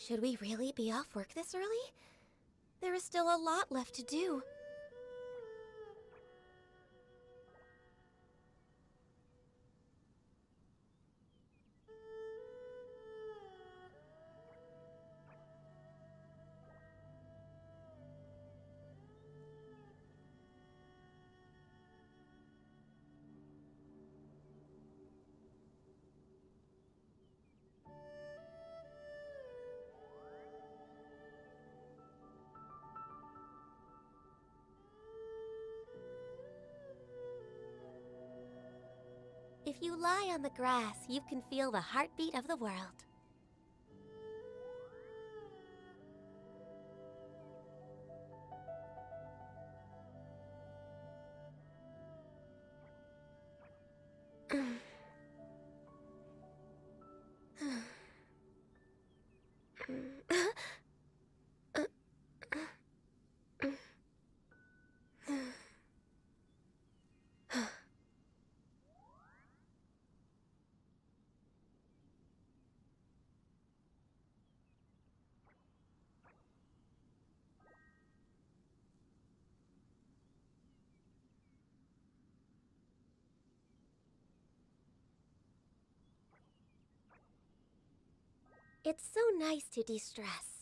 Should we really be off work this early? There is still a lot left to do. If you lie on the grass, you can feel the heartbeat of the world. It's so nice to de-stress.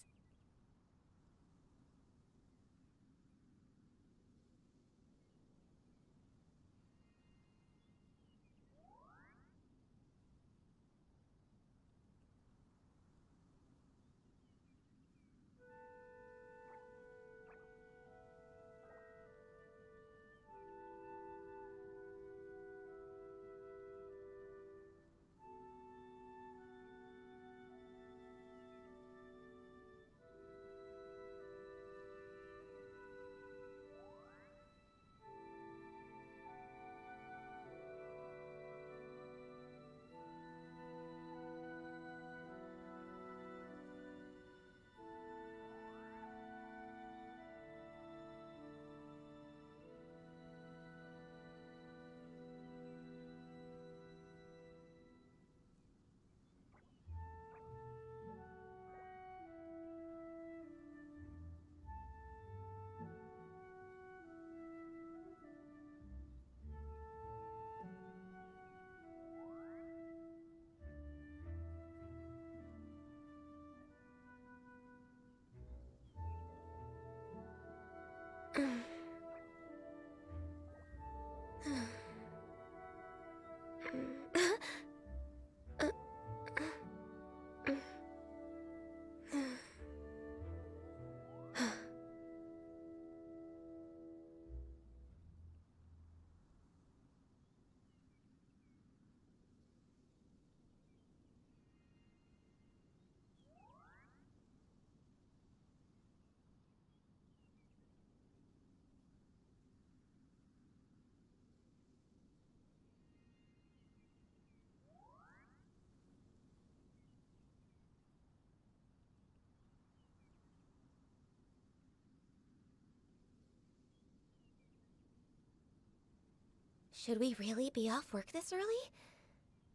Should we really be off work this early?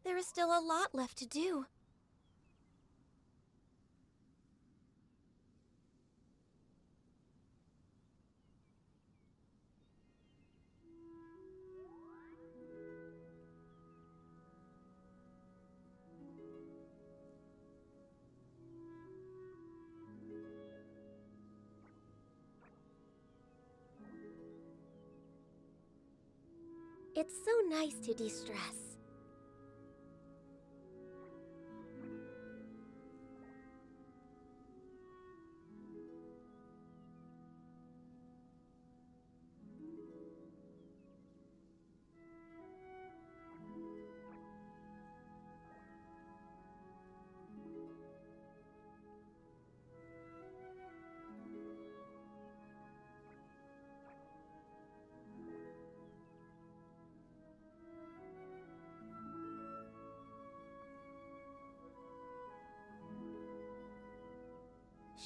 There is still a lot left to do. It's so nice to de-stress.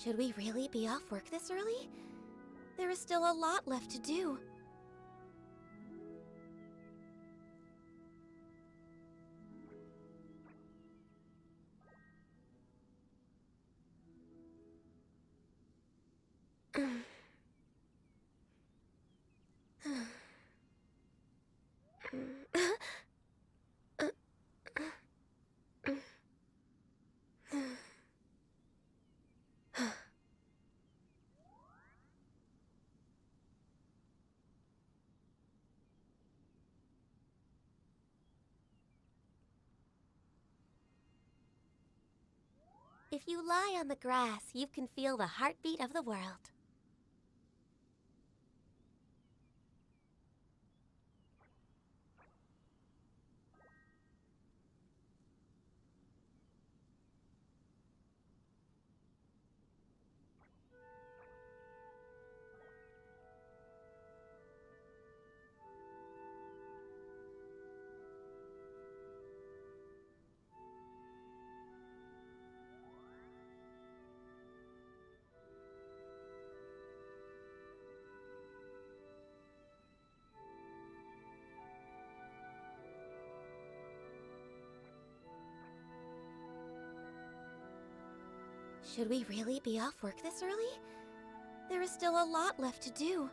Should we really be off work this early? There is still a lot left to do. If you lie on the grass, you can feel the heartbeat of the world. Should we really be off work this early? There is still a lot left to do.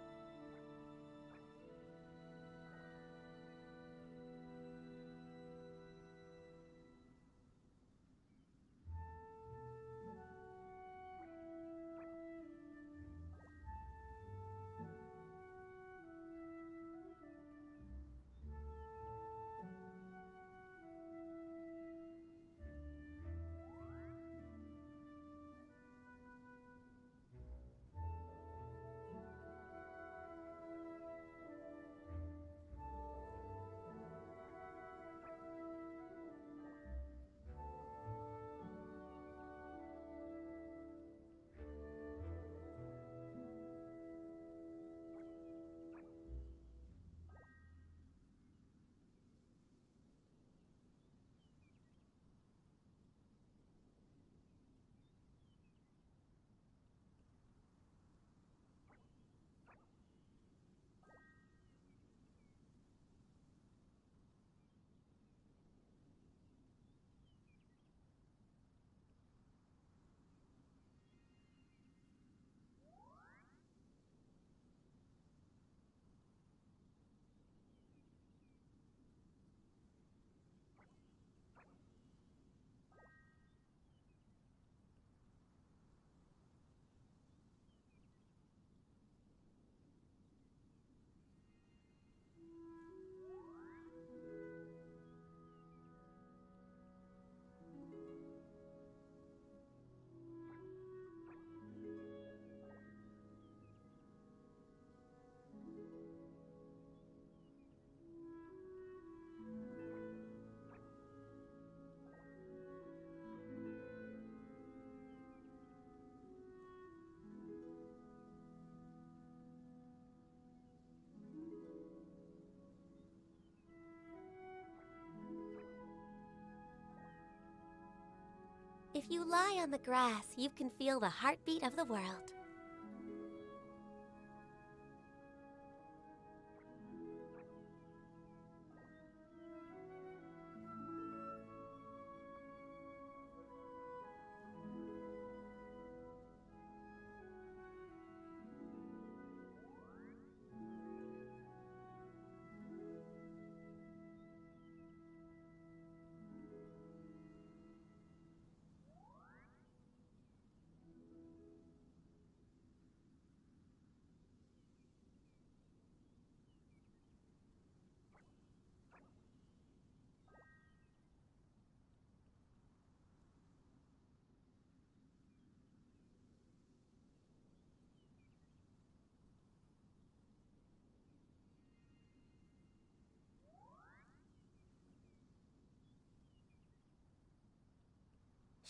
If you lie on the grass, you can feel the heartbeat of the world.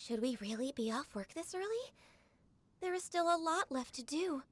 Should we really be off work this early? There is still a lot left to do.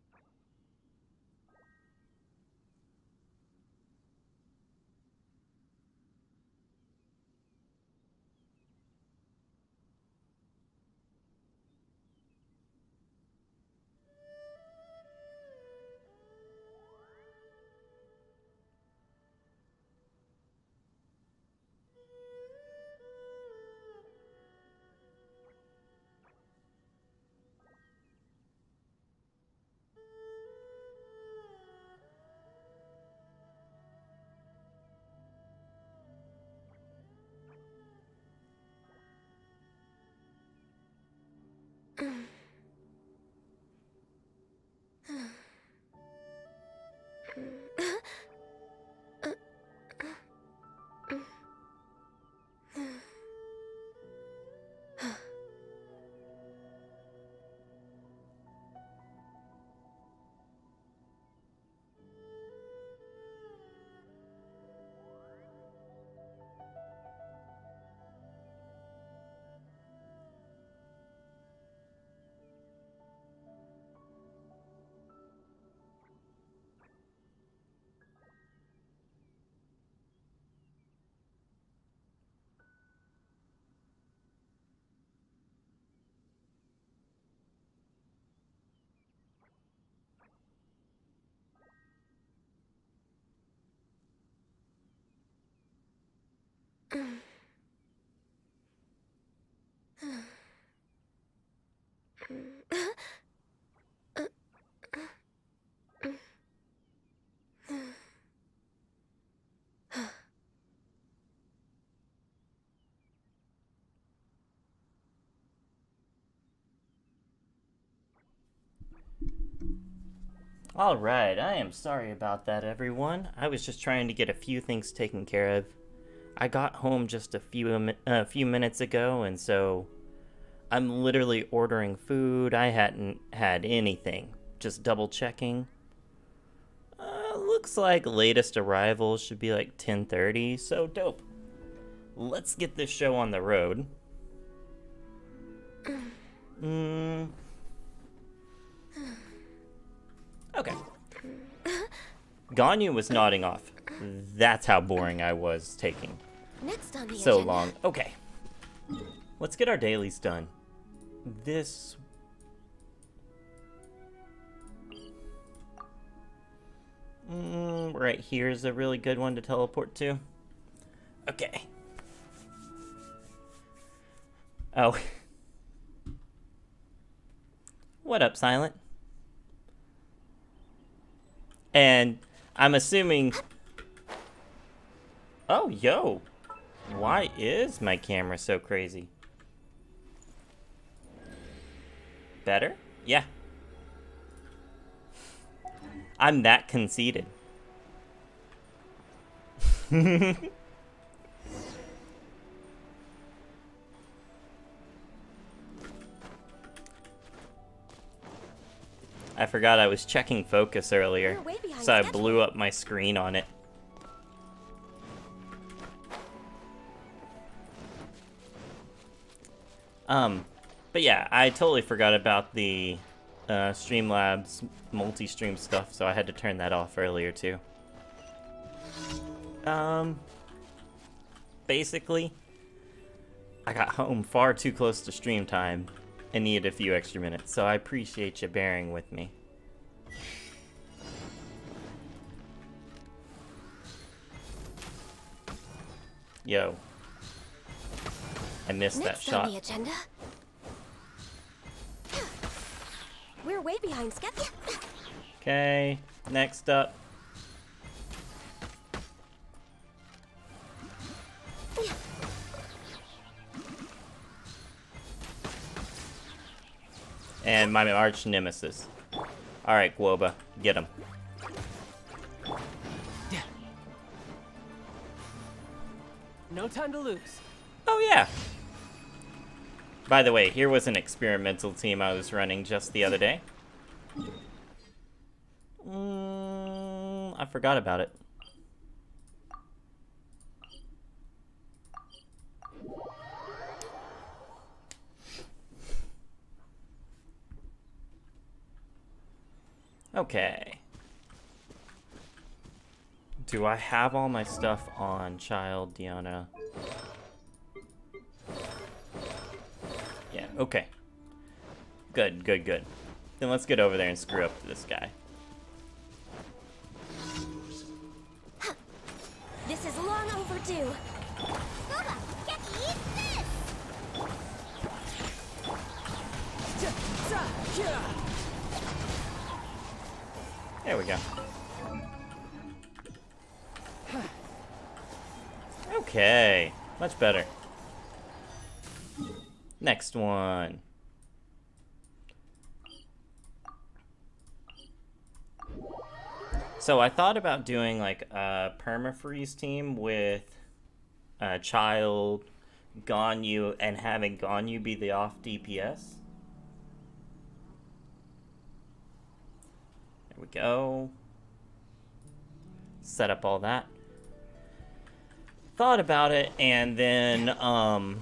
Alright, I am sorry about that, everyone. I was just trying to get a few things taken care of. I got home just a few minutes ago, and so I'm literally ordering food. I hadn't had anything. Just double checking. Looks like latest arrival should be like 10:30, so dope. Let's get this show on the road. Okay. Ganyu was nodding off. That's how boring I was taking Next on the so agenda. long. Okay. Let's get our dailies done. This... right here is a really good one to teleport to. Okay. Oh. What up, Silent? And I'm assuming... Oh, yo. Why is my camera so crazy? Better? Yeah. I'm that conceited. I forgot I was checking focus earlier, We're way behind so I schedule. blew up my screen on it. But yeah, I totally forgot about the Streamlabs multi-stream stuff, so I had to turn that off earlier too. Basically, I got home far too close to stream time and needed a few extra minutes, so I appreciate you bearing with me. Yo. I missed that Next shot. on the agenda. We're way behind schedule. Okay, next up. And my arch nemesis. Alright, Guoba, get him. No time to lose. Oh yeah. By the way, here was an experimental team I was running just the other day. I forgot about it. Okay. Do I have all my stuff on Child, Diana? Yeah, okay. Good, good, good. Then let's get over there and screw up this guy. This is long overdue. Bubba, get eat this! There we go. Okay, much better. Next one. So I thought about doing like a permafreeze team with Child, Ganyu, and having Ganyu be the off DPS. There we go. Set up all that. Thought about it, and then I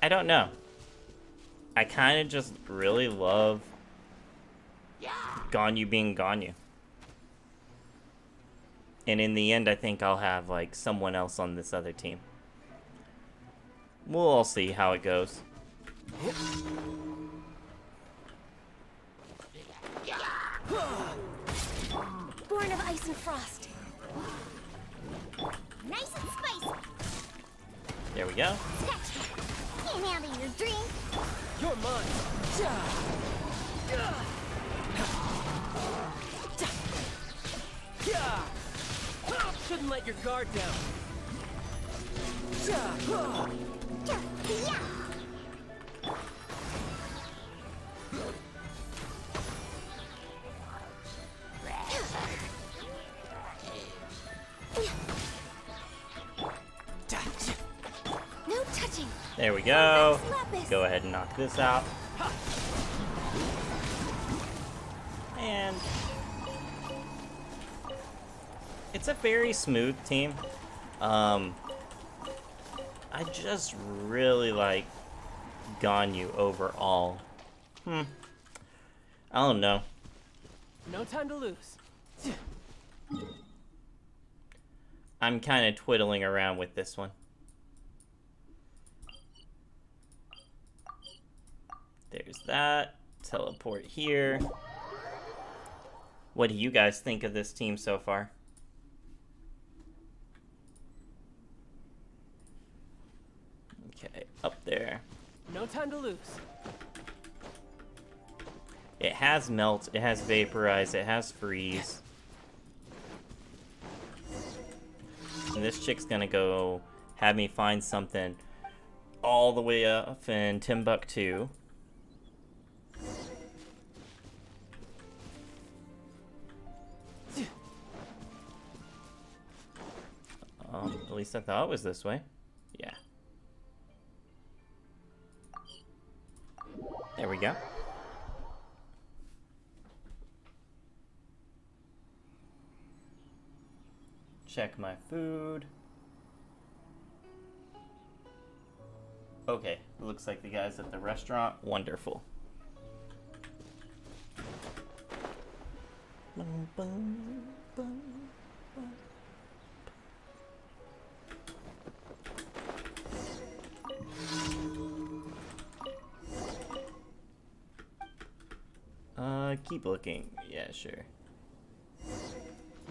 don't know. I kind of just really love Ganyu being Ganyu. And in the end, I think I'll have like someone else on this other team. We'll all see how it goes. Born of ice and frost. Nice and spicy. There we go. Can't handle your drink. You're mine. Shouldn't let your guard down. No touching. There we go. Lapis. Go ahead and knock this out. And it's a very smooth team. I just really like Ganyu overall. I don't know. No time to lose. I'm kind of twiddling around with this one. There's that. Teleport here. What do you guys think of this team so far? Okay, up there. No time to lose. It has melt, it has vaporize, it has freeze. And this chick's gonna go have me find something all the way up in Timbuktu. At least I thought it was this way. Yeah. There we go. Check my food. Okay, looks like the guys at the restaurant. Wonderful. Keep looking. Yeah, sure.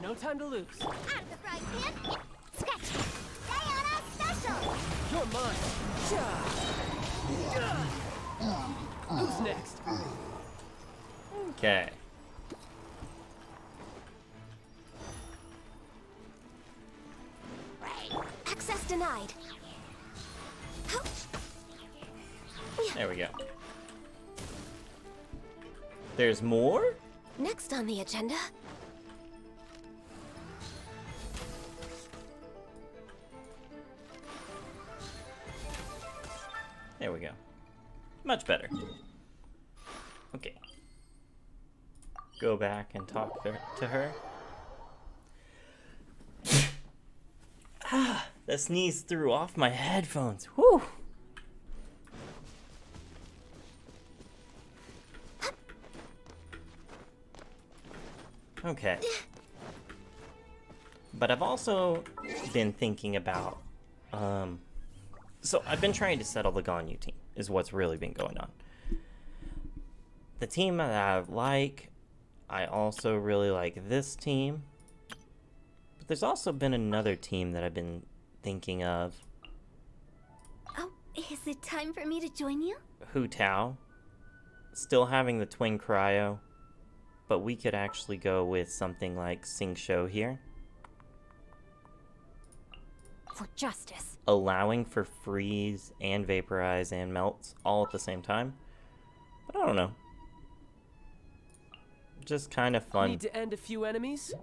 No time to lose. Out of the frying pan. Sketch. Diana special. You're mine. Who's next? Okay. Access denied. There we go. There's more? Next on the agenda. There we go. Much better. Okay. Go back and talk to her. The sneeze threw off my headphones. Whew. Okay. But I've also been thinking about, so I've been trying to settle the Ganyu team, is what's really been going on. The team that I like, I also really like this team. But there's also been another team that I've been thinking of. Oh, is it time for me to join you? Hu Tao. Still having the twin cryo. But we could actually go with something like Sing Shou here. For justice. Allowing for freeze and vaporize and melts all at the same time. But I don't know. Just kind of fun. Need to end a few enemies?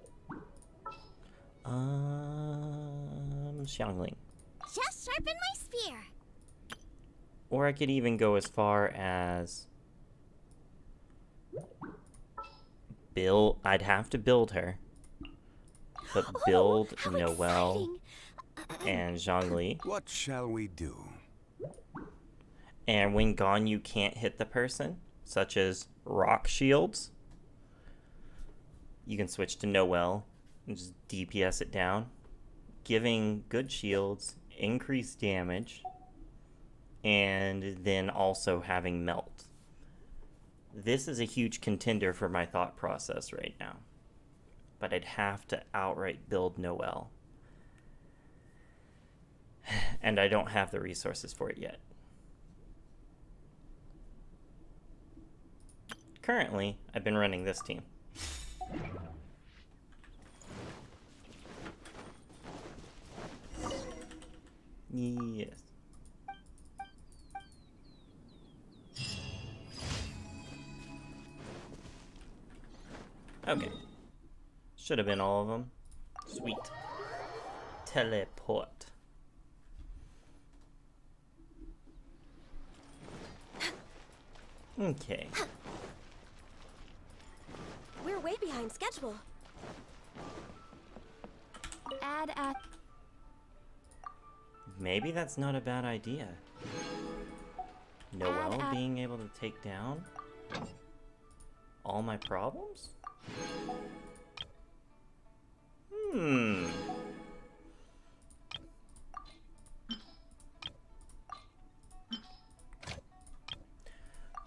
Xiangling. Just sharpen my spear. Or I could even go as far as build. I'd have to build her. But build how Noelle exciting. and Zhongli. What shall we do? And when Ganyu can't hit the person, such as rock shields, you can switch to Noelle and just DPS it down, giving good shields, increased damage, and then also having melt. This is a huge contender for my thought process right now. But I'd have to outright build Noelle. And I don't have the resources for it yet. currently, I've been running this team. Yes. Okay. Should have been all of them. Sweet. Teleport. Okay. We're way behind schedule. Add at... Maybe that's not a bad idea. Noelle being able to take down all my problems?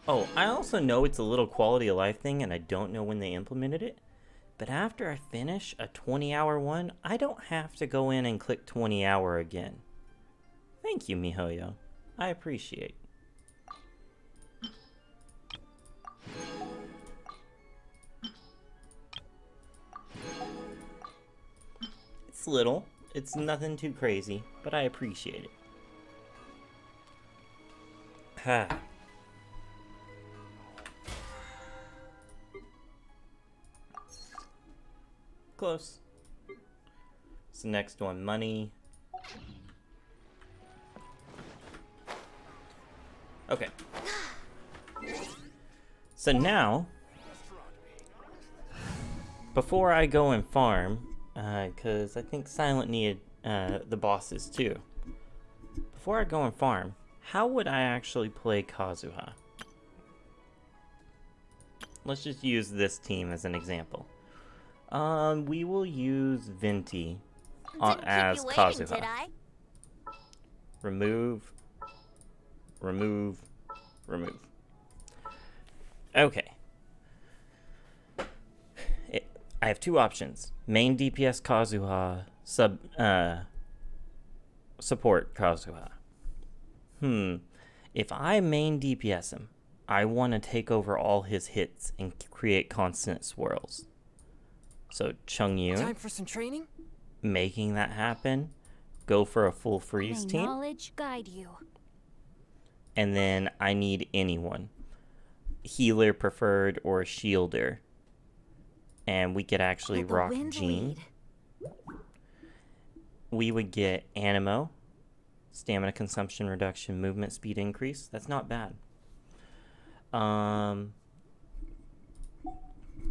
Oh, I also know it's a little quality of life thing and I don't know when they implemented it. But after I finish a 20-hour one, I don't have to go in and click 20-hour again. Thank you, MiHoYo. I appreciate. It's little. It's nothing too crazy, but I appreciate it. Ha. Close. It's the next one, money. Okay. So now, before I go and farm, because I think Silent needed the bosses too. Before I go and farm, how would I actually play Kazuha? Let's just use this team as an example. We will use Venti as Kazuha. Did I? Remove. Remove. Remove. Okay. I have two options. Main DPS Kazuha, support Kazuha. If I main DPS him, I want to take over all his hits and create constant swirls. So Chungyun, Time for some training? making that happen, go for a full freeze team. Knowledge guide you. And then I need anyone. Healer preferred or shielder. And we could actually rock Jean. We would get Animo, stamina consumption reduction, movement speed increase. That's not bad.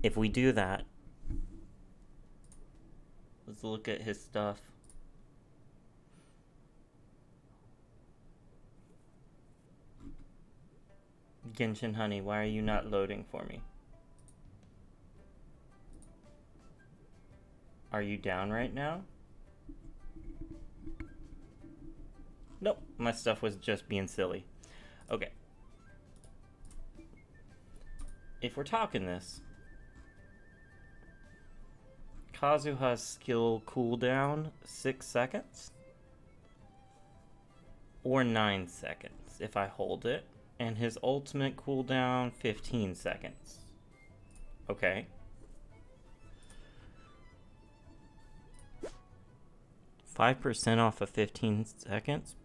If we do that, let's look at his stuff. Genshin Honey, why are you not loading for me? Are you down right now? Nope, my stuff was just being silly. Okay. If we're talking this, Kazuha's skill cooldown 6 seconds or 9 seconds if I hold it, and his ultimate cooldown 15 seconds. Okay. 5% off of 15 seconds?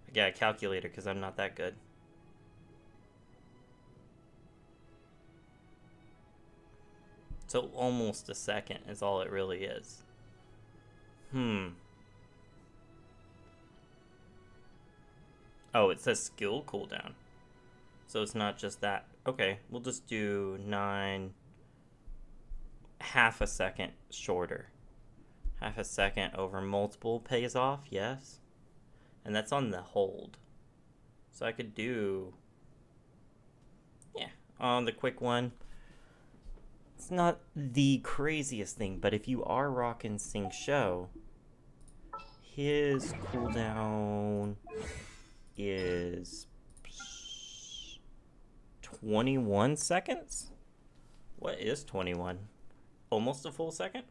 I got a calculator because I'm not that good. So almost a second is all it really is. Oh, it says skill cooldown. So it's not just that. Okay, we'll just do 9... half a second shorter. Half a second over multiple pays off, yes. And that's on the hold. So I could do... yeah, on the quick one. It's not the craziest thing, but if you are rocking Sing Show, his cooldown is 21 seconds? What is 21? Almost a full second?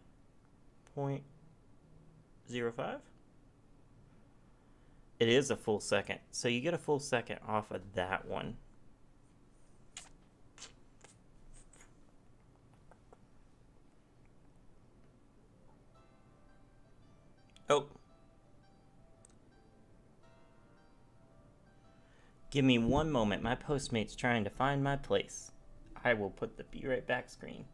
0.05? It is a full second. So you get a full second off of that one. Oh. Give me one moment. My Postmate's trying to find my place. I will put the be right back screen.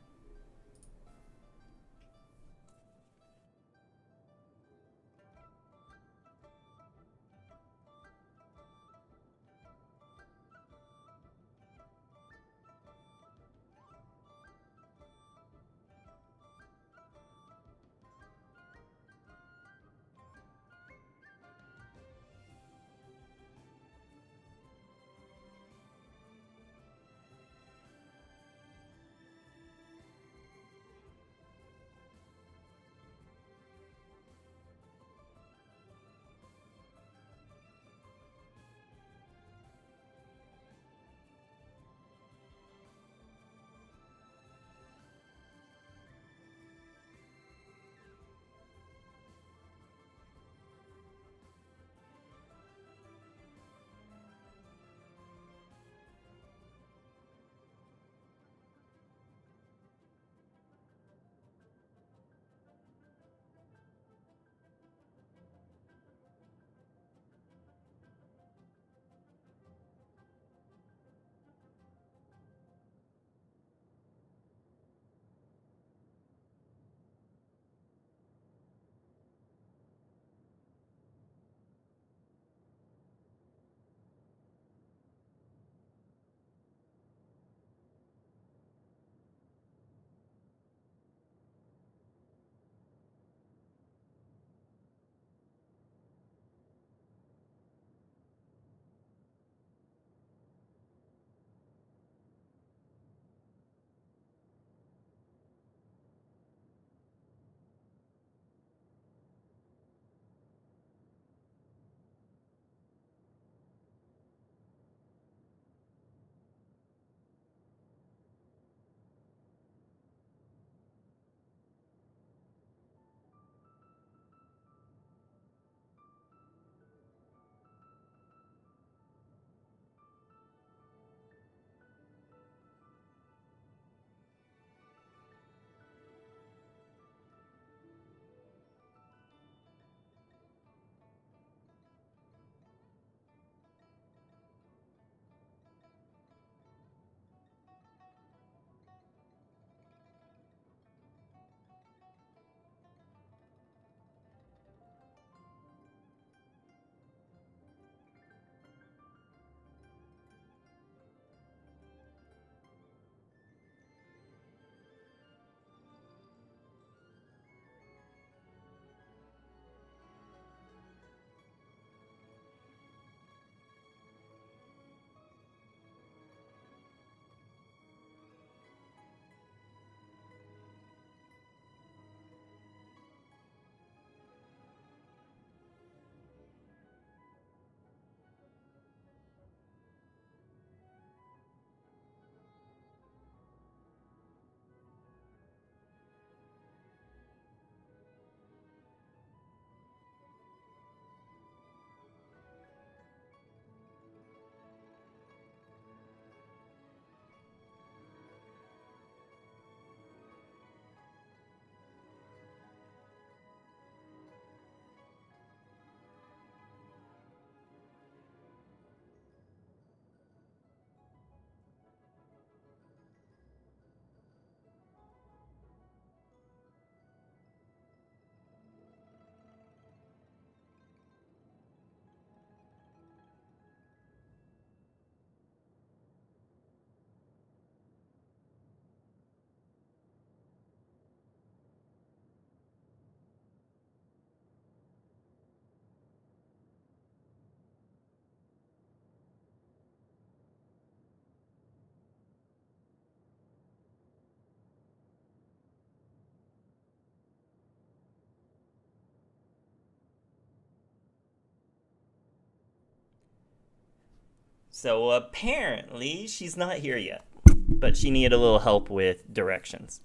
So apparently she's not here yet, but she needed a little help with directions.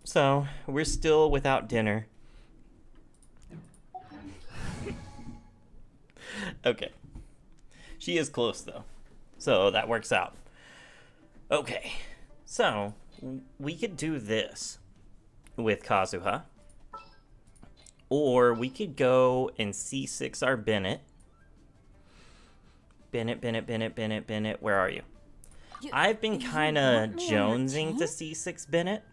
So we're still without dinner. Okay. She is close, though. So that works out. Okay. So, we could do this with Kazuha. Or we could go and C6 our Bennett. Bennett. Where are you? I've been kind of jonesing to C6 Bennett.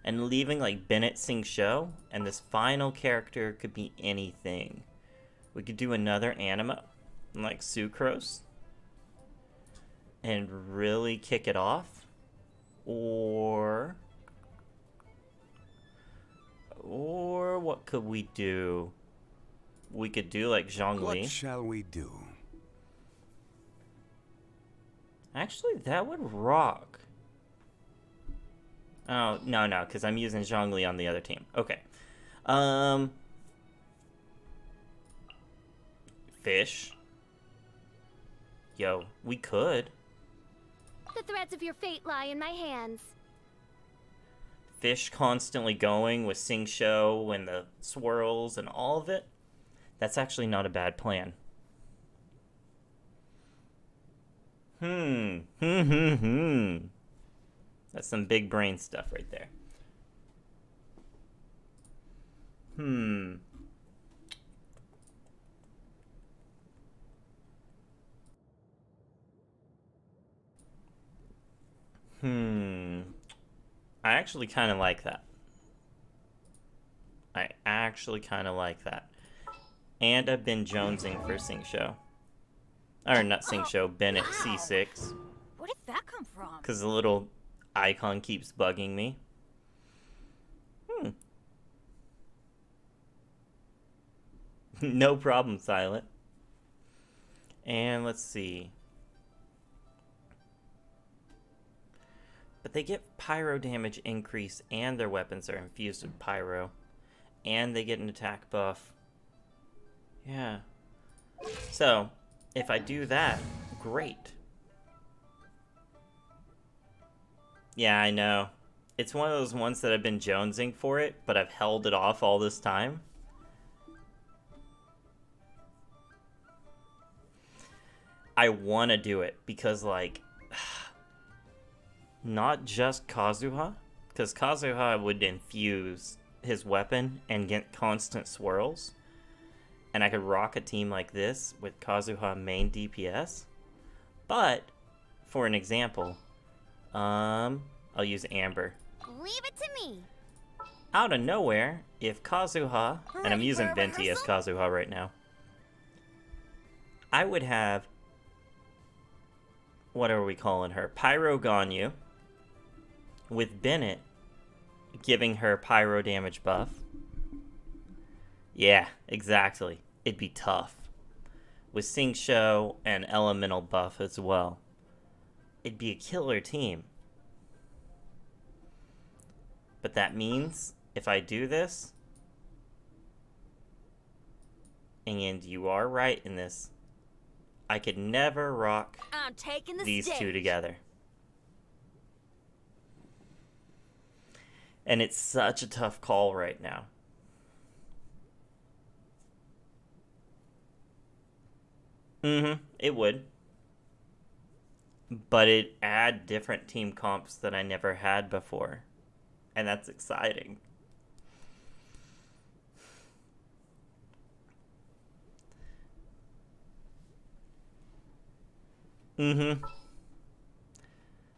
And leaving, like, Bennett Sing Show. And this final character could be anything. We could do another Anima. Like Sucrose. And really kick it off. Or what could we do? We could do like Zhongli. What shall we do? Actually, that would rock. Oh, no, because I'm using Zhongli on the other team. Okay. Fish. Yo, we could. The threads of your fate lie in my hands. Fish constantly going with Sing Show and the swirls and all of it. That's actually not a bad plan. That's some big brain stuff right there. I actually kind of like that. And I've been jonesing for Sing Show. Or not Sing Show, Bennett C6. Where did that come from? Because the little icon keeps bugging me. No problem, Silent. And let's see. But they get pyro damage increase and their weapons are infused with pyro. And they get an attack buff. Yeah. So, if I do that, great. Yeah, I know. It's one of those ones that I've been jonesing for it, but I've held it off all this time. I want to do it because, like, not just Kazuha, because Kazuha would infuse his weapon and get constant swirls, and I could rock a team like this with Kazuha main DPS. But for an example, I'll use Amber. Leave it to me. Out of nowhere, if Kazuha, and I'm using Venti as Kazuha right now, I would have, what are we calling her? Pyro Ganyu, with Bennett giving her pyro damage buff. Yeah, exactly. It'd be tough. With Sing Show and elemental buff as well. It'd be a killer team. But that means, if I do this, and you are right in this, I could never rock I'm taking the these stage. two together. And it's such a tough call right now. It would. But it add different team comps that I never had before. And that's exciting.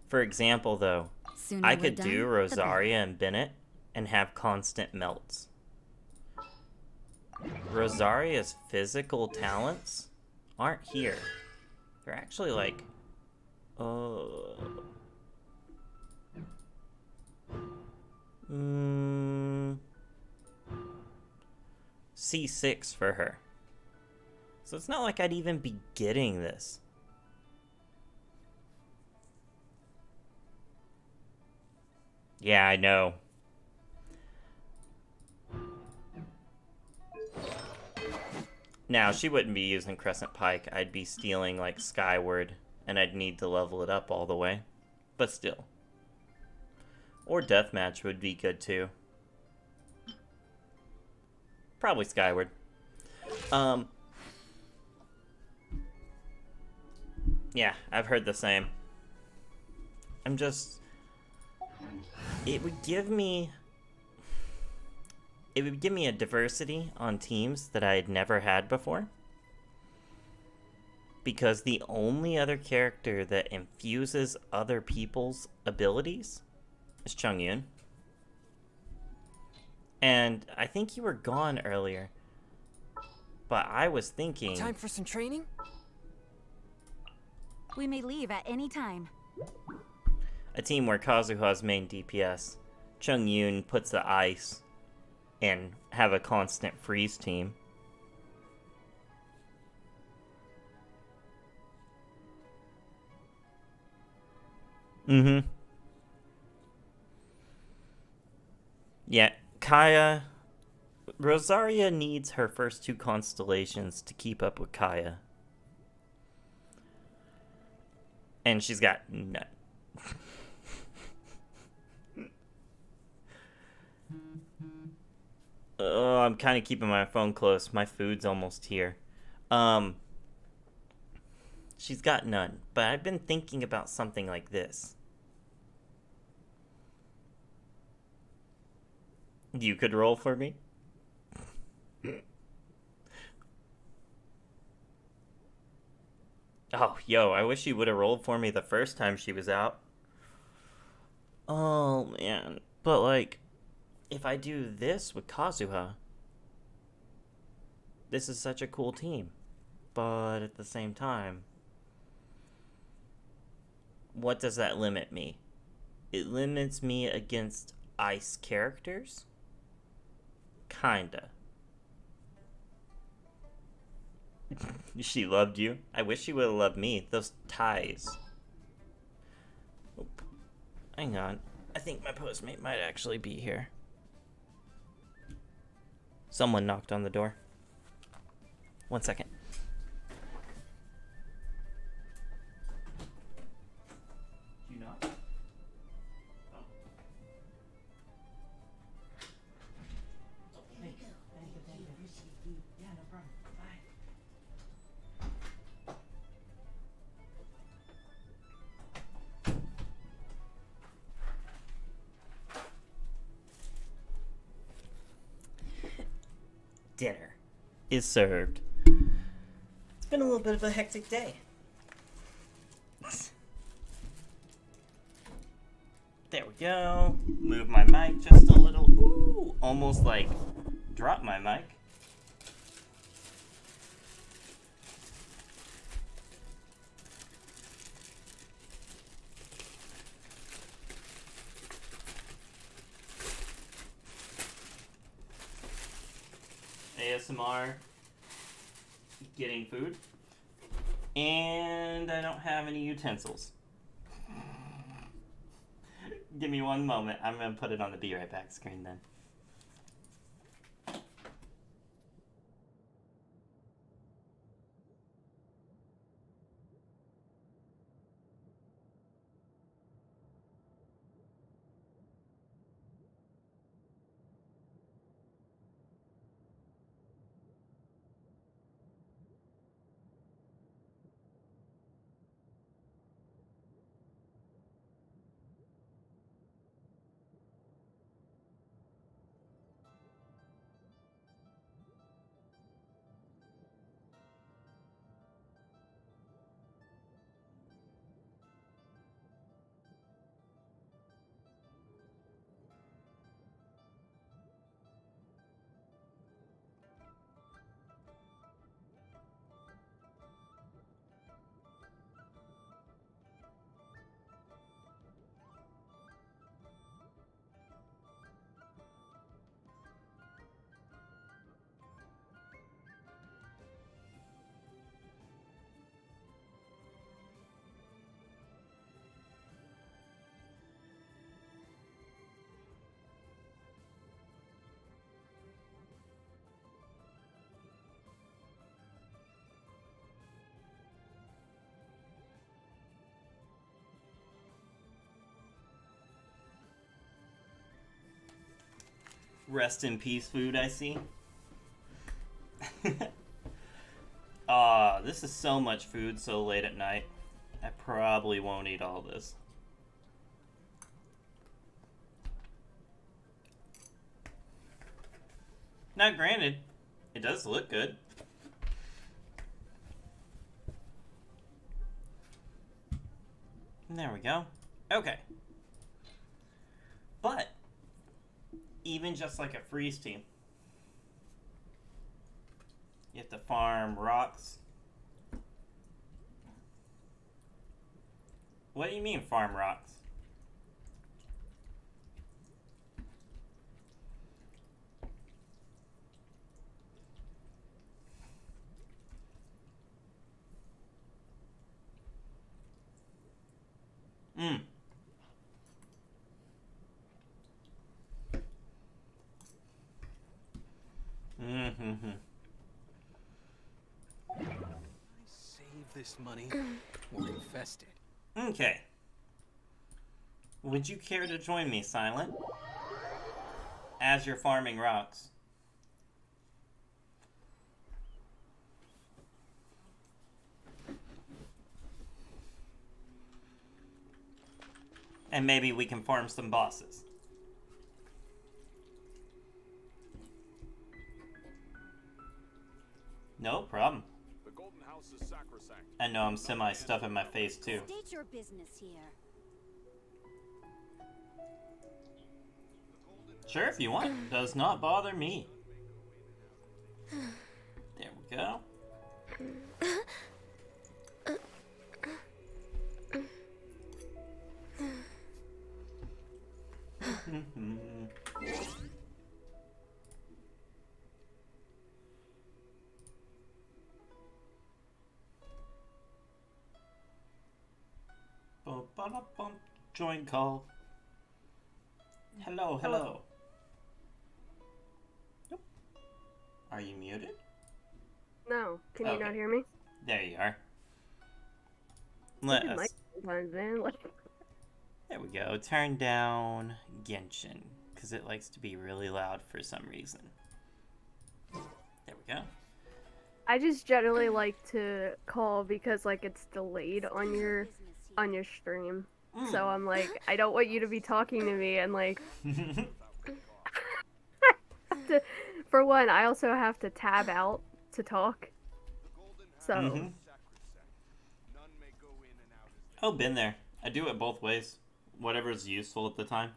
For example, though, Sooner I we're could done, do the Rosaria and Bennett and have constant melts. Rosaria's physical talents aren't here. They're actually like, C6 for her. So it's not like I'd even be getting this. Yeah, I know. Now, she wouldn't be using Crescent Pike. I'd be stealing, like, Skyward, and I'd need to level it up all the way. But still. Or Deathmatch would be good, too. Probably Skyward. Yeah, I've heard the same. I'm just... It would give me a diversity on teams that I had never had before. Because the only other character that infuses other people's abilities is Chung-Yun. And I think you were gone earlier. But I was thinking... Time for some training? We may leave at any time. A team where Kazuha's main DPS, Chung-Yun puts the ice, and have a constant freeze team. Mm-hmm. Yeah, Kaya... Rosaria needs her first two constellations to keep up with Kaya. And she's got none. Oh, I'm kind of keeping my phone close. My food's almost here. She's got none. But I've been thinking about something like this. You could roll for me? Oh, yo, I wish you would have rolled for me the first time she was out. Oh, man. But, like, if I do this with Kazuha, this is such a cool team. But at the same time, what does that limit me? It limits me against ice characters? Kinda. She loved you. I wish she would have loved me. Those ties. Oop. Hang on. I think my postmate might actually be here. Someone knocked on the door. 1 second. You knock? Oh. Hey, thank you. Yeah, no problem. Bye. Dinner is served. It's been a little bit of a hectic day. There we go. Move my mic just a little. Ooh, almost like drop my mic. ASMR getting food, and I don't have any utensils. Give me 1 moment. I'm gonna put it on the be right back screen then. Rest in peace food, I see. This is so much food so late at night. I probably won't eat all this. Now, granted, it does look good. There we go. Okay. But, even just like a freeze team, you have to farm rocks. What do you mean, farm rocks? Mm. Mm-hmm. Save this money or invest it. Okay. Would you care to join me, Silent? As you're farming rocks. And maybe we can farm some bosses. No problem. The Golden House is sacrosanct. I know I'm semi-stuffing my face too. State your business here. Sure, if you want. Does not bother me. There we go. Bum. Join call. Hello, hello. Nope. Are you muted? No. Can you Okay. not hear me? There you are. Let Fucking us. mic sometimes, man. Like, There we go. Turn down Genshin, because it likes to be really loud for some reason. There we go. I just generally like to call because like it's delayed on your stream. So I'm like, I don't want you to be talking to me and like for one, I also have to tab out to talk. So Mhm. Oh, been there. I do it both ways. Whatever's useful at the time.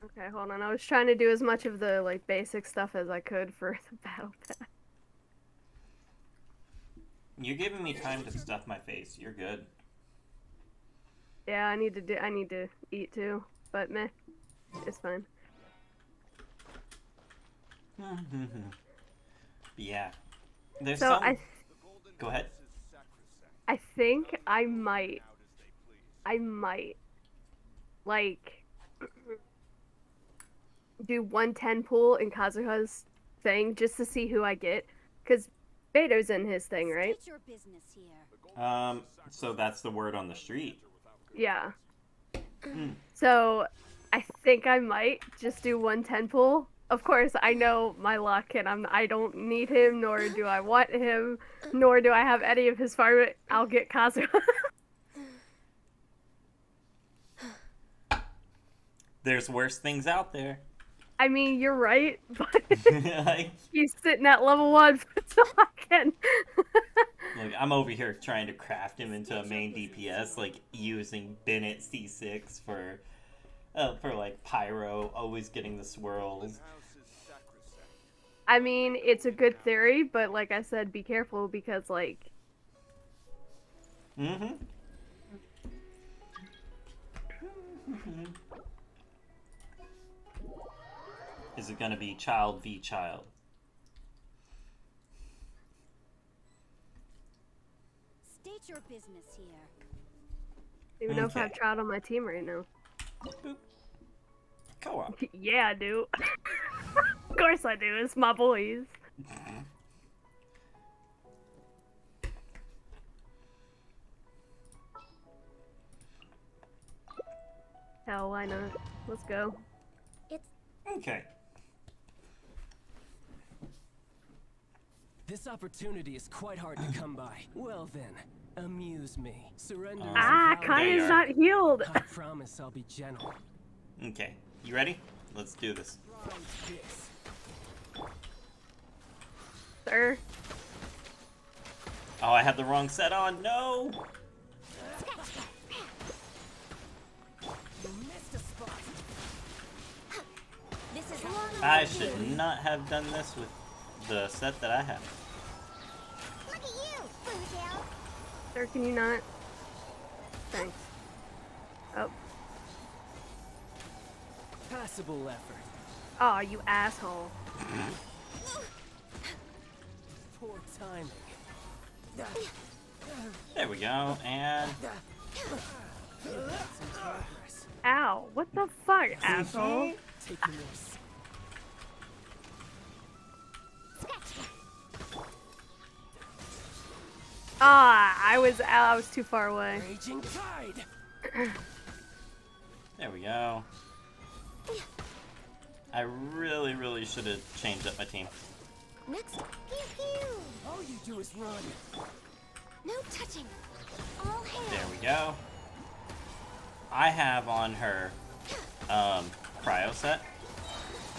okay, hold on. I was trying to do as much of the like basic stuff as I could for the battle pass. You're giving me time to stuff my face. You're good. Yeah, I need to eat too, but meh, it's fine. Yeah. There's So some... Go ahead. I think I might like do 110 pool in Kazuha's thing just to see who I get, because Beto's in his thing, right? State your business here. So that's the word on the street. Yeah. So I think I might just do 110 pool. Of course, I know my luck, and I don't need him, nor do I want him, nor do I have any of his farm. I'll get Kazuha. There's worse things out there. I mean, you're right, but Like, he's sitting at level 1, so I can. look, I'm over here trying to craft him into a main DPS, like using Bennett C6 for like Pyro, always getting the swirls. I mean, it's a good theory, but like I said, be careful because, like... Mm-hmm. Is it gonna be child v child? State your business here. I don't even know if I have Okay. Child on my team right now. Boop. Co-op. Yeah, I do. Of course I do. It's my boys. Hell, why not? Let's go. Okay. This opportunity is quite hard to come by. Well then, amuse me. Surrender. is a Ah, vow. Kaya's are. not healed. I promise I'll be gentle. Okay, you ready? Let's do this. Try this. Sir. Oh, I had the wrong set on. No. You missed a spot. This is long I should not have done this with the set that I have. Look at you, Boozle. Sir, can you not? Thanks. Oh. Passable effort. Aw, you asshole. Poor timing. There we go, and Some progress. Ow, what the fuck, asshole? Taking this. Ah, I was too far away. Raging tide. there we go. I really should have changed up my team. Next. Pew pew. All you do is run. No touching. All hail. There we go. I have on her cryo set.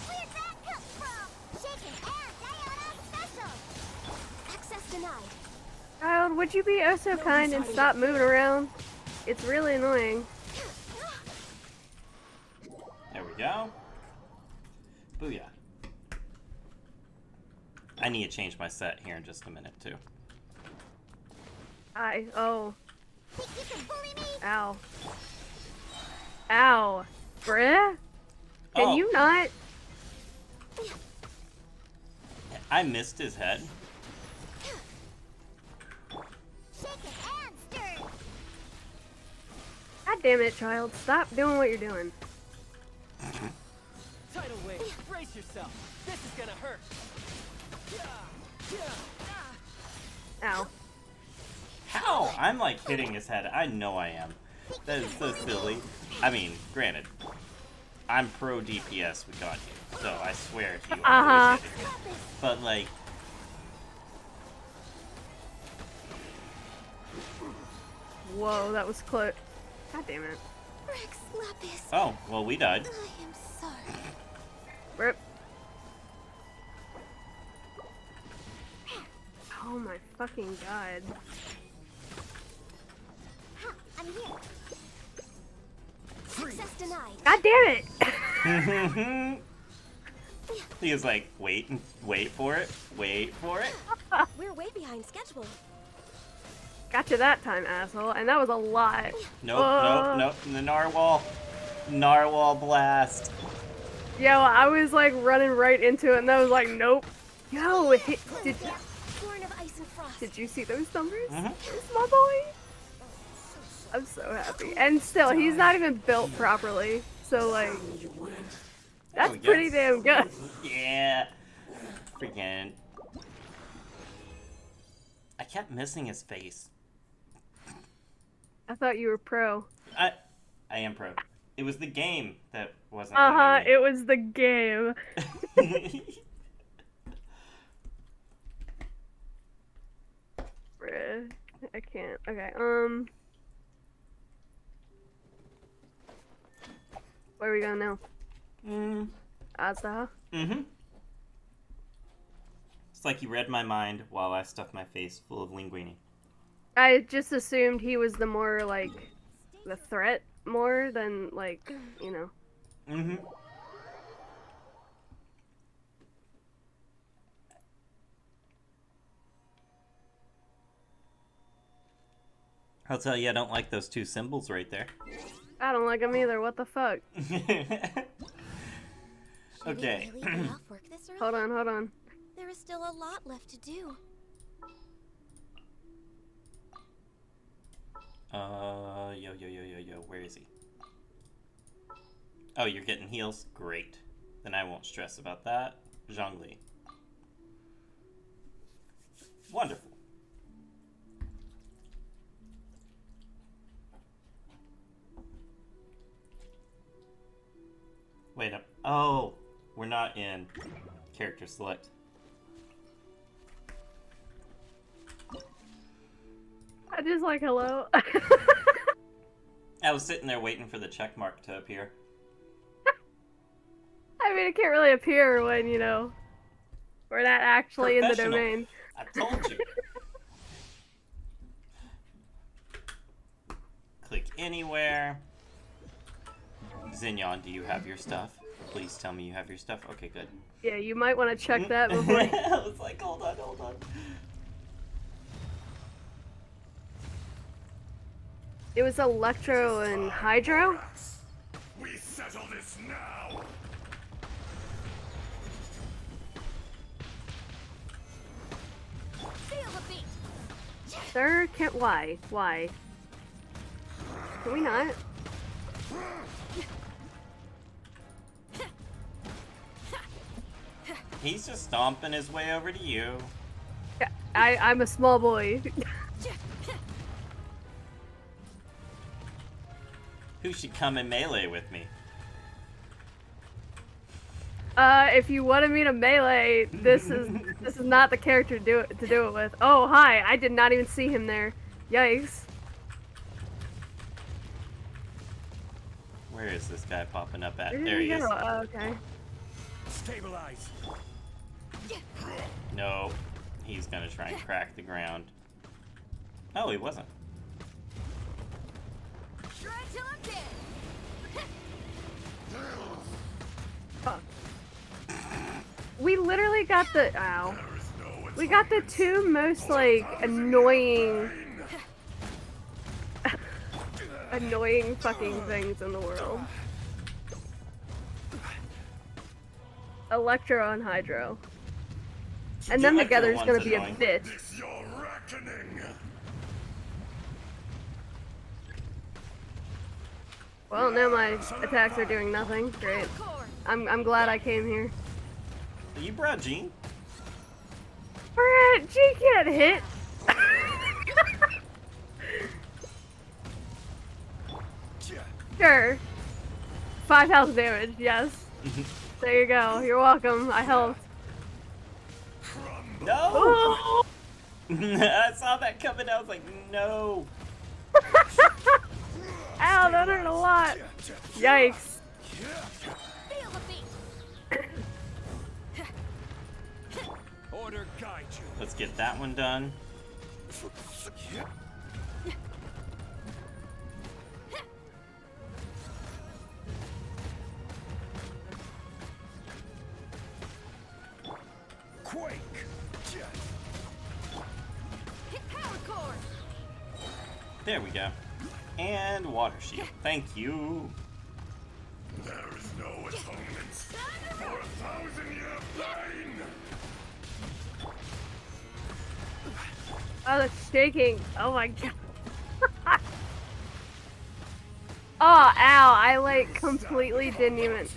Where'd that come from? Shaking and Diana special. Access denied. Child, would you be oh so kind and stop moving around? It's really annoying. There we go. Booyah. I need to change my set here in just a minute too. Oh. Think you can bully me? Ow. Ow. Bruh? Can Oh. you not? I missed his head. Shaking and stirred. God damn it, child. Stop doing what you're doing. Tidal wave. Brace yourself. This is gonna hurt. Ow. How? I'm like hitting his head. I know I am. That is so silly. I mean, granted, I'm pro DPS with God here, so I swear to you, I'm always hitting it. But like, Whoa, that was close. God damn it. Rex Lapis. oh, well, we died. I am sorry. Rip. Oh my fucking god. Ha, I'm here. Access denied. God damn it! He was like, wait for it, wait for it. We're way behind schedule. Gotcha that time, asshole. And that was a lot. Nope, the narwhal blast. Yo, I was like running right into it and I was like, nope. Yo, did Born of ice and frost. Did you see those numbers? Mhm. My boy? I'm so happy. And still, he's not even built properly. So, like, that's Oh, pretty yes. damn good. Yeah. Freaking. I kept missing his face. I thought you were pro. I am pro. It was the game that wasn't. Uh-huh, it was the game. Bruh. I can't. Okay, where are we going now? Azda? Mm-hmm. It's like you read my mind while I stuffed my face full of linguine. I just assumed he was the more, like, the threat more than, like, you know. Mm-hmm. I'll tell you, I don't like those two symbols right there. I don't like him either. What the fuck? Should Okay. we really be off work this early? Hold on. There is still a lot left to do. Yo, where is he? Oh, you're getting heals? Great. Then I won't stress about that. Zhongli. Wonderful. Wait up. Oh, we're not in character select. Just like, hello. I was sitting there waiting for the check mark to appear. I mean, it can't really appear when, you know, we're not actually in the Professional. domain. I told you. Click anywhere. Xignon, do you have your stuff? Please tell me you have your stuff. Okay, good. Yeah, you might want to check that before. I was like, hold on, hold on. It was Electro and Hydro? We settle this now. Feel the beat. Sir, can't. Why? Why? Can we not? He's just stomping his way over to you. Yeah, I'm a small boy. Who should come in melee with me? If you wanted me to melee, this is not the character to do it with. Oh, hi! I did not even see him there. Yikes! Where is this guy popping up at? Where did There he is. go? Oh, okay. Stabilize. No, he's gonna try and crack the ground. Oh, he wasn't. Shred till I'm dead. Fuck. We literally got the ow. We got the two most like annoying annoying fucking things in the world. Electro and Hydro. And them Electro together is one's gonna be annoying. a bitch. This your reckoning. Well, now my attacks are doing nothing. Great. Core. I'm glad I came here. You brought Jean? Brett, G can't hit. Sure. 5,000 damage, yes. There you go. You're welcome. I helped. No! Oh! I saw that coming. I was like, no. Ow, that hurt a lot. Yikes. Feel the beat. Order guide you. Let's get that one done. Quake. Hit power core. There we go. And water shield. Thank you. There is no atonement for 1,000-year pain. Oh, that's shaking. Oh my god. Oh, ow. I like completely didn't even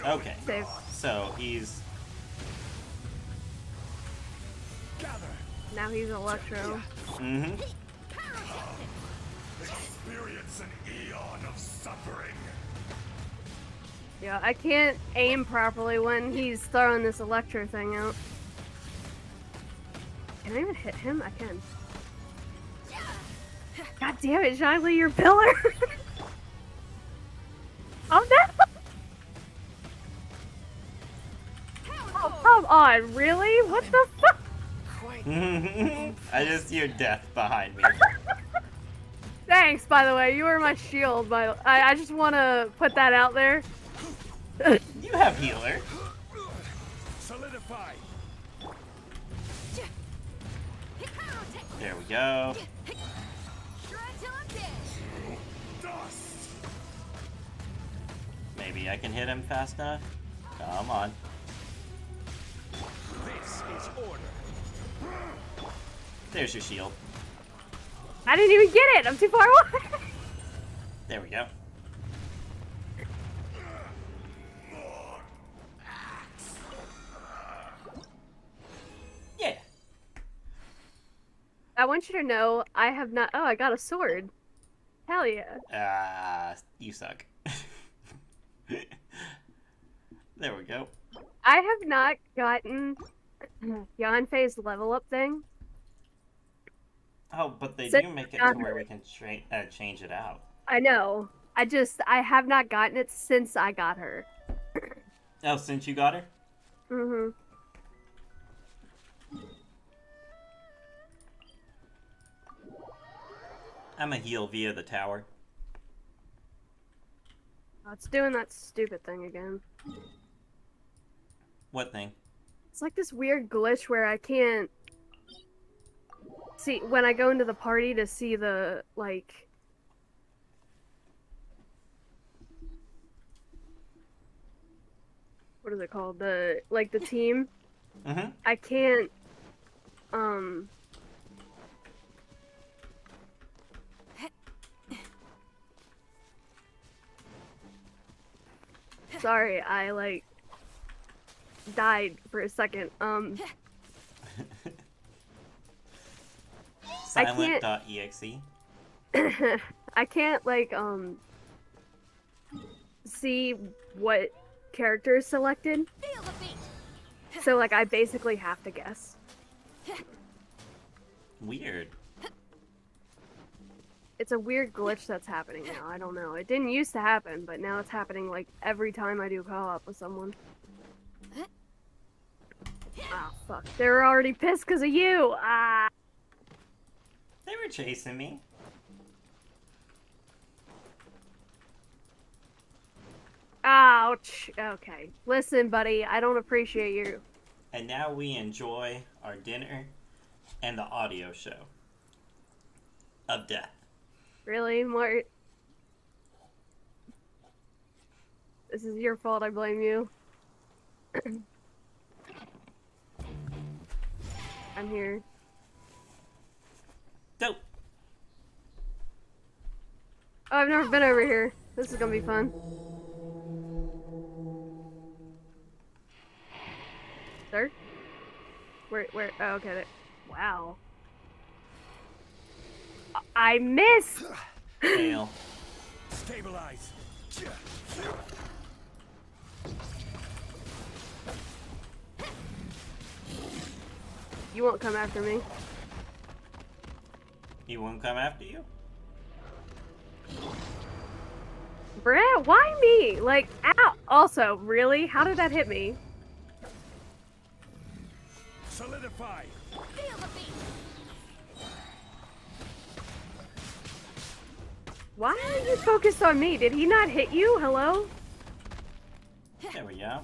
Okay. save. So he's. Now he's Electro. Mm-hmm. Experience an eon of suffering. Yeah, I can't aim properly when he's throwing this Electro thing out. Can I even hit him? I can. God damn it, Shiley, your pillar! Oh no! Oh, come on, really? What the fuck? I just hear death behind me. Thanks, by the way, you were my shield. I just want to put that out there. You have healer. Solidify. There we go. Shred till I'm dead. Dust. Maybe I can hit him fast enough. Come on. This is order. There's your shield. I didn't even get it. I'm too far away. There we go. Yeah. I want you to know I have not. Oh, I got a sword. Hell yeah. You suck. There we go. I have not gotten Yanfei's level up thing. Oh, but they Since do make it I to got where her. we can change it out. I know. I have not gotten it since I got her. Oh, since you got her? Mm-hmm. I'm a heal via the tower. Oh, it's doing that stupid thing again. What thing? It's like this weird glitch where I can't see when I go into the party to see the like. What is it called? The team. Mm-hmm. I can't. Um. Sorry, I like died for a second. I can't. Silent.exe. I can't like see what character is selected. Feel the beat. So like I basically have to guess. Weird. It's a weird glitch that's happening now. I don't know. It didn't used to happen, but now it's happening like every time I do co-op with someone. Ah, fuck. They were already pissed because of you! Ah! They were chasing me. Ouch! Okay. Listen, buddy, I don't appreciate you. And now we enjoy our dinner and the audio show of death. Really, Mart? This is your fault, I blame you. I'm here. Dope. Oh, I've never been over here. This is gonna be fun. Sir? Where? Oh, okay. Wow. I missed! Fail. Stabilize. You won't come after me. He won't come after you? Brett, why me? Like, ow! Also, really? How did that hit me? Solidify. Feel the beat. Why are you focused on me? Did he not hit you? Hello? There we go.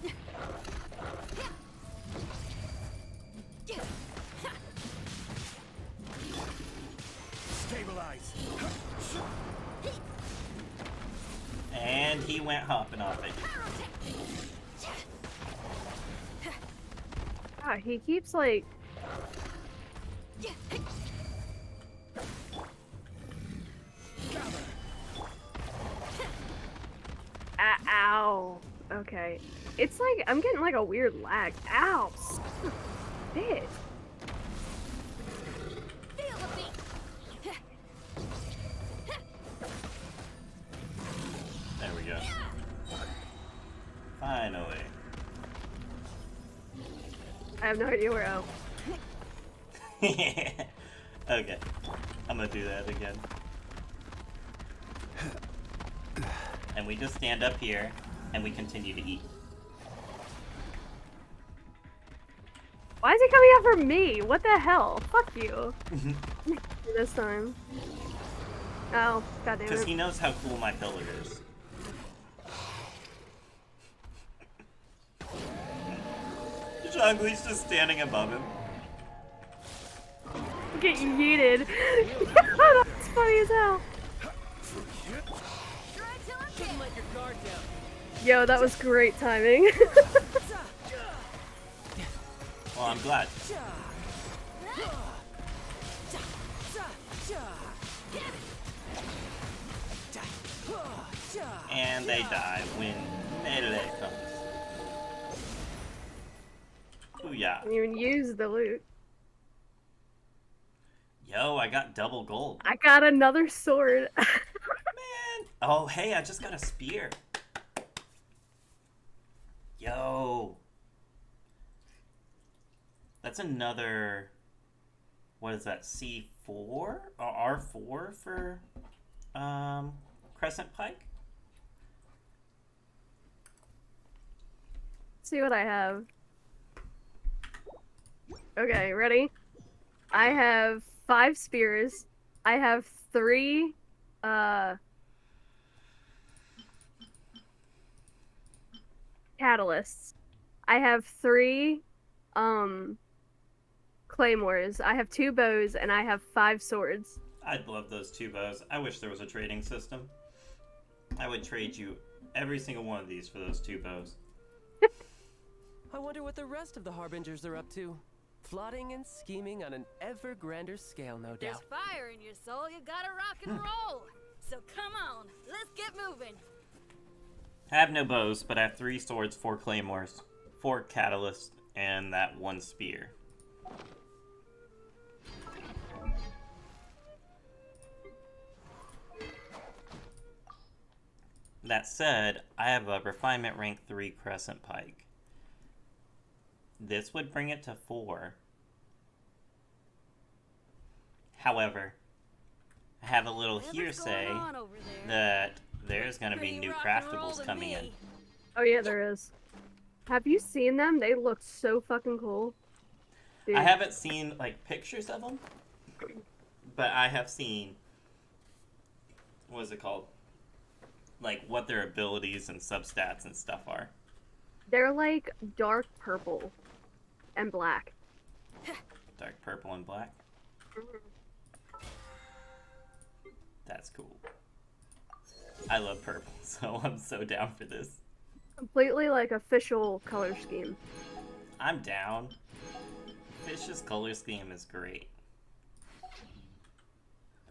Stabilize. And he went hopping off it. God, he keeps like... Ow. Okay. It's like, I'm getting like a weird lag. Ow. Bitch. Feel the beat. There we go. Finally. I have no idea where, oh. Okay. I'm gonna do that again. And we just stand up here, and we continue to eat. Why is he coming after me? What the hell? Fuck you. This time. Oh, goddamn Because it. he knows how cool my pillar is. Zhongli's just standing above him. Get yeeted. That's funny as hell. Shouldn't let your guard down. Yo, that was great timing. Well, I'm glad. And they die when melee comes. Booyah. Didn't even use the loot. Yo, I got double gold. I got another sword. Man. Oh, hey, I just got a spear. Yo. That's another what is that, C4 or R4 for Crescent Pike? See what I have. Okay, ready? I have 5 spears. I have 3 catalysts. I have 3 claymores. I have 2 bows and I have 5 swords. I'd love those 2 bows. I wish there was a trading system. I would trade you every single one of these for those 2 bows. I wonder what the rest of the Harbingers are up to. Plotting and scheming on an ever grander scale, no There's doubt. fire in your soul, you gotta rock and roll. So come on, let's get moving. I have no bows, but I have 3 swords, 4 claymores, 4 catalysts, and that 1 spear. That said, I have a refinement rank 3 Crescent Pike. This would bring it to 4. However, I have a little Whatever's hearsay going on over there. that there's going to be Pretty new rock and roll craftables to coming in. me. Oh yeah, there is. Have you seen them? They look so fucking cool. Dude. I haven't seen like pictures of them, but I have seen, what is it called? Like what their abilities and substats and stuff are. They're like dark purple and black. Dark purple and black. That's cool. I love purple, so I'm so down for this. Completely like official color scheme. I'm down. Fish's color scheme is great.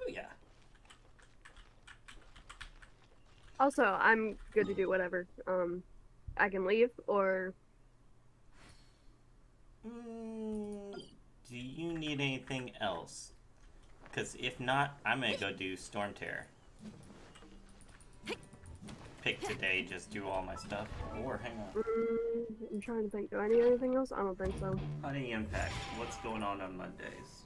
Oh yeah. Also, I'm good to do whatever. I can leave or Do you need anything else? Because if not, I'm gonna go do Storm Terror. Pick today, just do all my stuff. Or hang on. I'm trying to think. Do I need anything else? I don't think so. Honey Impact. What's going on Mondays?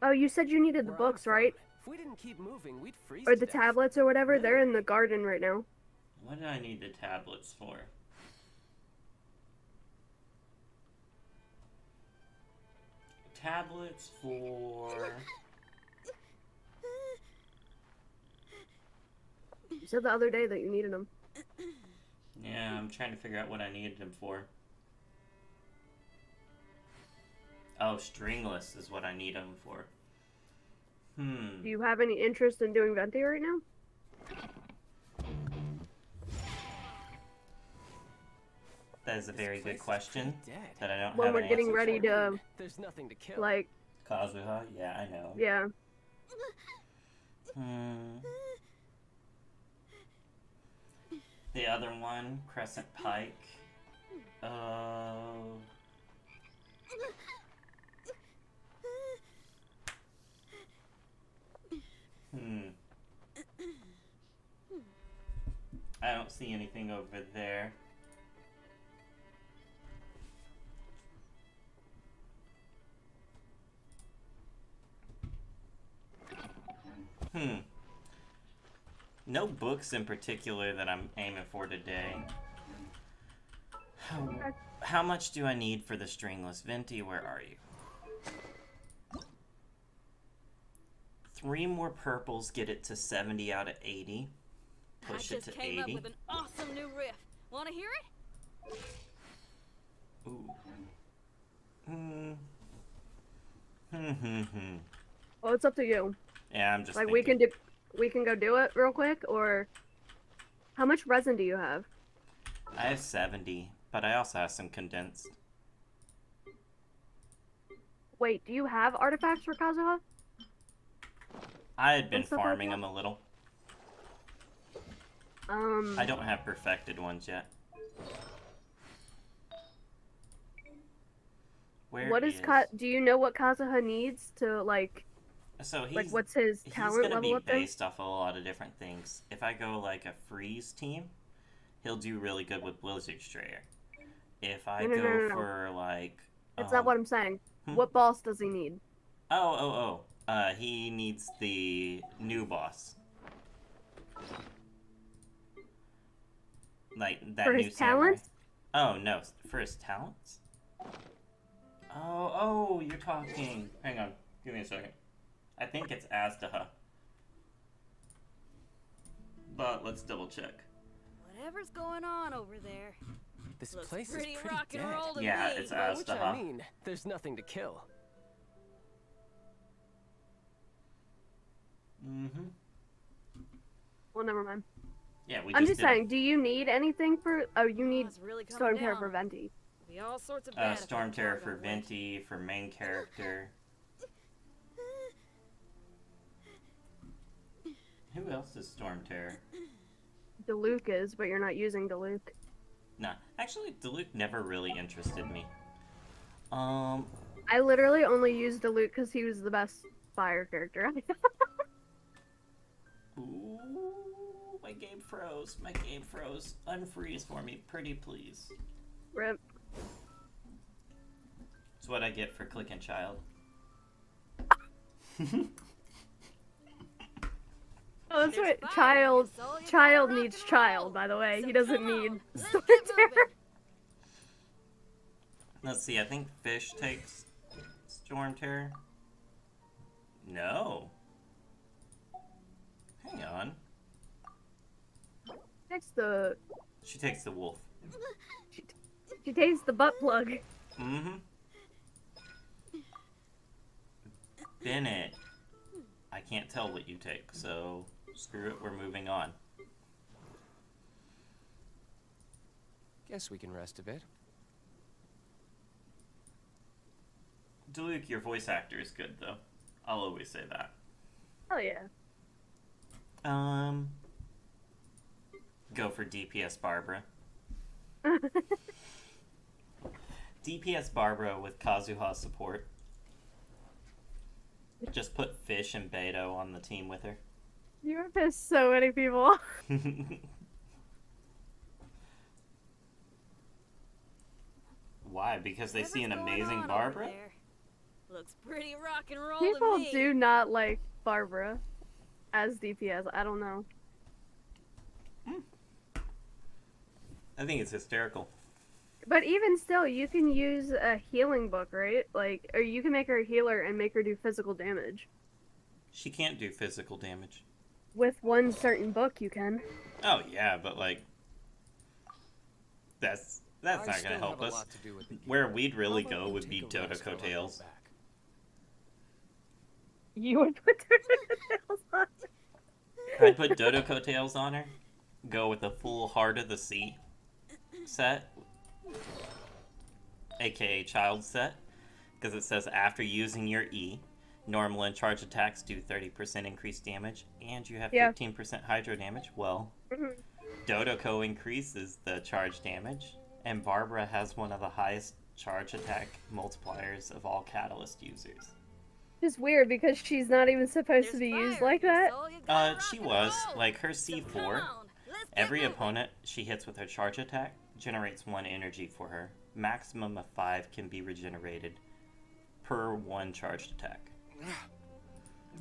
Oh, you said you needed the Where I'm books, from, right? If we didn't keep moving, we'd freeze Or to the death. tablets or whatever. They're in the garden right now. What do I need the tablets for? Tablets for... You said the other day that you needed them. Yeah, I'm trying to figure out what I needed them for. Oh, stringless is what I need them for. Do you have any interest in doing Venti right now? That is a very This place good is question pretty dead. that I don't When have we're an getting answer ready for. to, There's nothing to kill. like, Kazuha? Yeah, I know. yeah. The other one, Crescent Pike. I don't see anything over there. No books in particular that I'm aiming for today. How much do I need for the stringless? Venti, where are you? 3 more purples get it to 70 out of 80. Push I it just to came 80. up with an awesome new riff. Wanna hear it? Ooh. Well, it's up to you. Yeah, I'm just Like, thinking. we can go do it real quick, or how much resin do you have? I have 70, but I also have some condensed. Wait, do you have artifacts for Kazuha? I had been And stuff like farming that? them a little. I don't have perfected ones yet. Where What is do you know what Kazuha needs to, like, So he's, like, what's his he's talent gonna level be up there? based off of a lot of different things. If I go like a freeze team, he'll do really good with Blizzard Strayer. If I No. for like That's not what I'm saying. Hmm? What boss does he need? He needs the new boss. Like, that For new his samurai. talents? Oh, no, for his talents? Oh, you're talking. Hang on, give me a second. I think it's Aztaha. But let's double check. Whatever's going on over there. This Looks place is pretty pretty rock and dead. roll to Yeah, me. it's By which I Aztaha. mean, there's nothing to kill. Mm-hmm. Well, never mind. Yeah, we I'm just did saying, do you need anything for... Oh, you need it's really coming Storm Terror down. for Venti. Be all sorts of bad if Storm that Terror bar for got wet. Venti, for main character. Who else is Storm Terror? Diluc is, but you're not using Diluc. Nah, actually, Diluc never really interested me. I literally only used Diluc because he was the best fire character. Ooh, my game froze. My game froze. Unfreeze for me, pretty please. Rip. That's what I get for clicking child. Oh, that's There's what fire, child so you gotta child rock needs and child, roll. by the way. So He doesn't come need on, let's Storm get Terror. moving. Let's see, I think Fish takes Storm Terror. No. Hang on. Takes the She takes the wolf. she takes the butt plug. Mm-hmm. Bennett. I can't tell what you take, so screw it, we're moving on. Guess we can rest a bit. Diluc, your voice actor is good, though. I'll always say that. Oh yeah. Go for DPS Barbara. DPS Barbara with Kazuha support. Just put Fish and Beto on the team with her. You have pissed so many people. Why? Because they see an Whatever's going amazing on over Barbara? there. Looks pretty rock and roll People to me. do not like Barbara as DPS. I don't know. I think it's hysterical. But even still, you can use a healing book, right? Like, or you can make her a healer and make her do physical damage. She can't do physical damage. With one certain book, you can. Oh yeah, but like, that's I not still gonna help have a us. lot to do with the game. Where we'd really How about go we would be take a rest while I Dodoko go Tales. back? You would put tails on. I'd put Dodoko Tales on her. Go with a full Heart of the Sea set, aka Child set, because it says after using your E, normal and charge attacks do 30% increased damage, and you have 15% hydro damage. Well, Dodoko increases the charge damage, and Barbara has one of the highest charge attack multipliers of all Catalyst users. It's weird because she's not even supposed to There's be used fire, like that. so you gotta rock She and was. roll. Like, her So C4, come on, let's get every moving. opponent she hits with her charge attack generates 1 energy for her. Maximum of 5 can be regenerated per 1 charged attack.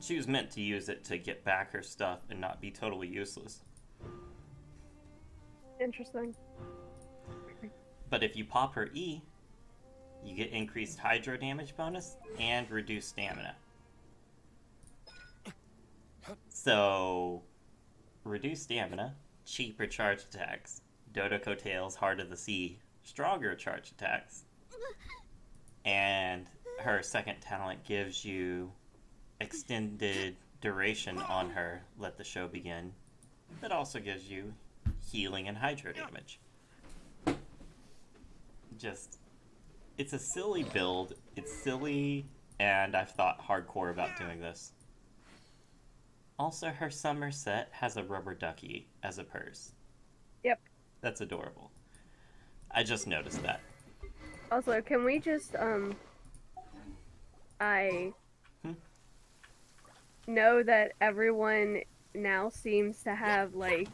She was meant to use it to get back her stuff and not be totally useless. Interesting. But if you pop her E, you get increased hydro damage bonus and reduced stamina. So, reduced stamina, cheaper charge attacks. Dodoko Tales, Heart of the Sea, stronger charge attacks. And her second talent gives you extended duration on her, Let the Show Begin. That also gives you healing and hydro damage. Just, it's a silly build. It's silly, and I've thought hardcore about doing this. Also, her summer set has a rubber ducky as a purse. Yep. That's adorable. I just noticed that. Also, can we just, I know that everyone now seems to have, like,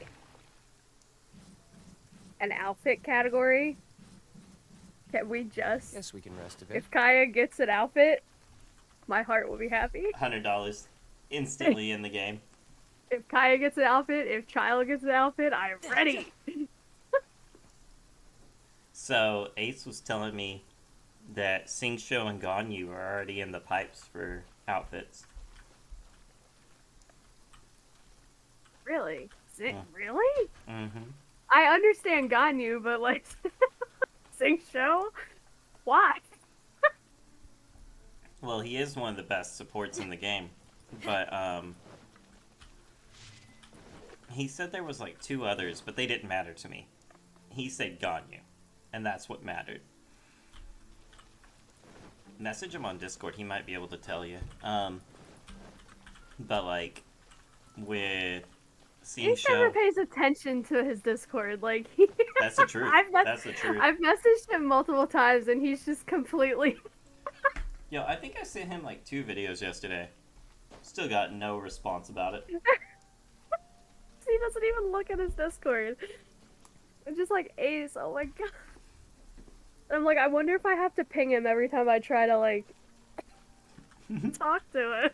an outfit category. Can we just... Guess we can rest a bit. If Kaya gets an outfit, my heart will be happy. $100 instantly in the game. If Kaya gets an outfit, if Child gets an outfit, I'm ready. So Ace was telling me that Sing Show and Ganyu are already in the pipes for outfits. Really? Yeah. Really? Mm-hmm. I understand Ganyu, but like, Sing Show? Why? Well, he is one of the best supports in the game, but he said there was like 2 others, but they didn't matter to me. He said Ganyu, and that's what mattered. Message him on Discord, he might be able to tell you. But like, with He Sing never Show, pays attention to his Discord. Like, that's the truth. That's the truth. I've messaged him multiple times, and he's just completely... Yo, I think I sent him like 2 videos yesterday. Still got no response about it. He doesn't even look at his Discord. I'm just like, Ace, oh my god. I'm like, I wonder if I have to ping him every time I try to, like, talk to him.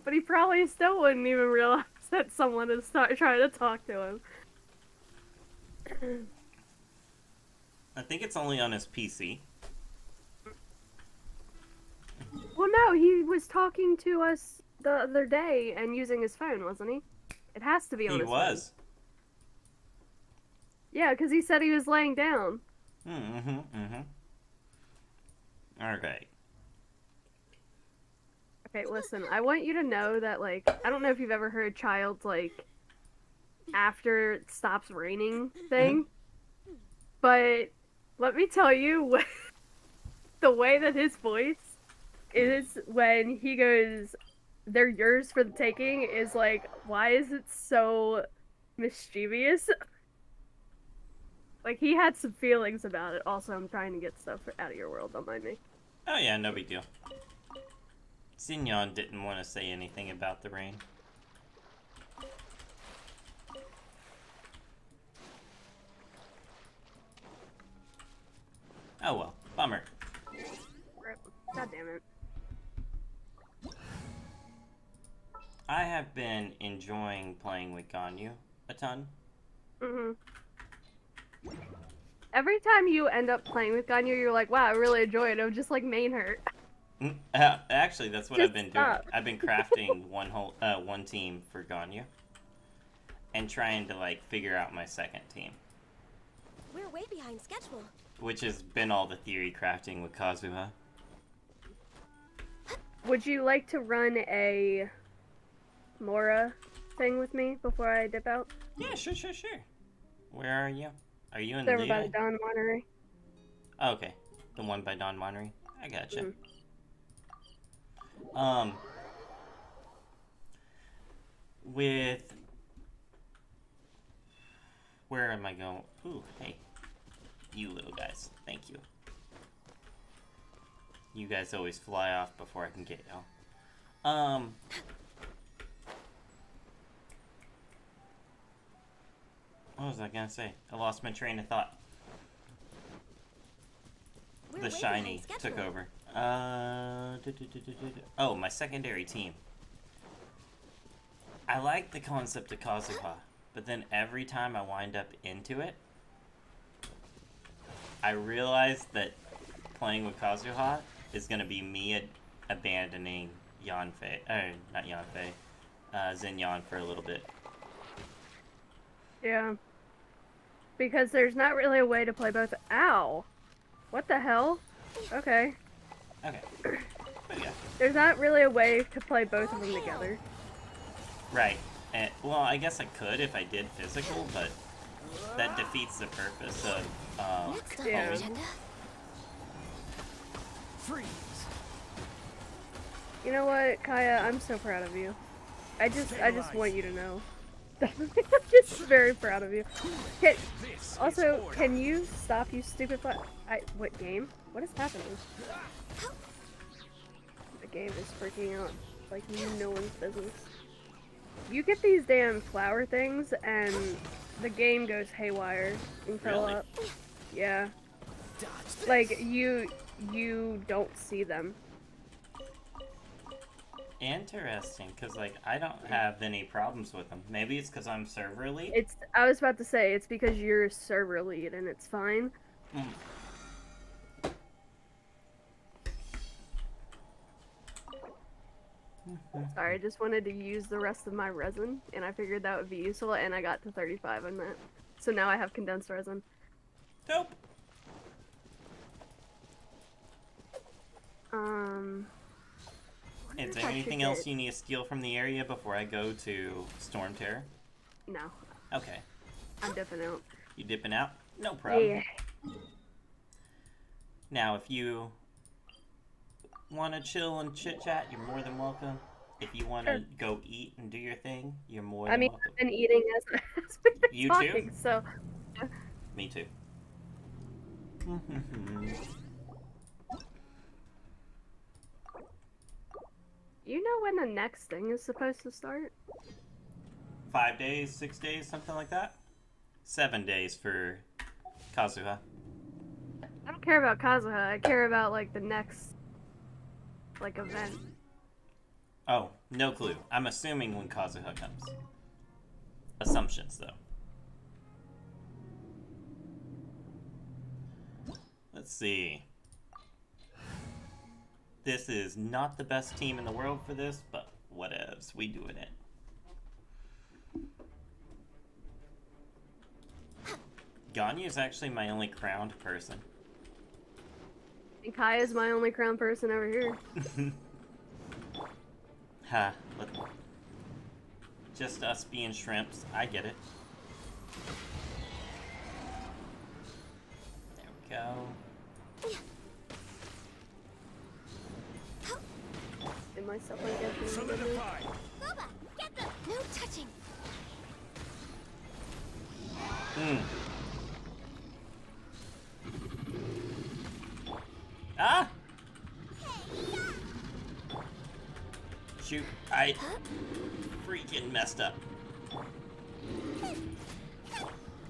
But he probably still wouldn't even realize that someone is trying to talk to him. I think it's only on his PC. Well, no, he was talking to us the other day and using his phone, wasn't he? It has to be on He his was. phone. Yeah, because he said he was laying down. Alright. Okay, listen, I want you to know that, like, I don't know if you've ever heard Child's, like, after it stops raining thing, but let me tell you, the way that his voice is when he goes, "They're yours for the taking," is like, why is it so mischievous? Like, he had some feelings about it. Also, I'm trying to get stuff out of your world, don't mind me. Oh yeah, no big deal. Sinyon didn't want to say anything about the rain. Oh well, bummer. God damn it. I have been enjoying playing with Ganyu a ton. Every time you end up playing with Ganyu, you're like, wow, I really enjoy it. I'm just like main hurt. Actually, that's what Just I've been stop. doing. I've been crafting one team for Ganyu, and trying to like figure out my second team, We're way behind schedule. which has been all the theory crafting with Kazuha. Would you like to run a Mora thing with me before I dip out? Yeah, sure. Where are you? Are you in Server the by the Dawn Winery. Oh, okay, the one by Don Monnery. I gotcha. With where am I going? Ooh, hey, you little guys. Thank you. You guys always fly off before I can get y'all. What was I gonna say? I lost my train of thought. We're The way shiny behind took schedule. over. Oh, my secondary team. I like the concept of Kazuha, but then every time I wind up into it, I realize that playing with Kazuha is gonna be me abandoning Yanfei, or not Yanfei, Zinyan for a little bit. Yeah. Because there's not really a way to play both. Ow! What the hell? Okay. Okay. But yeah. There's not really a way to play both of them together. Right. And, well, I guess I could if I did physical, but that defeats the purpose of Next on Yeah. the agenda. Freeze. You know what, Kaya? I'm so proud of you. I just want you to know. I'm just very proud of you. This is Also, order. can you stop, you stupid what game? What is happening? The game is freaking out like no one's business. You get these damn flower things and the game goes haywire and fill Really? up. Yeah. Dodge Like, you don't see them. Interesting, because, like, I don't have any problems with them. Maybe it's because I'm server lead? I was about to say, it's because you're server lead and it's fine. Mm. Sorry, I just wanted to use the rest of my resin, and I figured that would be useful, and I got to 35 on that. So now I have condensed resin. Nope. Is there anything else you need to steal from the area before I go to Storm Terror? No, Okay. I'm dipping out. You dipping out? No problem. Yeah. Now, if you want to chill and chit-chat, you're more than welcome. If you want to go eat and do your thing, you're more than welcome. I've been eating as we've been You talking, too? so... Me too. You know when the next thing is supposed to start? 5 days, 6 days, something like that? 7 days for Kazuha. I don't care about Kazuha, I care about, like, the next, like, event. Oh, no clue. I'm assuming when Kazuha comes. Assumptions, though. Let's see. This is not the best team in the world for this, but whatevs. We do it. Ganyu is actually my only crowned person. And Kai is my only crown person over here. Ha, look. Just us being shrimps. I get it. There we go. And myself, I guess. Solidify. Boba, get them! No touching! Ah! Shoot, I freaking messed up.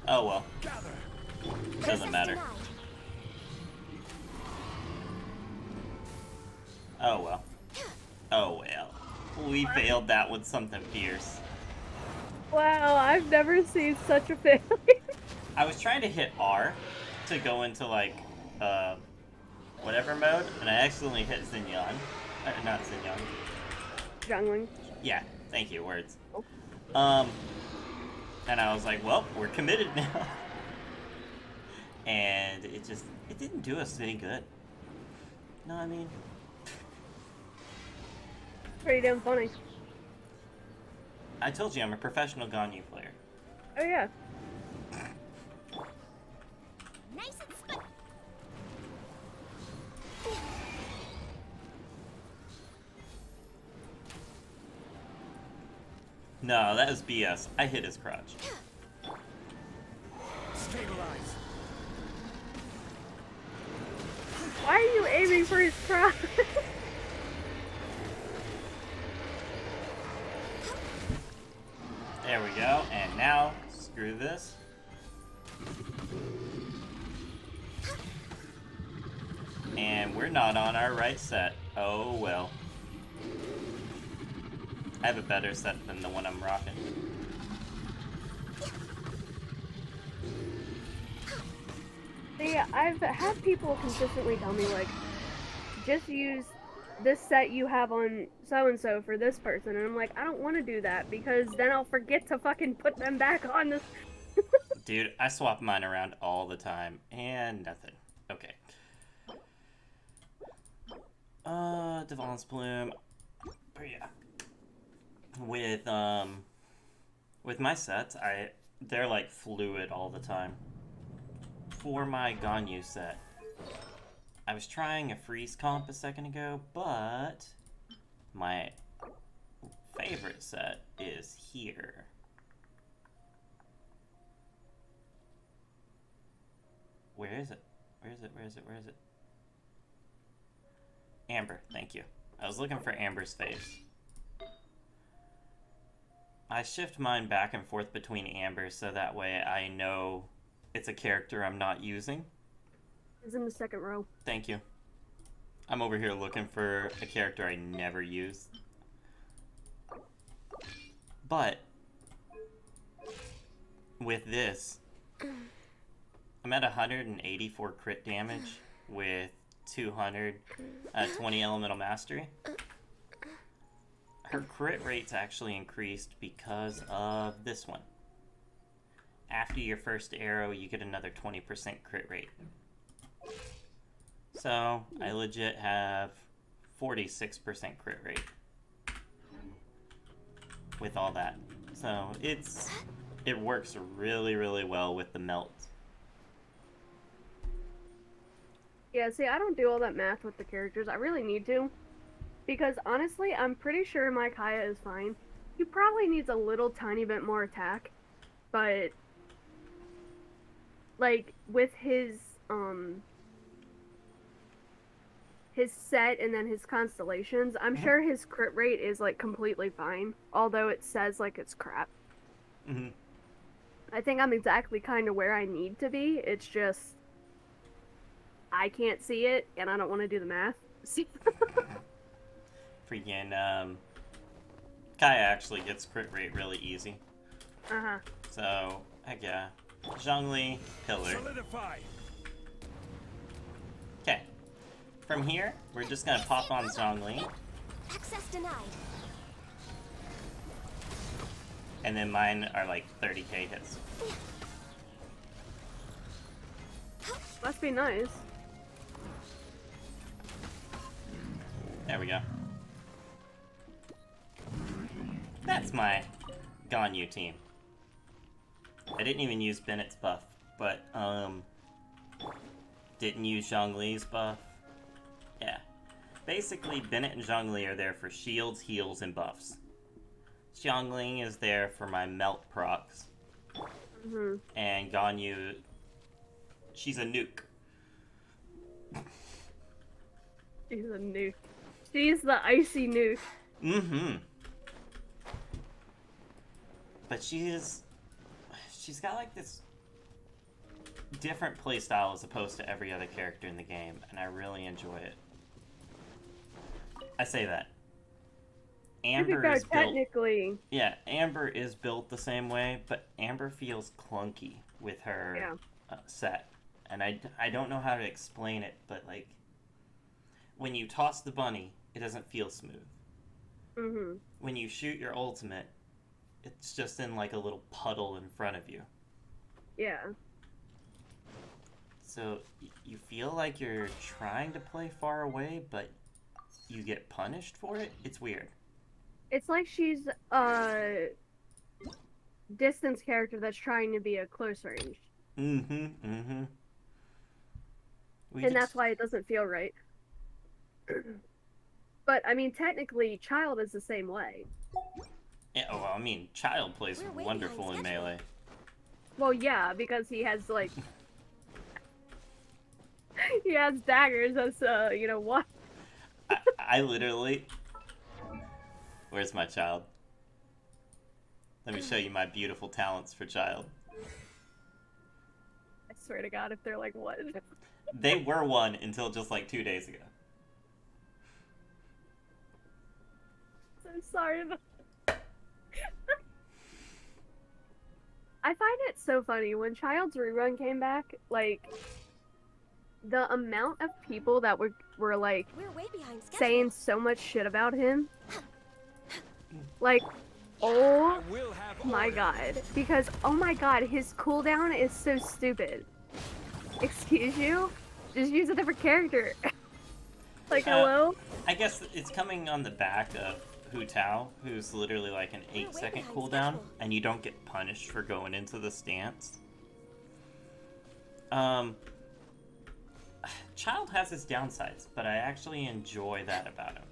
Oh well. Gather. Doesn't matter. Oh well. Oh well. We failed that with something fierce. Wow, I've never seen such a failure. I was trying to hit R to go into like whatever mode, and I accidentally hit Xinyan. Not Xinyan. Jungling. Yeah, thank you, words. Oh. And I was like, well, we're committed now. And it didn't do us any good. No, I mean, Pretty damn funny. I told you I'm a professional Ganyu player. Oh yeah. Nice and split! No, that was BS. I hit his crotch. Stabilize. Why are you aiming for his crotch? There we go. And now, screw this. And we're not on our right set. Oh well. I have a better set than the one I'm rocking. See, I've had people consistently tell me, like, just use this set you have on so-and-so for this person. And I'm like, I don't want to do that because then I'll forget to fucking put them back on this. Dude, I swap mine around all the time. And nothing. Okay. Devon's Bloom. But yeah. With my sets, they're like fluid all the time. For my Ganyu set, I was trying a freeze comp a second ago, but my favorite set is here. Where is it? Where is it? Where is it? Where is it? Amber, thank you. I was looking for Amber's face. I shift mine back and forth between Amber so that way I know it's a character I'm not using. Is in the second row. Thank you. I'm over here looking for a character I never use. But with this, I'm at 184 crit damage with 220 elemental mastery. Her crit rate's actually increased because of this one. After your first arrow, you get another 20% crit rate. So, I legit have 46% crit rate with all that. So, it works really, really well with the melt. Yeah, see, I don't do all that math with the characters. I really need to. Because honestly, I'm pretty sure my Kaya is fine. He probably needs a little tiny bit more attack. But, like, with his set and then his constellations, I'm sure his crit rate is, like, completely fine. Although it says, like, it's crap. Mm-hmm. I think I'm exactly kind of where I need to be. It's just, I can't see it, and I don't want to do the math. Freaking, Kaya actually gets crit rate really easy. Uh-huh. So, heck yeah. Zhongli, Pillar. Solidify. Okay. From here, we're just gonna pop on Zhongli, Access denied. and then mine are like 30k hits. Must be nice. There we go. That's my Ganyu team. I didn't even use Bennett's buff, but, didn't use Zhongli's buff. Yeah. Basically, Bennett and Zhongli are there for shields, heals, and buffs. Zhongli is there for my melt procs. Mm-hmm. And Ganyu, she's a nuke. She's a nuke. She's the icy nuke. Mm-hmm. But she's got like this different playstyle as opposed to every other character in the game, and I really enjoy it. I say that. Amber is built... technically. Yeah, Amber is built the same way, but Amber feels clunky with her set. And I don't know how to explain it, but like, when you toss the bunny, it doesn't feel smooth. Mm-hmm. When you shoot your ultimate, it's just in like a little puddle in front of you. Yeah. So you feel like you're trying to play far away, but you get punished for it? It's weird. It's like she's a distance character that's trying to be a close range. Mm-hmm, mm-hmm. And that's why it doesn't feel right. But, I mean, technically, Child is the same way. Yeah, well, I mean, Child plays We're way wonderful in behind schedule. Melee. Well, yeah, because he has, like... he has daggers, that's, you know, what? I literally... Where's my Child? Let me show you my beautiful talents for Child. I swear to God, if they're like, what? They were one until just like 2 days ago. I'm sorry. I find it so funny when Child's rerun came back, like, the amount of people that were like, We're way behind schedule. saying so much shit about him. Like, oh I will have my order. god. Because, oh my god, his cooldown is so stupid. Excuse you? Just use a different character. Like, hello? I guess it's coming on the back of Hu Tao, who's literally like an We're way 8-second behind cooldown, schedule. and you don't get punished for going into the stance. Child has his downsides, but I actually enjoy that about him.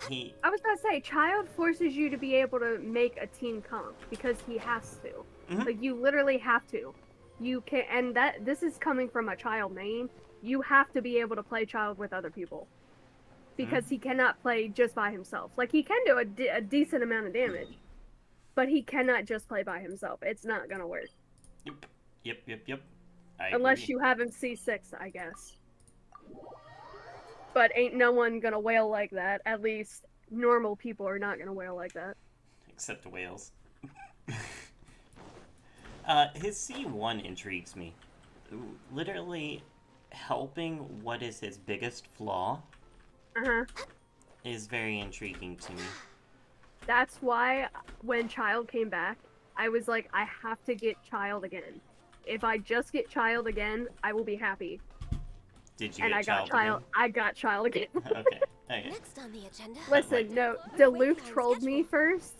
I was gonna say, Child forces you to be able to make a team comp because he has to. Mhm. Like, you literally have to. You can, and this is coming from a Child main. You have to be able to play Child with other people because he cannot play just by himself. Like, he can do a decent amount of damage, but he cannot just play by himself. It's not gonna work. Yep. Unless agree. you have him C6, I guess. But ain't no one gonna wail like that. At least normal people are not gonna wail like that. Except whales. His C1 intrigues me. Literally, helping what is his biggest flaw is very intriguing to me. That's why when Child came back, I was like, I have to get Child again. If I just get Child again, I will be happy. Did you And get I got Child. again? I got Child again. Okay. Okay. Next on the agenda. Listen, no, Luke trolled me first,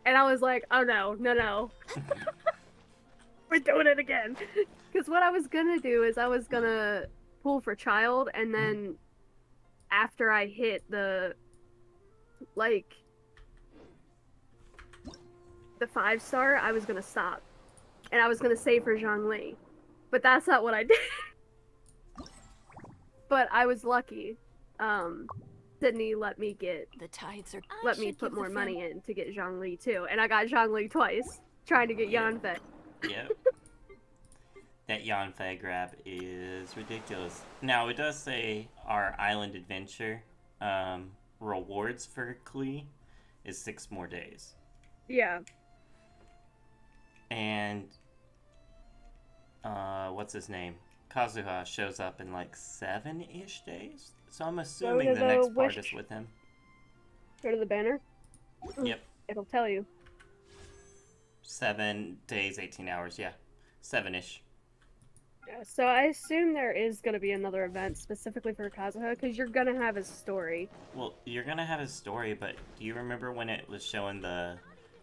and I was like, oh no, no. We're doing it again. Because what I was gonna do is I was gonna pull for Child, and then after I hit the 5-star, I was gonna stop. And I was gonna save for Zhongli. But that's not what I did. But I was lucky. Sydney let me The tides are. put more money in to get Zhongli too. And I got Zhongli twice, trying to get Yanfei. Yep. That Yanfei grab is ridiculous. Now, it does say our island adventure rewards for Klee is 6 more days. Yeah. And what's his name? Kazuha shows up in like 7-ish days. So I'm assuming to the the next part wish- is with him. Go to the banner. Yep. It'll tell you. 7 days, 18 hours, yeah. 7-ish. Yeah, so I assume there is going to be another event specifically for Kazuha, because you're going to have his story. Well, you're gonna have his story, but do you remember when it was showing the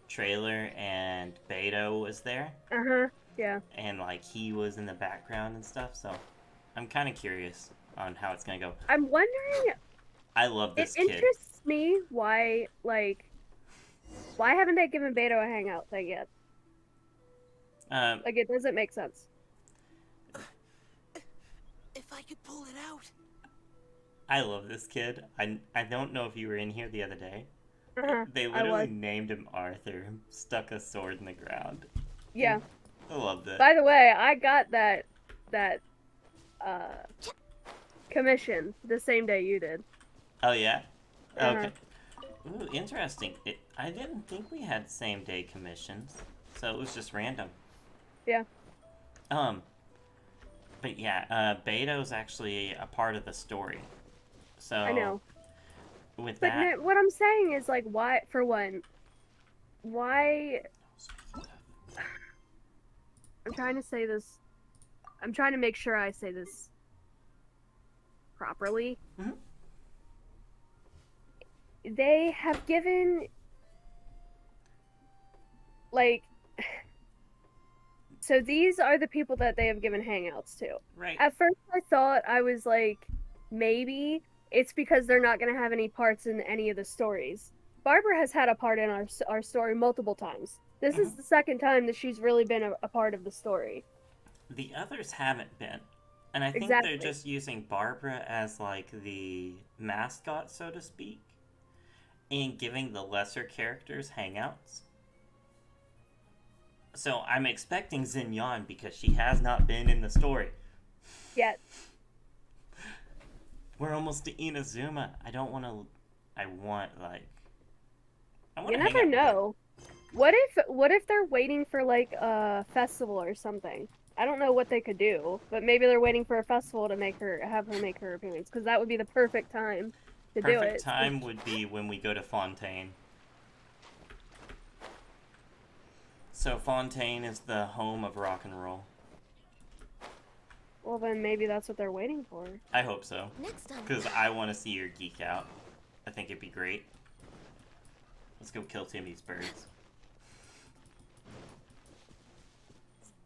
trailer and Beto was there? Uh-huh, yeah. And like he was in the background and stuff, so I'm kind of curious on how it's gonna go. I'm wondering, I love this it kid. interests me why haven't they given Beto a hangout thing yet? Like, it doesn't make sense. If I could pull it out. I love this kid. I don't know if you were in here the other day. Uh-huh, They I literally was. named him Arthur, stuck a sword in the ground. Yeah. I love that. By the way, I got that commission the same day you did. Oh yeah? Uh-huh. Okay. Ooh, interesting. I didn't think we had same day commissions, so it was just random. Yeah. But yeah, Beto's actually a part of the story. So I know. with But that, what I'm saying is, like, why, for one, why... I'm trying to say this... I'm trying to make sure I say this properly. Mhm. They have given... Like... So these are the people that they have given hangouts to. right? At first I thought, I was like, maybe it's because they're not going to have any parts in any of the stories. Barbara has had a part in our story multiple times. This is the second time that she's really been a part of the story. The others haven't been. And I think Exactly. they're just using Barbara as like the mascot, so to speak, and giving the lesser characters hangouts. So I'm expecting Xinyan because she has not been in the story. Yet. We're almost to Inazuma. I want You never know. What if they're waiting for like a festival or something? I don't know what they could do, but maybe they're waiting for a festival to have her make her appearance, because that would be the perfect time to do it. Perfect time would be when we go to Fontaine. So Fontaine is the home of rock and roll. Well, then maybe that's what they're waiting for. I hope so. Next on. Because I want to see her geek out. I think it'd be great. Let's go kill Timmy's birds.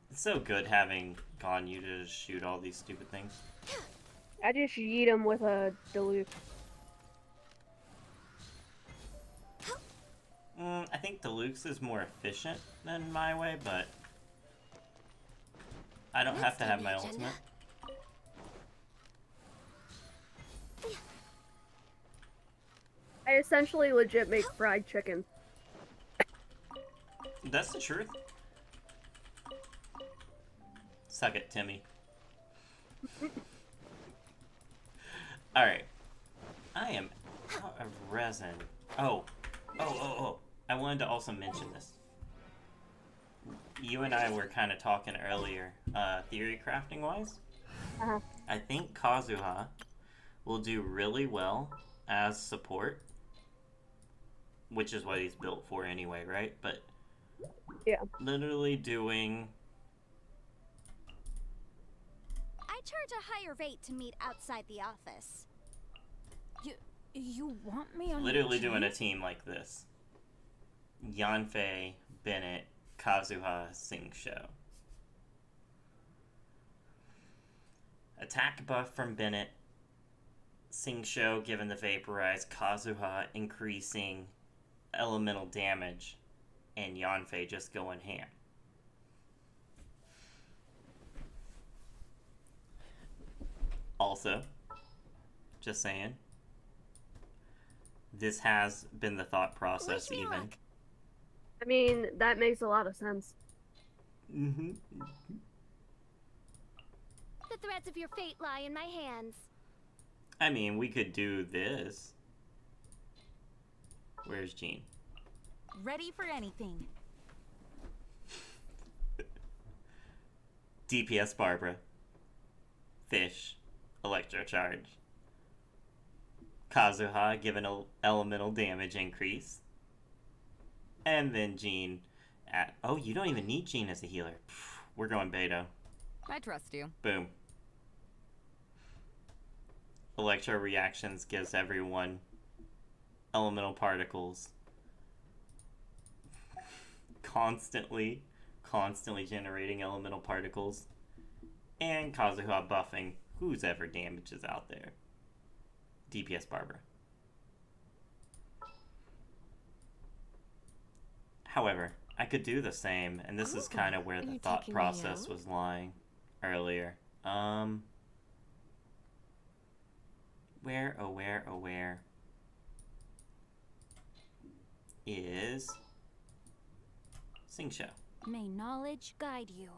It's so good having Ganyu to just shoot all these stupid things. I just yeet him with a Duluth. I think Deluxe is more efficient than my way, but I don't have to have my ultimate. I essentially legit make fried chicken. That's the truth. Suck it, Timmy. Alright. I am out of resin. Oh. I wanted to also mention this. You and I were kind of talking earlier, theory crafting wise. I think Kazuha will do really well as support, which is what he's built for anyway, right? But Yeah. literally doing I charge a higher rate to meet outside the office. You want me on literally your doing a team? team like this. Yanfei, Bennett, Kazuha, Sing Show. Attack buff from Bennett. Sing Show given the vaporize. Kazuha increasing elemental damage. And Yanfei just going ham. Also, just saying, this has been the thought process Wish me even. luck. I mean, that makes a lot of sense. Mm-hmm. The threads of your fate lie in my hands. I mean, we could do this. Where's Jean? Ready for anything. DPS Barbara. Fish. Electrocharge. Kazuha given an elemental damage increase. And then Jean at... Oh, you don't even need Jean as a healer. We're going Beto. I trust you. Boom. Electro reactions gives everyone elemental particles. Constantly generating elemental particles. And Kazuha buffing whose ever damage is out there. DPS Barbara. However, I could do the same, and this is kind of where the you thought taking me process out? was lying earlier. Where is Sing Show? May knowledge guide you.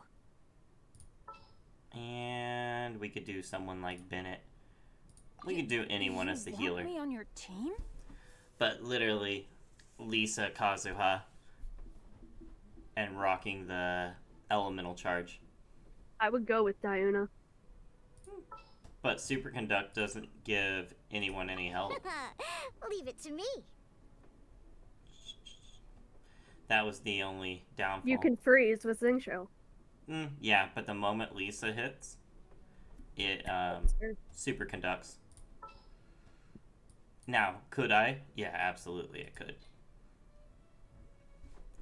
And we could do someone like Bennett. We could do anyone as the healer. Want me on your team? But literally, Lisa, Kazuha, and rocking the elemental charge. I would go with Diona. But Superconduct doesn't give anyone any help. Leave it to me. That was the only downfall. You can freeze with Zingshow. Yeah, but the moment Lisa hits, it superconducts. Now, could I? Yeah, absolutely it could.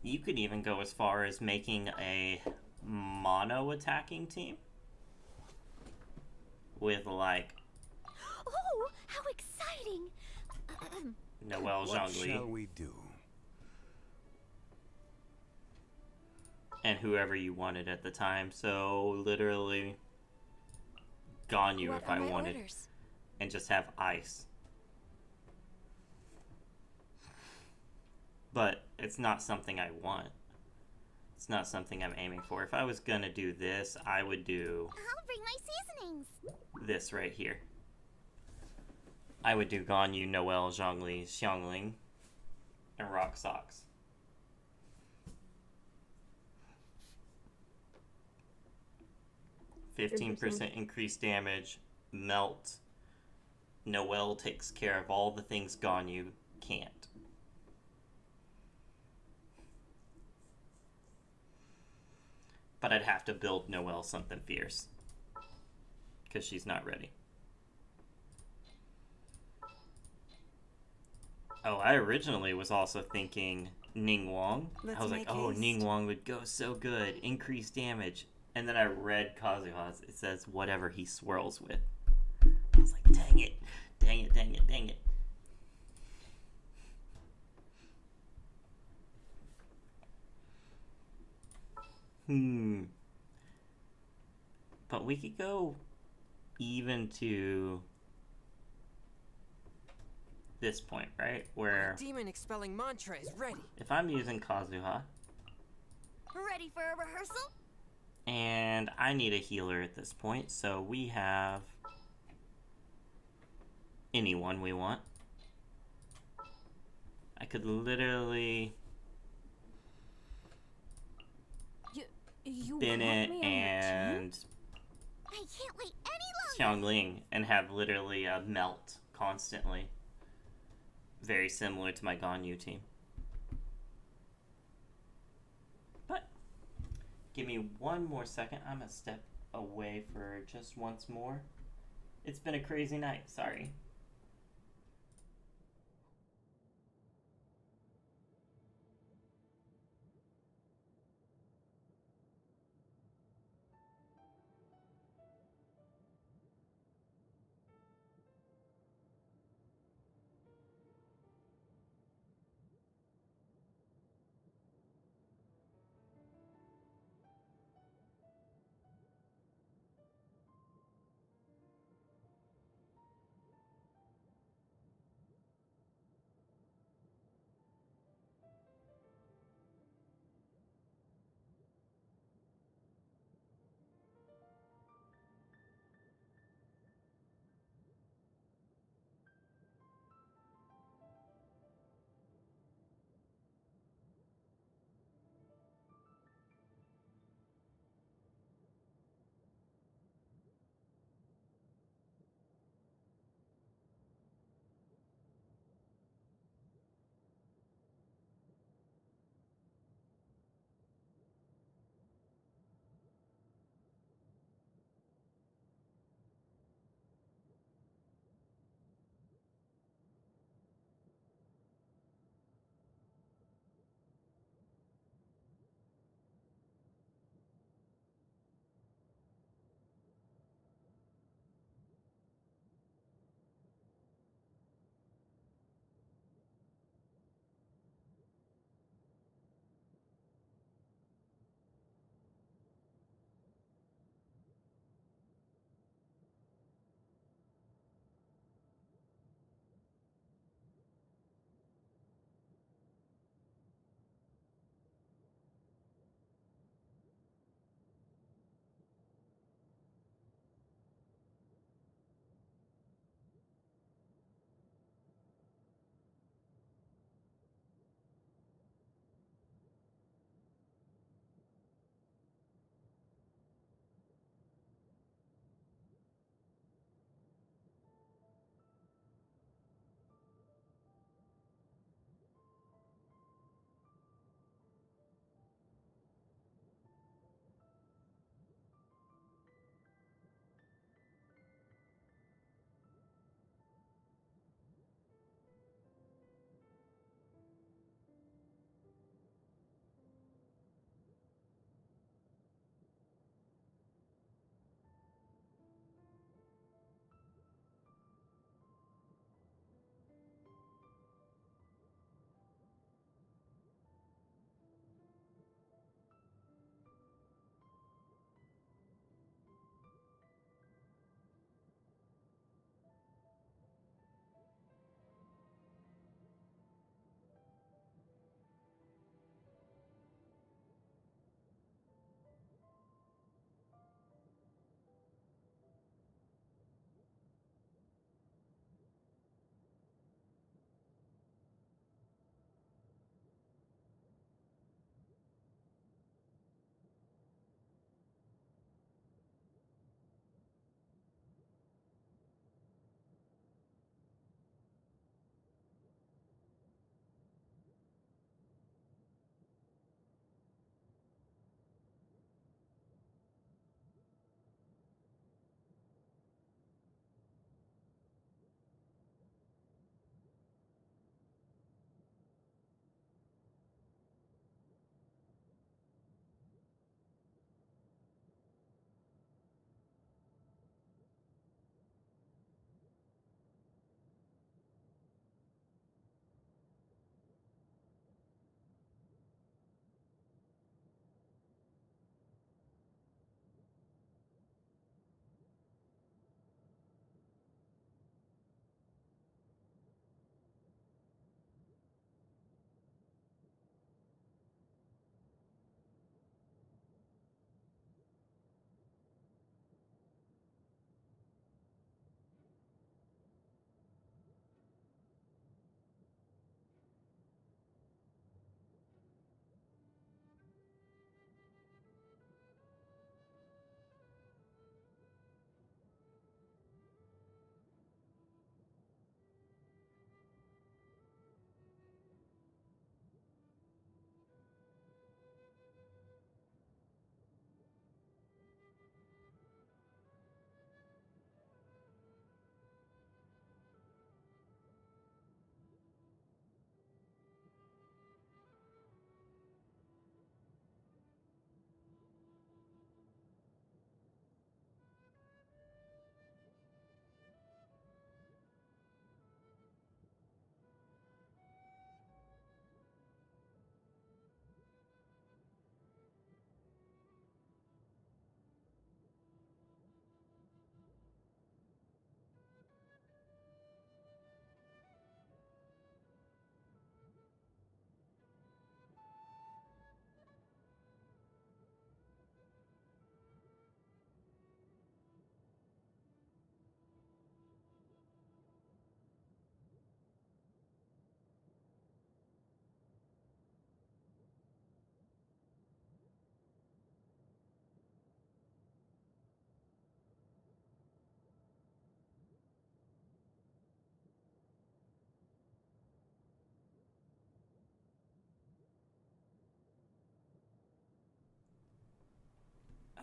You could even go as far as making a mono attacking team with like Oh, how exciting! Noelle What shall Zhongli we do? and whoever you wanted at the time. So literally Ganyu What if are I my wanted, orders? and just have ice. But it's not something I want. It's not something I'm aiming for. If I was gonna do this, I would do I'll bring my seasonings. this right here. I would do Ganyu, Noelle, Zhongli, Xiangling, and Rock Socks. Interesting. 15% increased damage, melt. Noelle takes care of all the things Ganyu can't. But I'd have to build Noelle something fierce. Because she's not ready. Oh, I originally was also thinking Ningguang. I was like, oh, Ningguang would go so good. Increased damage. And then I read Kazuha's. It says whatever he swirls with. I was like, dang it. Dang it, dang it, dang it. But we could go even to this point, right? Where Demon expelling mantra is ready. if I'm using Kazuha, Ready for a rehearsal? And I need a healer at this point, so we have anyone we want. I could literally You Bennett want me on your team? and I can't wait any longer. Xiangling and have literally a melt constantly. Very similar to my Ganyu team. But give me one more second. I'm gonna step away for just once more. It's been a crazy night, sorry.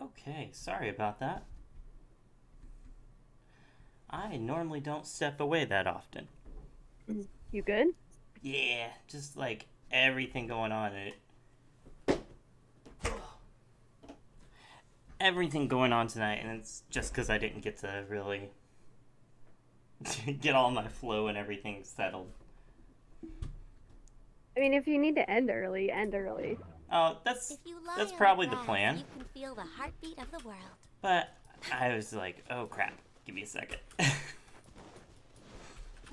Okay, sorry about that. I normally don't step away that often. You good? Yeah, just like everything going on in it. Everything going on tonight, and it's just because I didn't get to really get all my flow and everything settled. I mean, if you need to end early, end early. Oh, that's If you lie that's on probably the grass, plan. You can feel the heartbeat of the world. But I was like, oh crap, give me a second.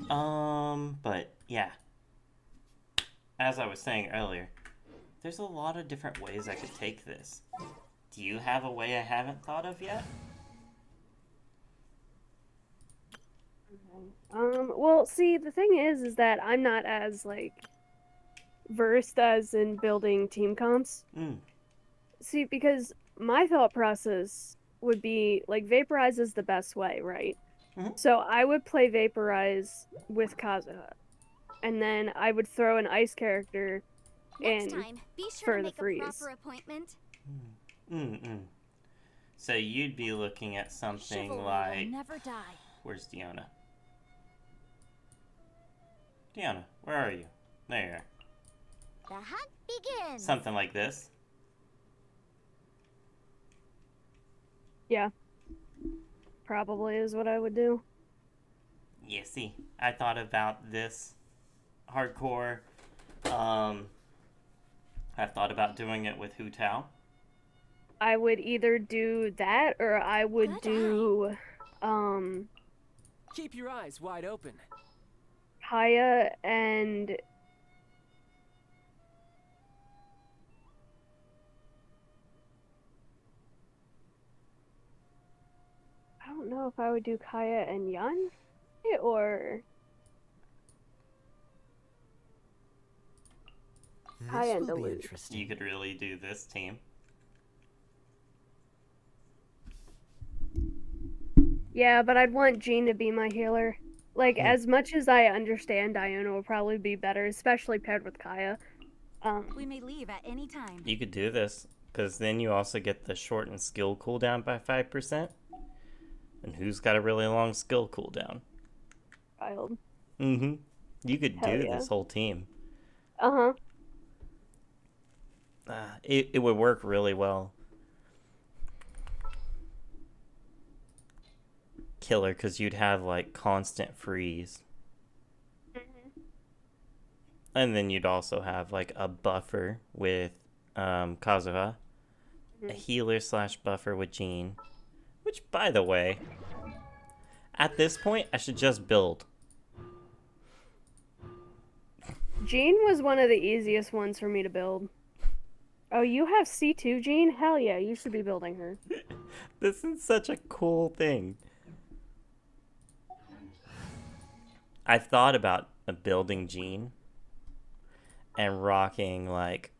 But yeah. As I was saying earlier, there's a lot of different ways I could take this. Do you have a way I haven't thought of yet? Well, see, the thing is that I'm not as, like, versed as in building team comps. See, because my thought process would be, like, Vaporize is the best way, right? Mhm. So I would play Vaporize with Kazuha. And then I would throw an ice character Next in time, be for sure to the make a freeze. proper appointment. So you'd be looking at something Chivalry like... will never die. Where's Deanna? Deanna, where are you? There you are. The hunt begins. Something like this. Yeah. Probably is what I would do. Yeah, see, I thought about this hardcore. I've thought about doing it with Hu Tao. I would either do that or I would Good do Keep your eyes wide open. Kaya and I don't know if I would do Kaya and Yan or Kaya and Delude. You could really do this team. Yeah, but I'd want Jean to be my healer. Like, as much as I understand Diona will probably be better, especially paired with Kaya. We may leave at any time. You could do this, because then you also get the shortened skill cooldown by 5%. And who's got a really long skill cooldown? Wild. You could Hell do yeah. this whole team. Uh-huh. It would work really well. Killer, because you'd have like constant freeze. And then you'd also have like a buffer with Kazuha. A healer / buffer with Jean. Which, by the way, at this point, I should just build. Jean was one of the easiest ones for me to build. Oh, you have C2, Jean? Hell yeah, you should be building her. This is such a cool thing. I've thought about building Jean and rocking like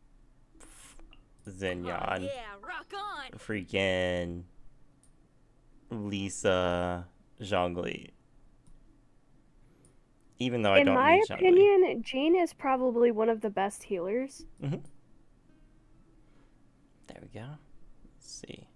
Zenyan, Yeah, rock on. freaking Lisa, Zhongli. Even though I In don't my need Zhongli. opinion, Jean is probably one of the best healers. There we go. Let's see.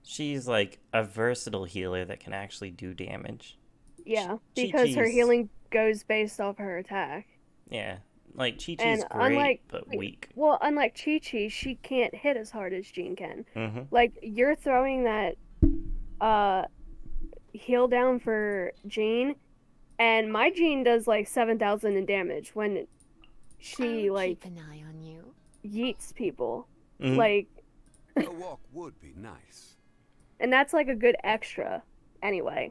She's like a versatile healer that can actually do damage. Yeah, because her Chi-Chi's- healing goes based off her attack. Yeah, like Chi-Chi's And great, unlike but weak. Well, unlike Chi-Chi, she can't hit as hard as Jean can. Mhm. Like, you're throwing that heal down for Jean, and my Jean does like 7,000 in damage when she like keep an eye on you. yeets people. Mhm. Like, A walk would be nice. and that's like a good extra anyway.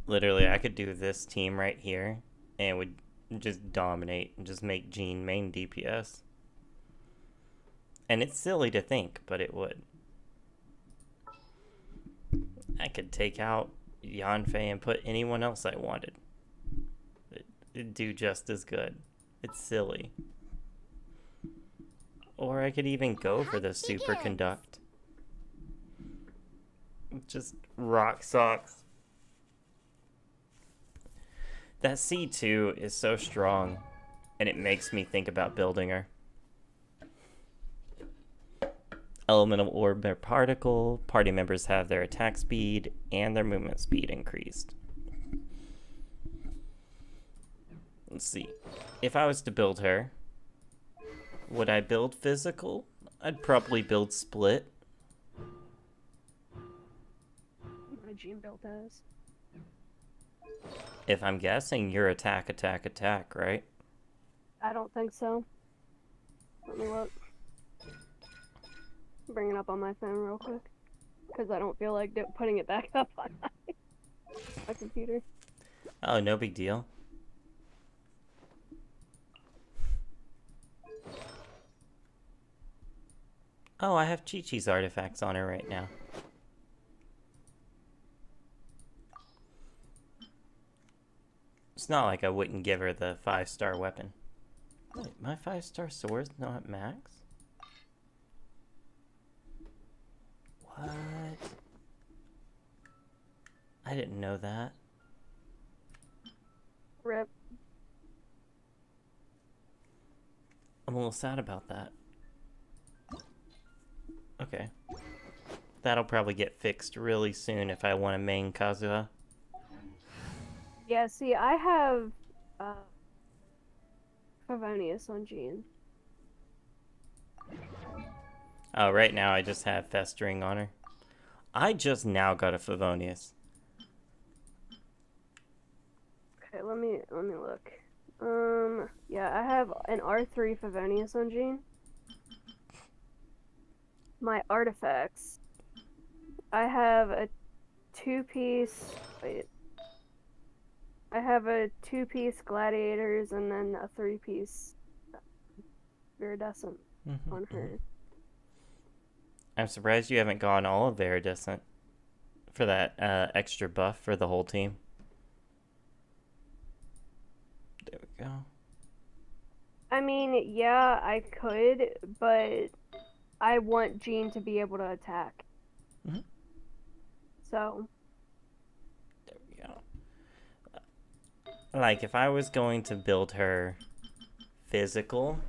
Literally, I could do this team right here and would just dominate and just make Jean main DPS. And it's silly to think, but it would. I could take out Yanfei and put anyone else I wanted. It'd do just as good. It's silly. Or I could even go for the superconduct. Just rock socks. That C2 is so strong, and it makes me think about building her. elemental orb or particle. Party members have their attack speed and their movement speed increased. Let's see. If I was to build her, would I build physical? I'd probably build split. My Jean built as. If I'm guessing, you're attack, attack, attack, right? I don't think so. Let me look. Bring it up on my phone real quick. Because I don't feel like putting it back up on my computer. Oh, no big deal. Oh, I have Chi-Chi's artifacts on her right now. It's not like I wouldn't give her the 5-star weapon. Wait, my 5-star sword's not max? What? I didn't know that. Rip. I'm a little sad about that. Okay. That'll probably get fixed really soon if I want to main Kazuha. Yeah, see, I have Favonius on Jean. Oh, right now I just have Festering on her. I just now got a Favonius. Okay, let me look. Yeah, I have an R3 Favonius on Jean. My artifacts. I have a 2-piece. Wait. I have a 2-piece gladiators and then a 3-piece iridescent on her. I'm surprised you haven't gone all of iridescent for that extra buff for the whole team. There we go. I mean, yeah, I could, but I want Jean to be able to attack. Mhm. So. There we go. Like, if I was going to build her physical,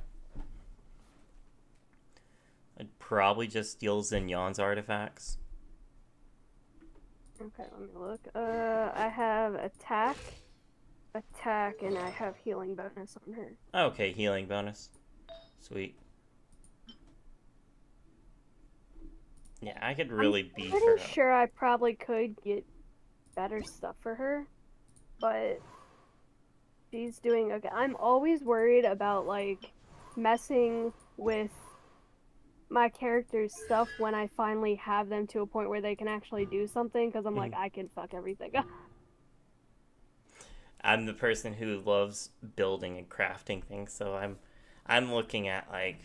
I'd probably just steal Zinyan's artifacts. Okay, let me look. I have attack, and I have healing bonus on her. Okay, healing bonus. Sweet. Yeah, I could really beef her Pretty up. sure I probably could get better stuff for her, but she's doing okay. I'm always worried about, like, messing with my character's stuff when I finally have them to a point where they can actually do something, because I'm like, I can fuck everything up. I'm the person who loves building and crafting things, so I'm looking at, like...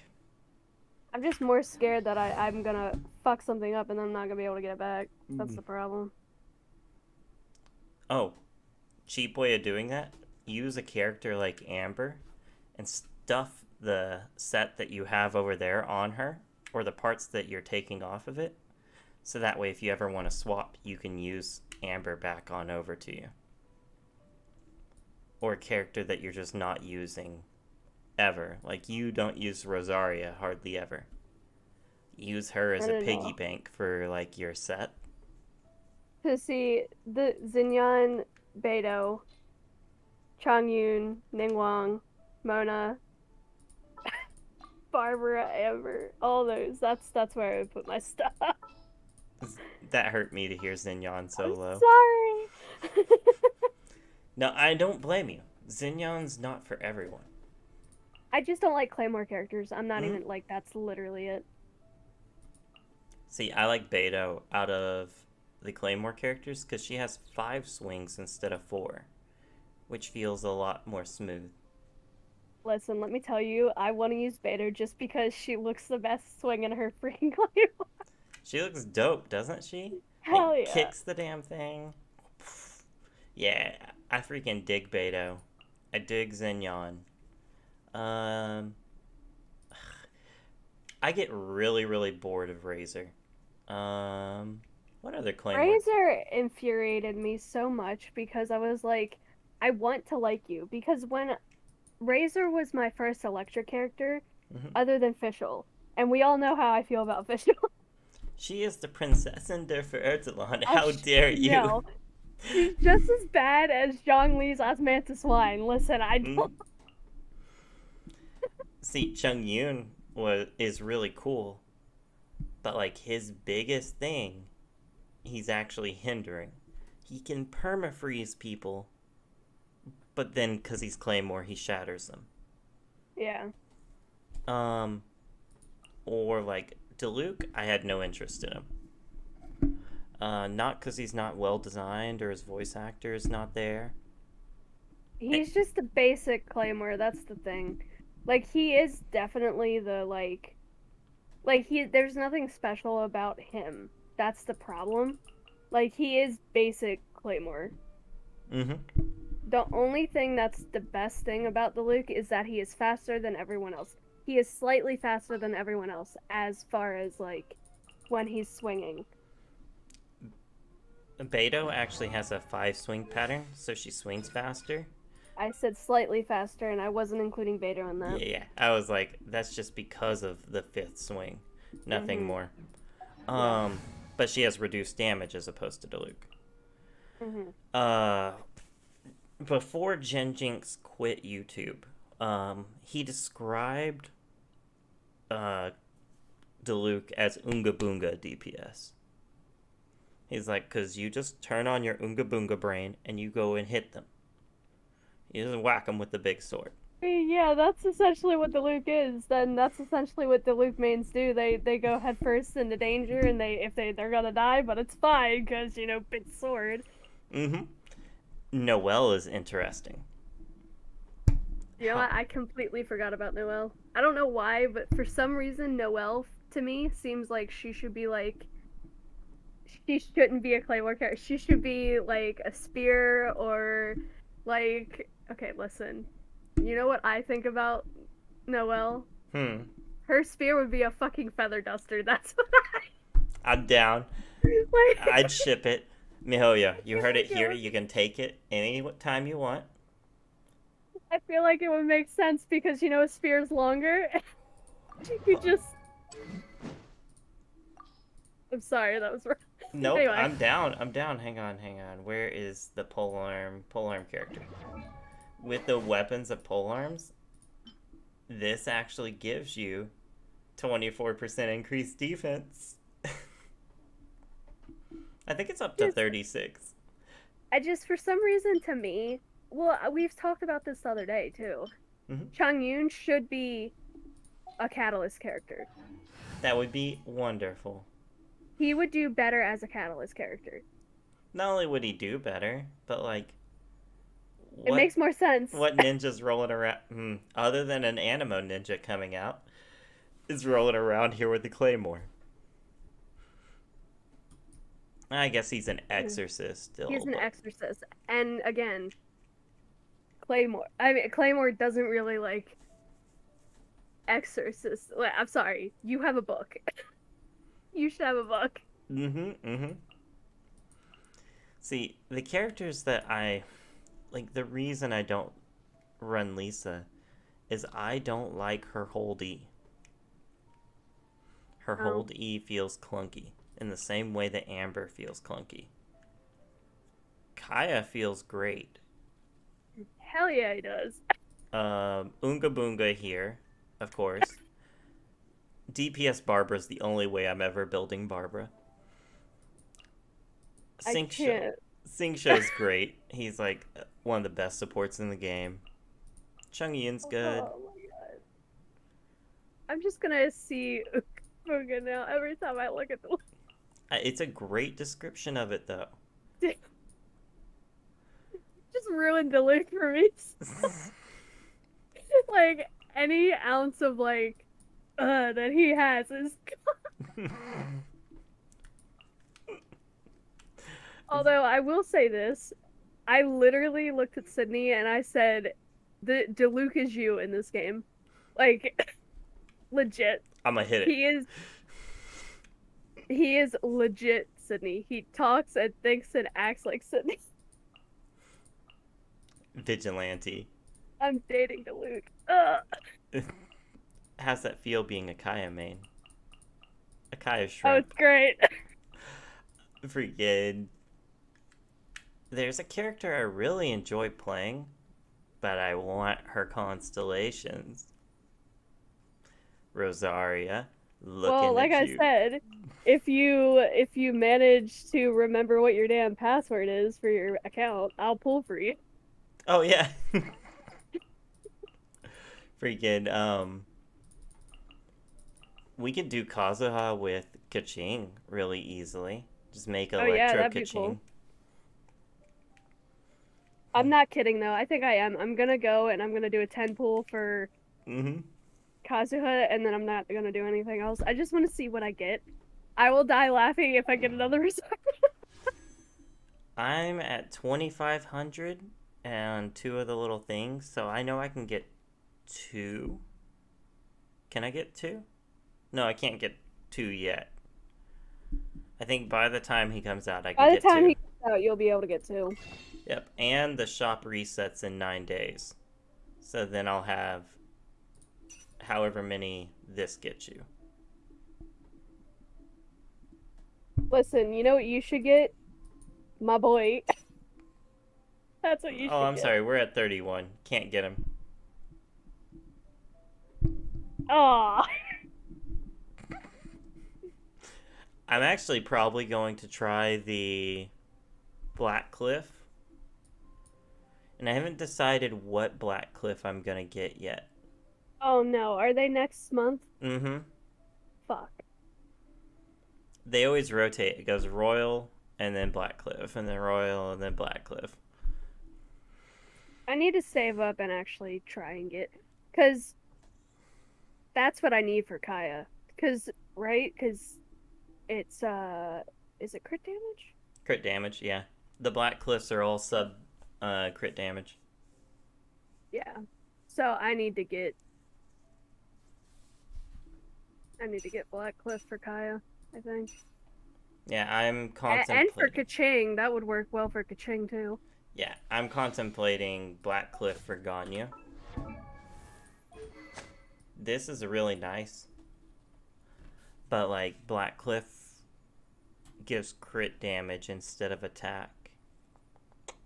I'm just more scared that I'm gonna fuck something up and then I'm not gonna be able to get it back. That's the problem. Oh, cheap way of doing that? Use a character like Amber and stuff the set that you have over there on her, or the parts that you're taking off of it, so that way if you ever want to swap, you can use Amber back on over to you. Or a character that you're just not using ever. Like, you don't use Rosaria hardly ever. Use her as a piggy bank for, like, your set. To see the Xinyan, Beidou, Changyun, Ningguang, Mona, Barbara, Amber, all those. That's where I would put my stuff. That hurt me to hear Xinyan so low. Sorry. No, I don't blame you. Xinyan's not for everyone. I just don't like Claymore characters. I'm not even, like, that's literally it. See, I like Beidou out of the Claymore characters because she has 5 swings instead of 4, which feels a lot more smooth. Listen, let me tell you, I want to use Beidou just because she looks the best swinging her freaking Claymore. She looks dope, doesn't she? Hell Like, yeah. kicks the damn thing. Yeah, I freaking dig Beidou. I dig Xinyan. I get really, really bored of Razor. What other Claymore? Razor infuriated me so much because I was like, I want to like you. Because when Razor was my first electric character, other than Fischl, And we all know how I feel about Fischl. She is the princess in Der Verzerlon. How dare you? No. She's just as bad as Zhongli's Osmanthus wine. Listen, I don't... See, Chung Yun is really cool, but like his biggest thing, he's actually hindering. He can permafreeze people, but then because he's Claymore, he shatters them. Yeah. Or like Diluc, I had no interest in him. Not because he's not well designed or his voice actor is not there. He's just a basic Claymore, that's the thing. Like, he is definitely the, there's nothing special about him. That's the problem. Like, he is basic Claymore. Mm-hmm. The only thing that's the best thing about Diluc is that he is faster than everyone else. He is slightly faster than everyone else as far as, like, when he's swinging. Beto actually has a 5-swing pattern, so she swings faster. I said slightly faster, and I wasn't including Beto in that. Yeah. I was like, that's just because of the 5th swing. Nothing more. But she has reduced damage as opposed to Diluc. Before Gen Jinx quit YouTube, he described Diluc as Unga Boonga DPS. He's like, because you just turn on your Unga Boonga brain and you go and hit them. You just whack them with the big sword. Yeah, that's essentially what Diluc is. Then that's essentially what Diluc mains do. They go head first into danger, and they're gonna die, but it's fine because big sword. Noelle is interesting. You know what? I completely forgot about Noelle. I don't know why, but for some reason, Noelle to me seems like she should be like. She shouldn't be a Claymore character. She should be like a spear or like. Okay, listen. You know what I think about Noelle? Her spear would be a fucking feather duster. That's what I'm down. like. I'd ship it. Mihoyo, you heard it here. You can take it any time you want. I feel like it would make sense because a spear's longer. She could just. I'm sorry, that was wrong. Nope, Anyway. I'm down. Hang on. Where is the polearm character? With the weapons of polearms, this actually gives you 24% increased defense. I think it's up to 36. For some reason, to me, well, we've talked about this the other day, too. Chung Yun should be a Catalyst character. That would be wonderful. He would do better as a Catalyst character. Not only would he do better, but, like... It makes more sense. What ninja's rolling around... other than an Animo ninja coming out, is rolling around here with the Claymore. I guess he's an exorcist still. He's an exorcist. And, again, Claymore doesn't really, like... Exorcist... I'm sorry. You have a book. You should have a book. See, the characters that the reason I don't run Lisa is I don't like her hold E. Her hold E feels clunky in the same way that Amber feels clunky. Kaya feels great. Hell yeah, he does. Unga Boonga here, of course. DPS Barbara's the only way I'm ever building Barbara. Singshow's great. He's like one of the best supports in the game. Chung Yin's good. Oh my god. I'm just gonna see Unga now every time I look at the. It's a great description of it, though. Just ruined the look for me. Like any ounce of that he has is gone. Although I will say this, I literally looked at Sydney and I said, Diluc is you in this game. Like, legit. I'm gonna hit it. He is legit Sydney. He talks and thinks and acts like Sydney. Vigilante. I'm dating Diluc. Ugh. how's that feel being a Kaya main? A Kaya Oh, shrimp. it's great. Freaking. There's a character I really enjoy playing, but I want her constellations. Rosaria, looking Well, like at I you. said, if you manage to remember what your damn password is for your account, I'll pull for you. Oh yeah. Freaking we could do Kazuha with Kaching really easily. Just make Oh yeah, Electro that'd be Kaching. cool. I'm not kidding though. I think I am. I'm gonna go and I'm gonna do a 10 pull for Mm-hmm. Kazuha, and then I'm not gonna do anything else. I just want to see what I get. I will die laughing if I get another result. I'm at 2,500 and two of the little things, so I know I can get 2. Can I get 2? No, I can't get 2 yet. I think by the time he comes out, I can By the get 2. time he comes out, you'll be able to get 2. Yep, and the shop resets in 9 days. So then I'll have however many this gets you. Listen, you know what you should get? My boy. That's what you should Oh, I'm get. sorry, we're at 31. Can't get him. Aw. I'm actually probably going to try the Black Cliff. And I haven't decided what Black Cliff I'm going to get yet. Oh no, are they next month? Mm-hmm. Fuck. They always rotate. It goes Royal, and then Black Cliff, and then Royal, and then Black Cliff. I need to save up and actually try and get, because that's what I need for Kaya. Because, right? Because it's, is it crit damage? Crit damage, yeah. The Black Cliffs are all sub crit damage. Yeah. So I need to get Black Cliff for Kaya, I think. Yeah, I'm And contemplating. for Kaching, that would work well for Kaching too. Yeah, I'm contemplating Black Cliff for Ganyu. This is really nice. But, like, Black Cliff gives crit damage instead of attack.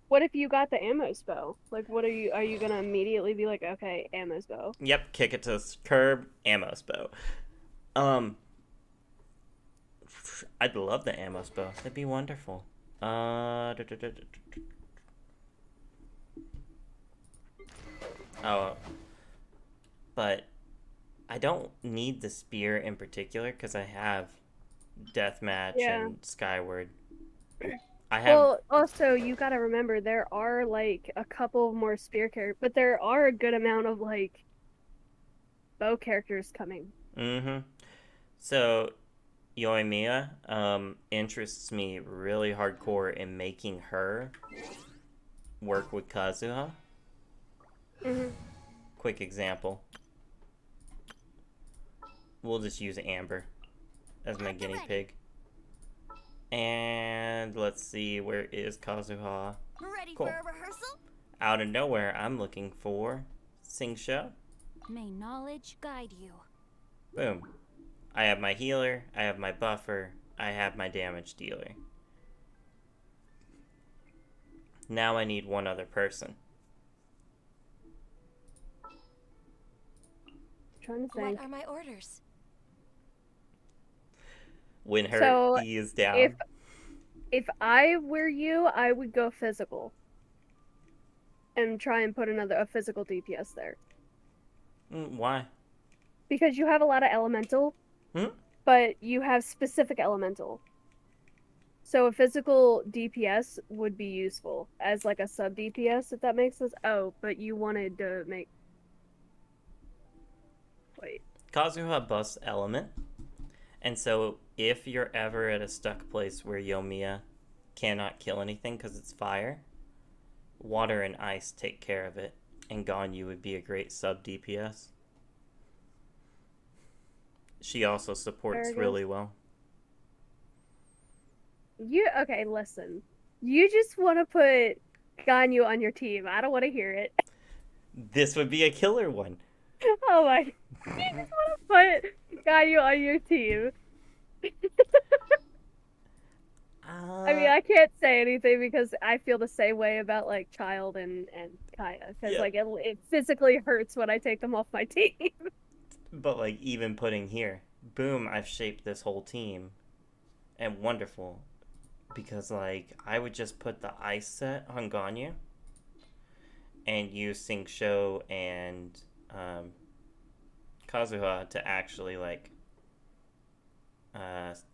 What if you got the ammo spell? Like, what are you gonna immediately be like, okay, ammo spell? Yep, kick it to the curb, ammo spell. I'd love the ammo spell. That'd be wonderful. Oh, but I don't need the spear in particular because I have Deathmatch and Skyward. I have. Well, also, you gotta remember, there are, like, a couple more spear characters, but there are a good amount of, like, bow characters coming. Mm-hmm. So, Yoimiya interests me really hardcore in making her work with Kazuha. Mm-hmm. Quick example. We'll just use Amber as my guinea pig. And let's see, where is Kazuha? Ready Cool. for a rehearsal? Out of nowhere, I'm looking for Singsha. May knowledge guide you. Boom. I have my healer, I have my buffer, I have my damage dealer. Now I need one other person. Trying to think. What are my orders? When her So, E is down. If I were you, I would go physical. And try and put a physical DPS there. Why? Because you have a lot of elemental, but you have specific elemental. So a physical DPS would be useful as like a sub DPS, if that makes sense. Oh, but you wanted to make... Wait. Kazuha busts element. And so if you're ever at a stuck place where Yoimiya cannot kill anything because it's fire, water and ice take care of it. And Ganyu would be a great sub DPS. She also supports really well. Okay, listen. You just want to put Ganyu on your team. I don't want to hear it. This would be a killer one. Oh my... Put Gaio on your team. I mean, I can't say anything because I feel the same way about like Child and Kaya because Yeah. like it physically hurts when I take them off my team. But like even putting here, boom, I've shaped this whole team, and wonderful, because like I would just put the ice set on Ganyu, and use Sho and Kazuha to actually like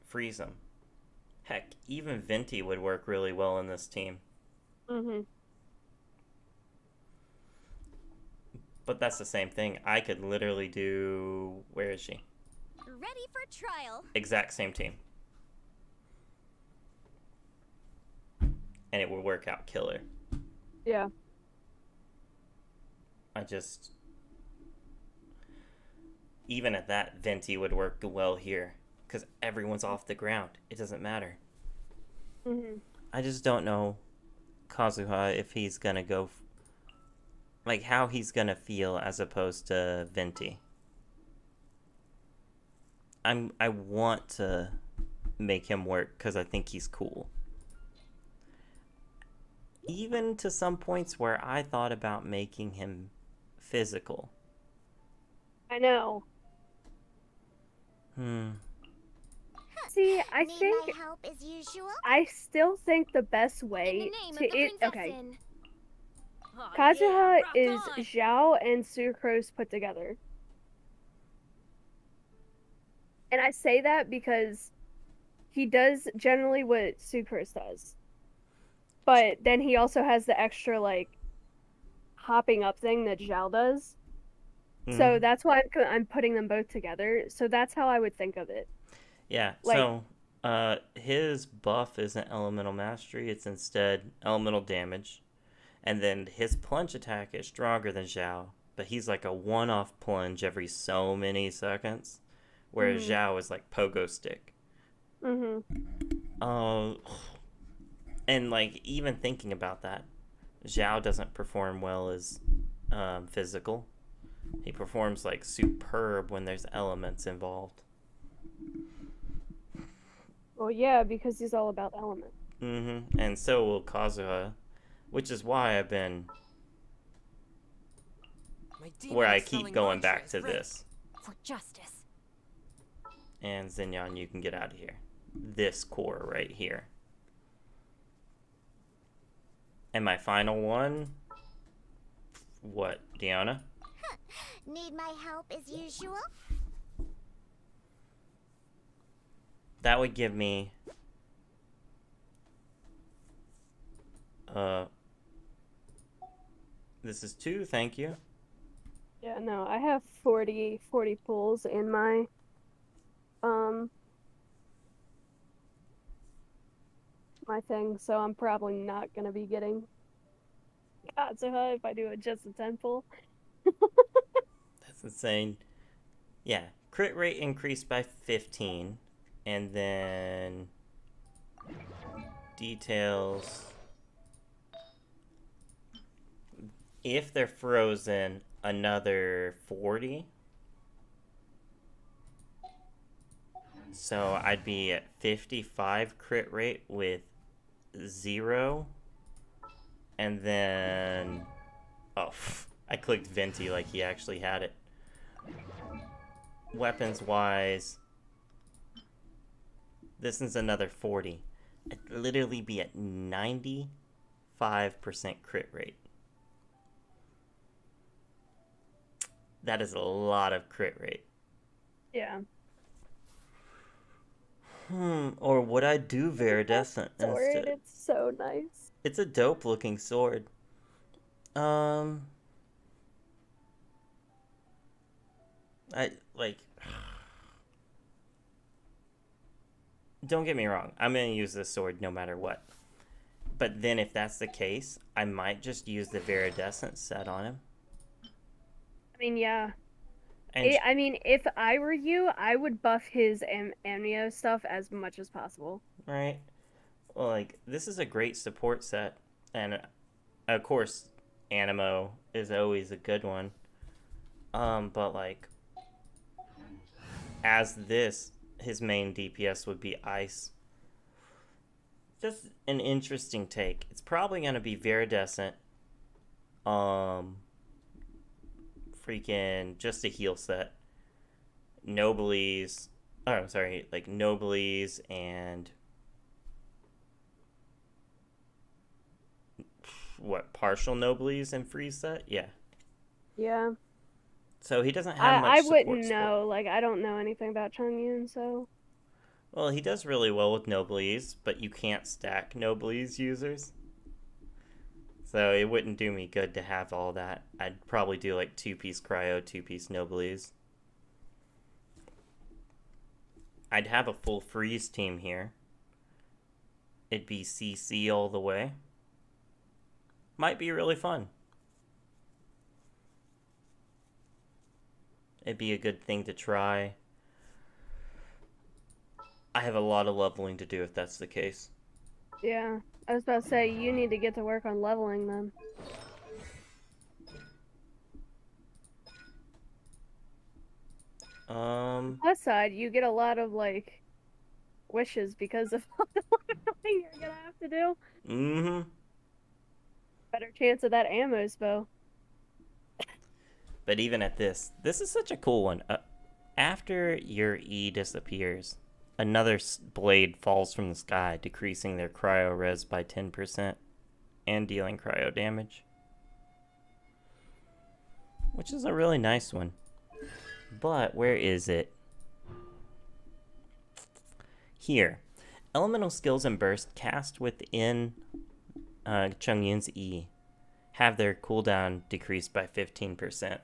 freeze them. Heck, even Venti would work really well in this team. But that's the same thing. I could literally do... Where is she? Ready for trial. Exact same team. And it would work out killer. Yeah. Even at that, Venti would work well here. Because everyone's off the ground. It doesn't matter. I just don't know Kazuha if he's gonna go... like, how he's gonna feel as opposed to Venti. I want to make him work because I think he's cool. Even to some points where I thought about making him physical. I know. See, I Need think my help as usual? I still think the best In way the name to of the it. Okay, Prinzessin. Oh, Kazuha yeah, rock is on. Zhao and Sucrose put together. And I say that because he does generally what Sucrose does. But then he also has the extra, like, hopping up thing that Zhao does. So that's why I'm putting them both together. So that's how I would think of it. Yeah, Like- so his buff isn't elemental mastery, it's instead elemental damage. And then his plunge attack is stronger than Zhao, but he's like a one-off plunge every so many seconds, whereas Zhao is like pogo stick. And like even thinking about that, Zhao doesn't perform well as physical. He performs like superb when there's elements involved. Well, yeah, because he's all about element. And so will Kazuha, which is why I've been My demon where I is keep selling going mantra back as to Rick. this. For justice. And Xinyan, you can get out of here. This core right here. And my final one, what, Deanna? Need my help as usual? That would give me this is 2, thank you. Yeah, no, I have 40 pulls in my my thing, so I'm probably not gonna be getting Kazuha if I do it just a 10 pull. That's insane. Yeah, crit rate increased by 15, and then details. If they're frozen, another 40. So I'd be at 55 crit rate with 0. And then... oh, I clicked Venti like he actually had it. Weapons-wise, this is another 40. I'd literally be at 95% crit rate. That is a lot of crit rate. Yeah. Or would I do Viridescent Sword, instead? it's so nice. It's a dope looking sword. I like. Don't get me wrong. I'm gonna use this sword no matter what. But then, if that's the case, I might just use the Viridescent set on him. I mean, yeah. And I mean, if I were you, I would buff his amnio stuff as much as possible. right, well, like this is a great support set, and of course, Animo is always a good one. But like, as this, his main DPS would be ice. Just an interesting take. It's probably going to be Viridescent. Freaking just a heal set. Noblies. Oh, sorry. Like Noblies and... What? Partial Noblies and freeze set? Yeah. Yeah. So he doesn't have much I support wouldn't support. know. Like, I don't know anything about Chongyun, so. Well, he does really well with Noblies, but you can't stack Noblies users. So it wouldn't do me good to have all that. I'd probably do like 2-piece Cryo, 2-piece Noblies. I'd have a full freeze team here. It'd be CC all the way. Might be really fun. It'd be a good thing to try. I have a lot of leveling to do if that's the case. Yeah. I was about to say, you need to get to work on leveling them. Plus side, you get a lot of, like, wishes because of all the leveling you're gonna have to do. Mm-hmm. Better chance of that ammo bow. But even at this is such a cool one. After your E disappears, another blade falls from the sky, decreasing their cryo res by 10% and dealing cryo damage. Which is a really nice one. But where is it? Here. Elemental skills and burst cast within Chongyun's E have their cooldown decreased by 15%.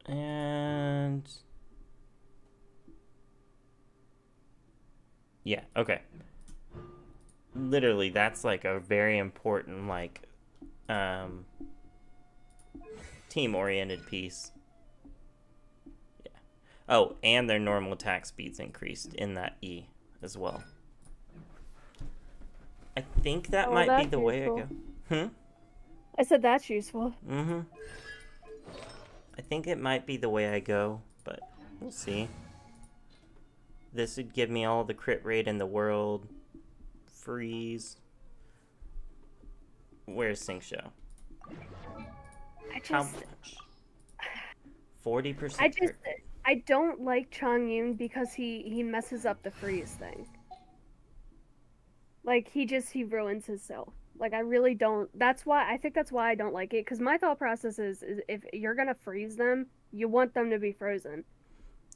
And yeah, okay. Literally, that's like a very important, like, team-oriented piece. Yeah. Oh, and their normal attack speed's increased in that E as well. I think that might be the way I go. I said that's useful. Mm-hmm. I think it might be the way I go, but we'll see. This would give me all the crit rate in the world. Freeze. Where's Sync Show? How much? 40%. I don't like Chongyun because he messes up the freeze thing. Like, he ruins himself. Like, I really don't. I think that's why I don't like it. Because my thought process is if you're going to freeze them, you want them to be frozen.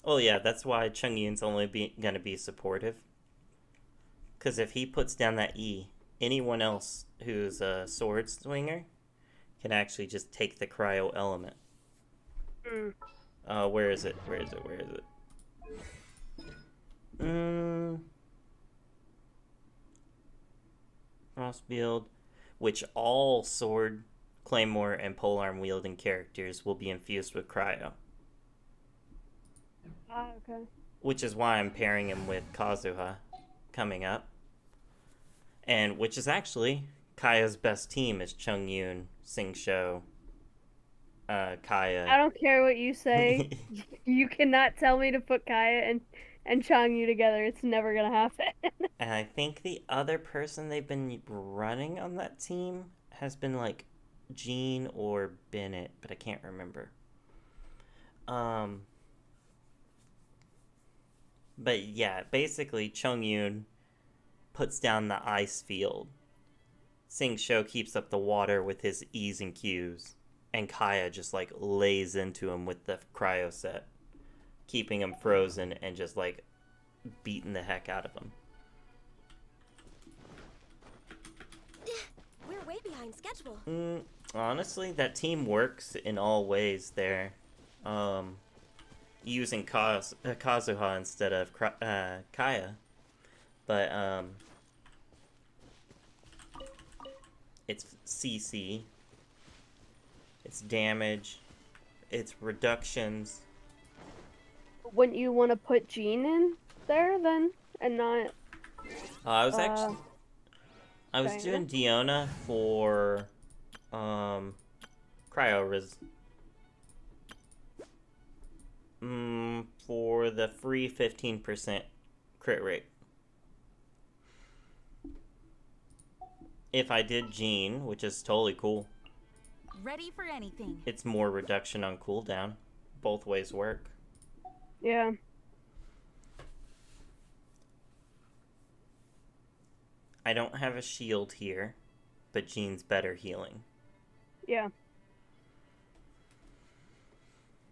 Well, yeah, that's why Chongyun's only going to be supportive. Because if he puts down that E, anyone else who's a sword swinger can actually just take the cryo element. Where is it? Frostfield, which all sword, claymore, and polearm wielding characters will be infused with cryo. Okay. Which is why I'm pairing him with Kazuha coming up. And which is actually Kaya's best team is Chongyun, Singsho, Kaya. I don't care what you say. You cannot tell me to put Kaya and Chongyun together. It's never gonna happen. And I think the other person they've been running on that team has been like Jean or Bennett, but I can't remember. But yeah, basically Chongyun puts down the ice field. Singsho keeps up the water with his E's and Q's. And Kaya just like lays into him with the cryo set, keeping him frozen and just like beating the heck out of him. We're way behind schedule. Honestly, that team works in all ways there. Using Kazuha instead of Kaya. But, it's CC. It's damage. It's reductions. Wouldn't you want to put Jean in there then, and not? I was doing Diona for Cryo res. For the free 15% crit rate. If I did Gene, which is totally cool, Ready for anything. it's more reduction on cooldown. Both ways work. Yeah. I don't have a shield here, but Gene's better healing. Yeah.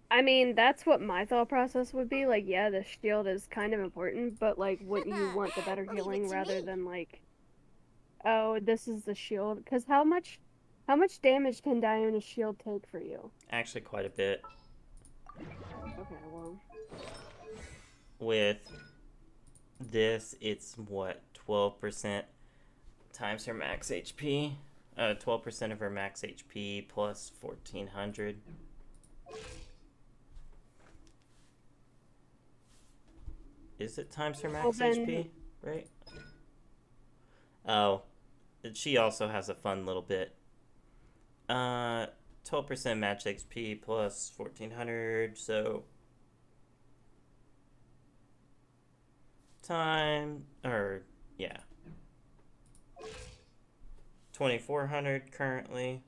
I mean, that's what my thought process would be. Like, yeah, the shield is kind of important, but like, wouldn't you want the better Leave it healing to rather me. than like, oh, this is the shield? Because how much damage can Diana's shield take for you? Actually, quite a bit. Okay, well, With this, it's what, 12% times her max HP? 12% of her max HP plus 1400. Is it times her max then- HP? Right? Oh, she also has a fun little bit. 12% max HP plus 1400, so yeah. 2400 currently.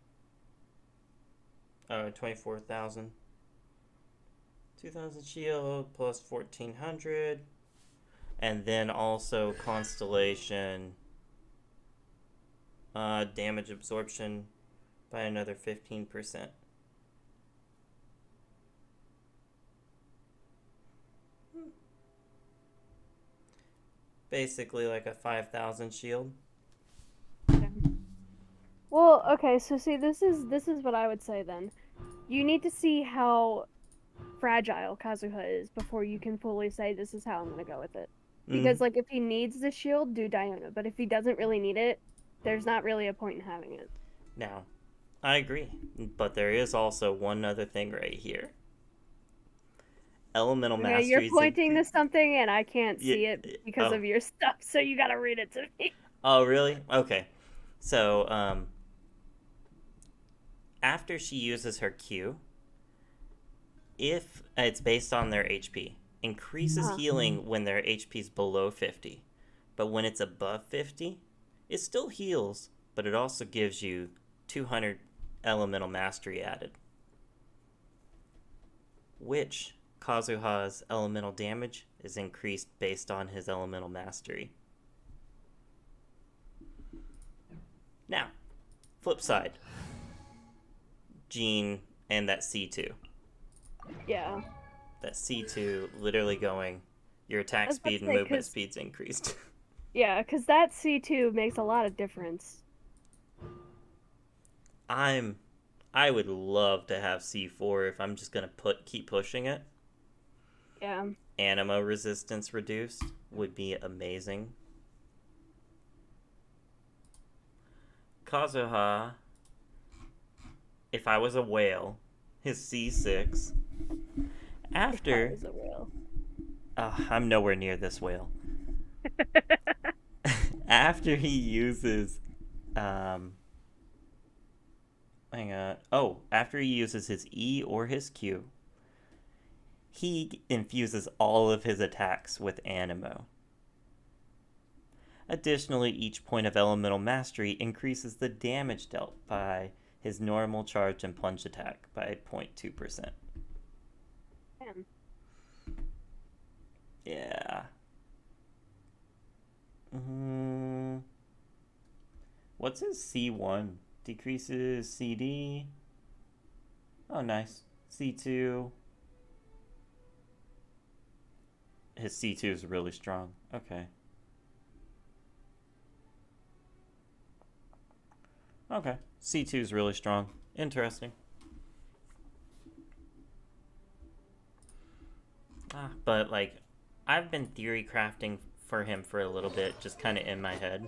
24,000. 2000 shield plus 1400. And then also Constellation damage absorption by another 15%. Basically like a 5,000 shield. well, okay. So see, this is what I would say then. You need to see how fragile Kazuha is before you can fully say this is how I'm gonna go with it. Because like, if he needs the shield, do Diona. But if he doesn't really need it, there's not really a point in having it. Now, I agree, but there is also one other thing right here. Elemental Okay, mastery. you're pointing to something and I can't see Yeah, it because oh. of your stuff, so you gotta read it to me. Oh, really? Okay. So, after she uses her Q, if it's based on their HP, increases healing when their HP is below 50. But when it's above 50, it still heals, but it also gives you 200 elemental mastery added. Which Kazuha's elemental damage is increased based on his elemental mastery. Now, flip side. Gene and that C2. Yeah. That C2 literally going, your attack I was about speed to and say, movement 'cause- speed's increased. Yeah, because that C2 makes a lot of difference. I would love to have C4 if I'm just gonna keep pushing it. Yeah. Anima resistance reduced would be amazing. Kazuha, if I was a whale, his C6. After Is a whale. I'm nowhere near this whale. After he uses after he uses his E or his Q, he infuses all of his attacks with Animo. Additionally, each point of elemental mastery increases the damage dealt by his normal charge and plunge attack by 0.2%. Man. Yeah. What's his C1? Decreases CD. Oh, nice. C2. His C2 is really strong. Okay. Okay. C2 is really strong. Interesting. But, like, I've been theory crafting for him for a little bit, just kind of in my head.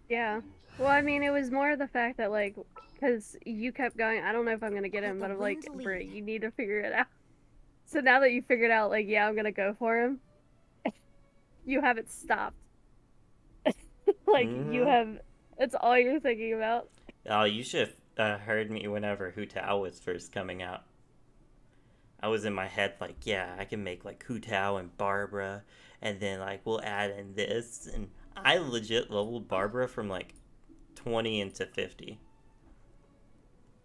Yeah. Well, I mean, it was more the fact that, like, because you kept going, I don't know if I'm gonna get him, Let but the I'm like, wind Britt, lead. you need to figure it out. So now that you figured out, like, yeah, I'm gonna go for him, you haven't stopped. Like, you have, it's all you're thinking about. Oh, you should heard me whenever Hu Tao was first coming out. I was in my head like, yeah, I can make like Hu Tao and Barbara, and then like we'll add in this, and I legit leveled Barbara from like 20 into 50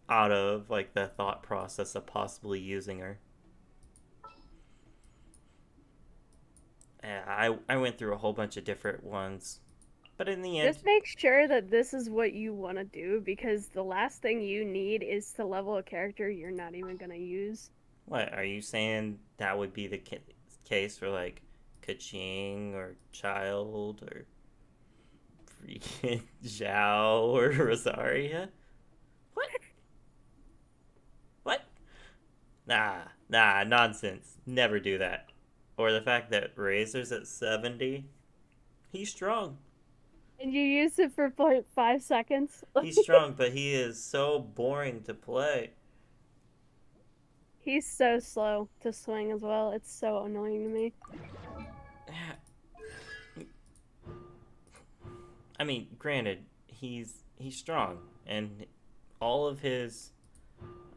out of like the thought process of possibly using her. Yeah, I went through a whole bunch of different ones, but in the end, Just make sure that this is what you want to do, because the last thing you need is to level a character you're not even gonna use. what are you saying? That would be the case for like Kaching or Child or freaking Zhao or Rosaria? What? What? Nah, nonsense. Never do that. Or the fact that Razor's at 70. He's strong. And you used it for 0.5 seconds. He's strong, but he is so boring to play. He's so slow to swing as well. It's so annoying to me. I mean, granted, he's strong, and all of his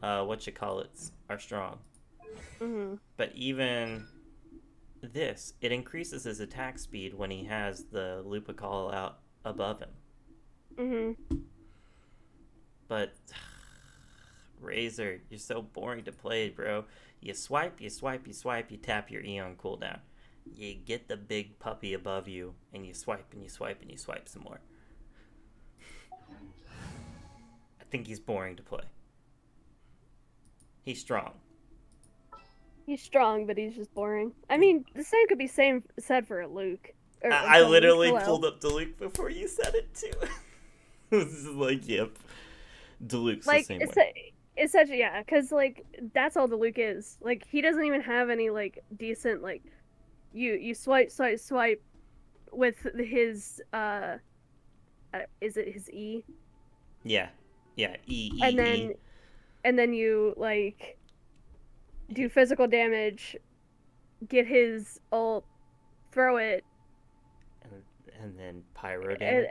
whatchamacallits are strong. Mm-hmm. But even this, it increases his attack speed when he has the Lupical out above him. Mm-hmm. But Razor, you're so boring to play, bro. You swipe, you tap your Eon cooldown. You get the big puppy above you, and you swipe, and you swipe, and you swipe some more. I think he's boring to play. He's strong. He's strong, but he's just boring. I mean, the same could be said for a Luke. I literally pulled up Diluc before you said it, too. This is like, yep. Diluc's like, the same way. It's such, yeah, because, like, that's all Diluc is. Like, he doesn't even have any, like, decent, like, you swipe with his, is it his E? Yeah, E. And then you, like, do physical damage, get his ult, throw it, and then pyro damage.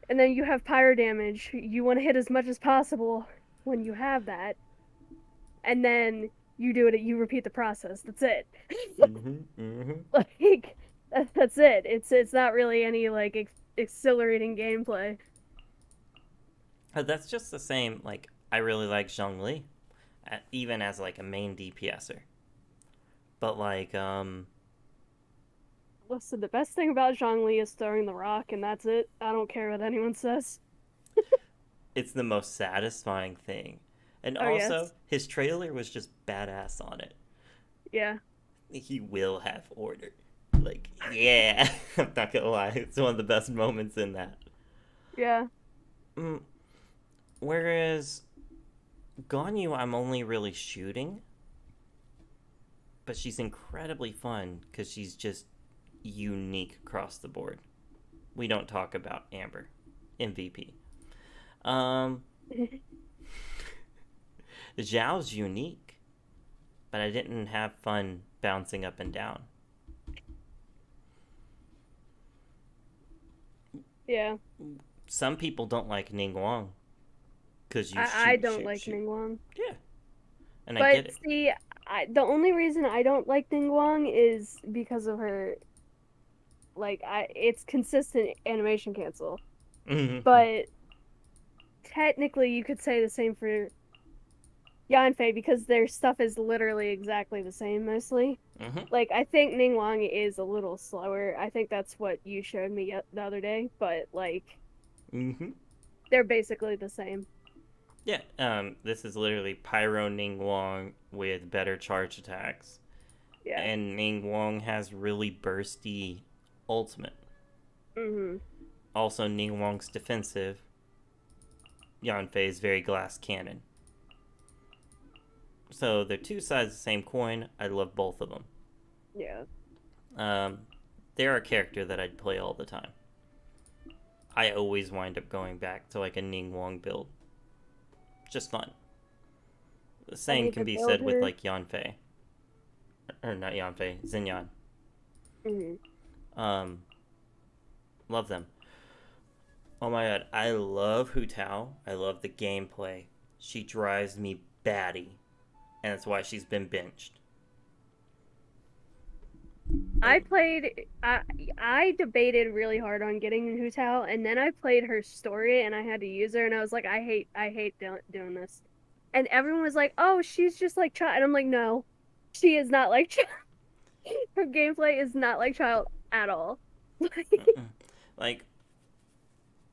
And then you have pyro damage. You want to hit as much as possible when you have that. And then you do it, you repeat the process. That's it. Like, that's it. It's not really any, like, exhilarating gameplay. That's just the same, like, I really like Zhongli, even as, like, a main DPSer. But, like, Listen, the best thing about Zhongli is throwing the rock, and that's it. I don't care what anyone says. It's the most satisfying thing. And Oh, also, yes. his trailer was just badass on it. Yeah. He will have order. Like, yeah. I'm not gonna lie. It's one of the best moments in that. Yeah. Whereas, Ganyu, I'm only really shooting. But she's incredibly fun because she's just unique across the board. We don't talk about Amber. MVP. Zhao's unique, but I didn't have fun bouncing up and down. Yeah. Some people don't like Ningguang because you I don't like shoot. Ningguang. Yeah, and But I get it. see, the only reason I don't like Ningguang is because of her. Like, it's consistent animation cancel. Mhm. But technically, you could say the same for Yanfei because their stuff is literally exactly the same mostly. Mhm. Like, I think Ningguang is a little slower. I think that's what you showed me the other day. But, like, Mhm. they're basically the same. Yeah. This is literally Pyro Ningguang with better charge attacks. Yeah. And Ningguang has really bursty ultimate. Mm-hmm. Also, Ningguang's defensive. Yanfei's very glass cannon. So they're two sides of the same coin. I love both of them. Yeah. They're a character that I'd play all the time. I always wind up going back to like a Ningguang build. Just fun. The same need can to be build said with her. like Yanfei. Or not Yanfei, Xinyan. Mm-hmm. Love them. Oh my god, I love Hu Tao. I love the gameplay. She drives me batty, and that's why she's been benched. I debated really hard on getting Hu Tao, and then I played her story, and I had to use her, and I was like, I hate doing this. And everyone was like, oh, she's just like Child. And I'm like, no, she is not like Child. Her gameplay is not like Child at all. Like,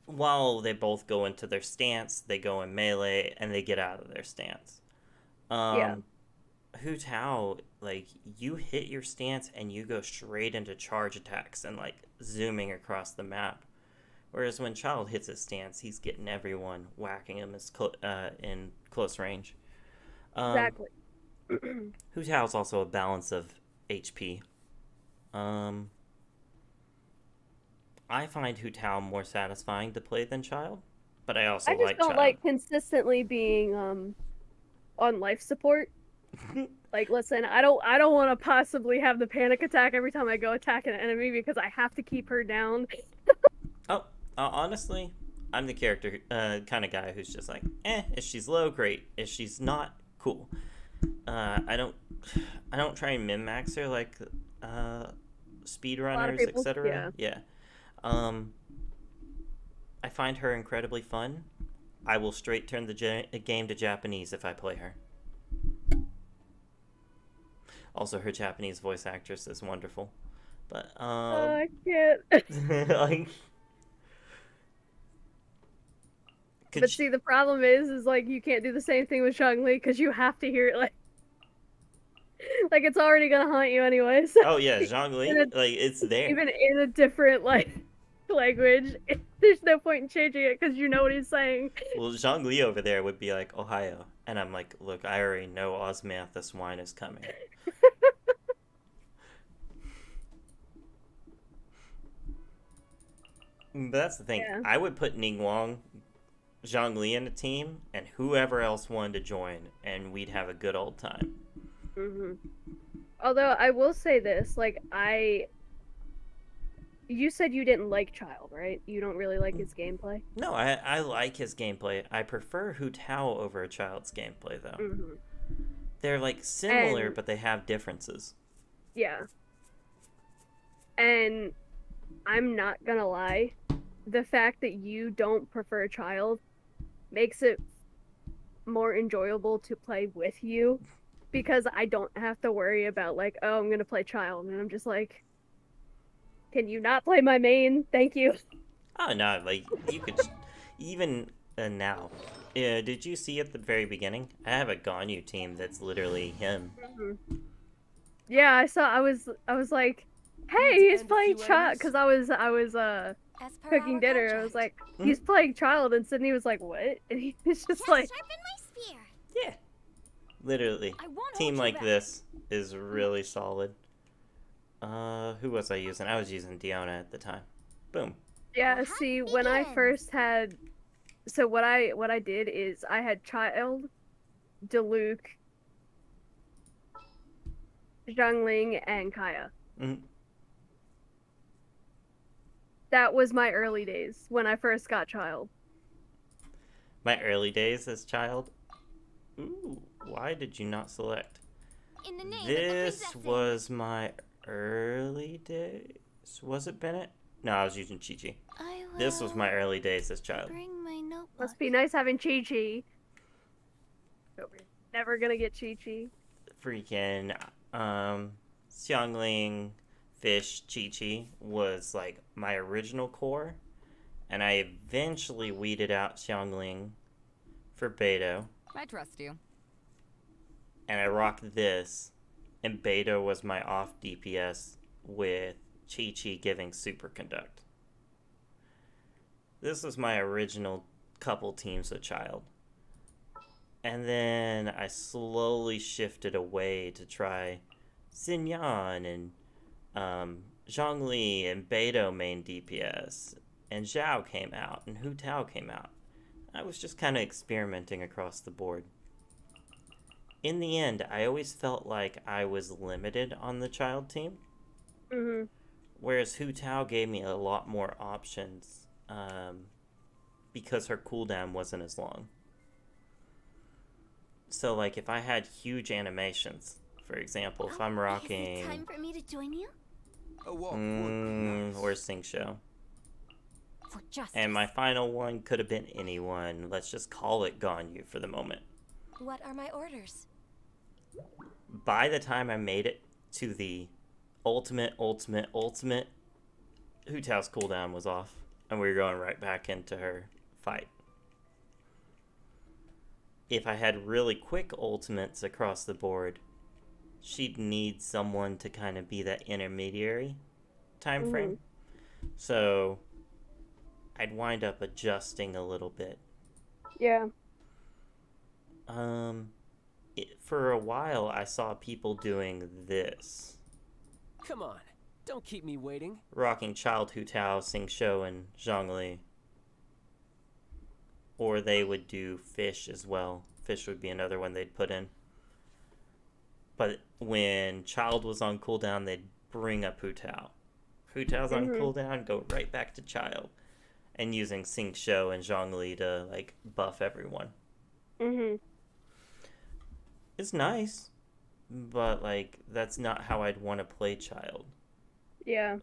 while they both go into their stance, they go in melee, and they get out of their stance. Yeah. Hu Tao, like, you hit your stance and you go straight into charge attacks and, like, zooming across the map. Whereas when Child hits his stance, he's getting everyone, whacking him in close range. Exactly. Hu Tao is also a balance of HP. I find Hu Tao more satisfying to play than Child, but I also I just like don't Child. like consistently being on life support. Like, listen, I don't want to possibly have the panic attack every time I go attack an enemy because I have to keep her down. Oh, honestly, I'm the character kind of guy who's just like, if she's low, great. If she's not, cool. I don't try and min-max her like speedrunners, people, etc. Yeah. I find her incredibly fun. I will straight turn the game to Japanese if I play her. Also, her Japanese voice actress is wonderful. But, I can't. like... But see, the problem is like you can't do the same thing with Zhongli because you have to hear it like it's already gonna haunt you anyway. So oh yeah, Zhongli, like it's there. Even in a different language, there's no point in changing it because you know what he's saying. Well, Zhongli over there would be like Ohio, and I'm like, look, I already know Osmanth, swine is coming. But that's the thing. Yeah. I would put Ningguang, Zhongli in a team, and whoever else wanted to join, and we'd have a good old time. Although I will say this, like you said you didn't like Child, right? You don't really like his gameplay. No, I like his gameplay. I prefer Hu Tao over Child's gameplay, though. They're like similar, but they have differences. Yeah. And I'm not gonna lie, the fact that you don't prefer Child makes it more enjoyable to play with you because I don't have to worry about like, oh, I'm gonna play Child, and I'm just like, can you not play my main? Thank you. Oh no, like you could even now. Did you see at the very beginning? I have a Ganyu team that's literally him. Yeah, I saw. I was like, hey, he's playing Child because I was cooking dinner. I was like, he's playing Child, and Sydney was like, what? And he was just like, Sharpen my spear. Yeah, literally. Team like this is really solid. Who was I using? I was using Diona at the time. Boom. yeah. See, when I first had, so what I did is I had Child, Diluc, Zhongling, and Kaya. That was my early days when I first got Child. My early days as Child? Ooh, why did you not select? In the name This of the princess. was my early days. Was it Bennett? No, I was using Chi-Chi. This was my early days as Child. Bring my notebook. Must be nice having Chi-Chi. Never gonna get Chi-Chi. Freaking, Xiangling, Fish, Chi-Chi was like my original core. And I eventually weeded out Xiangling for Beidou. I trust you. And I rocked this. And Beidou was my off DPS with Chi-Chi giving Superconduct. This was my original couple teams with Child. And then I slowly shifted away to try Xinyan and Zhongli and Beidou main DPS. And Zhao came out and Hu Tao came out. I was just kind of experimenting across the board. In the end, I always felt like I was limited on the Child team. Whereas Hu Tao gave me a lot more options because her cooldown wasn't as long. So, like, if I had huge animations, for example, if I'm Is it rocking... time for me to join you? A walk would be nice. or Sing Show. For justice. And my final one could have been anyone. Let's just call it Ganyu for the moment. What are my orders? By the time I made it to the ultimate, Hu Tao's cooldown was off. And we were going right back into her fight. If I had really quick ultimates across the board, she'd need someone to kind of be that intermediary time frame. So I'd wind up adjusting a little bit. Yeah. For a while, I saw people doing this. Come on, don't keep me waiting. Rocking Child Hu Tao, Sing Shou, and Zhongli. Or they would do Fish as well. Fish would be another one they'd put in. But when Child was on cooldown, they'd bring up Hu Tao. Hu Tao's on cooldown, go right back to Child. And using Sing Shou and Zhongli to, like, buff everyone. It's nice, but, like, that's not how I'd want to play Child. Yeah.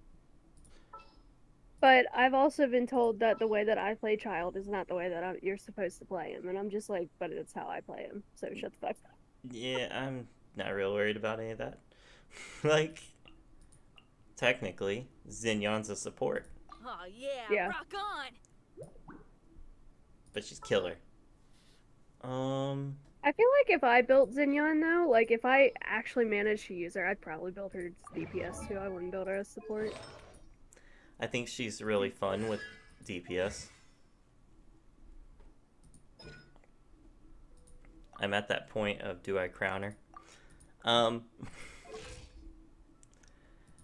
But I've also been told that the way that I play Child is not the way that you're supposed to play him. And I'm just like, but it's how I play him. So shut the fuck up. Yeah, I'm not real worried about any of that. Like, technically, Xinyon's a support, Oh yeah, Yeah. rock on. but she's killer. I feel like if I built Xinyon though, like if I actually managed to use her, I'd probably build her as DPS too. I wouldn't build her as support. I think she's really fun with DPS. I'm at that point of, do I crown her?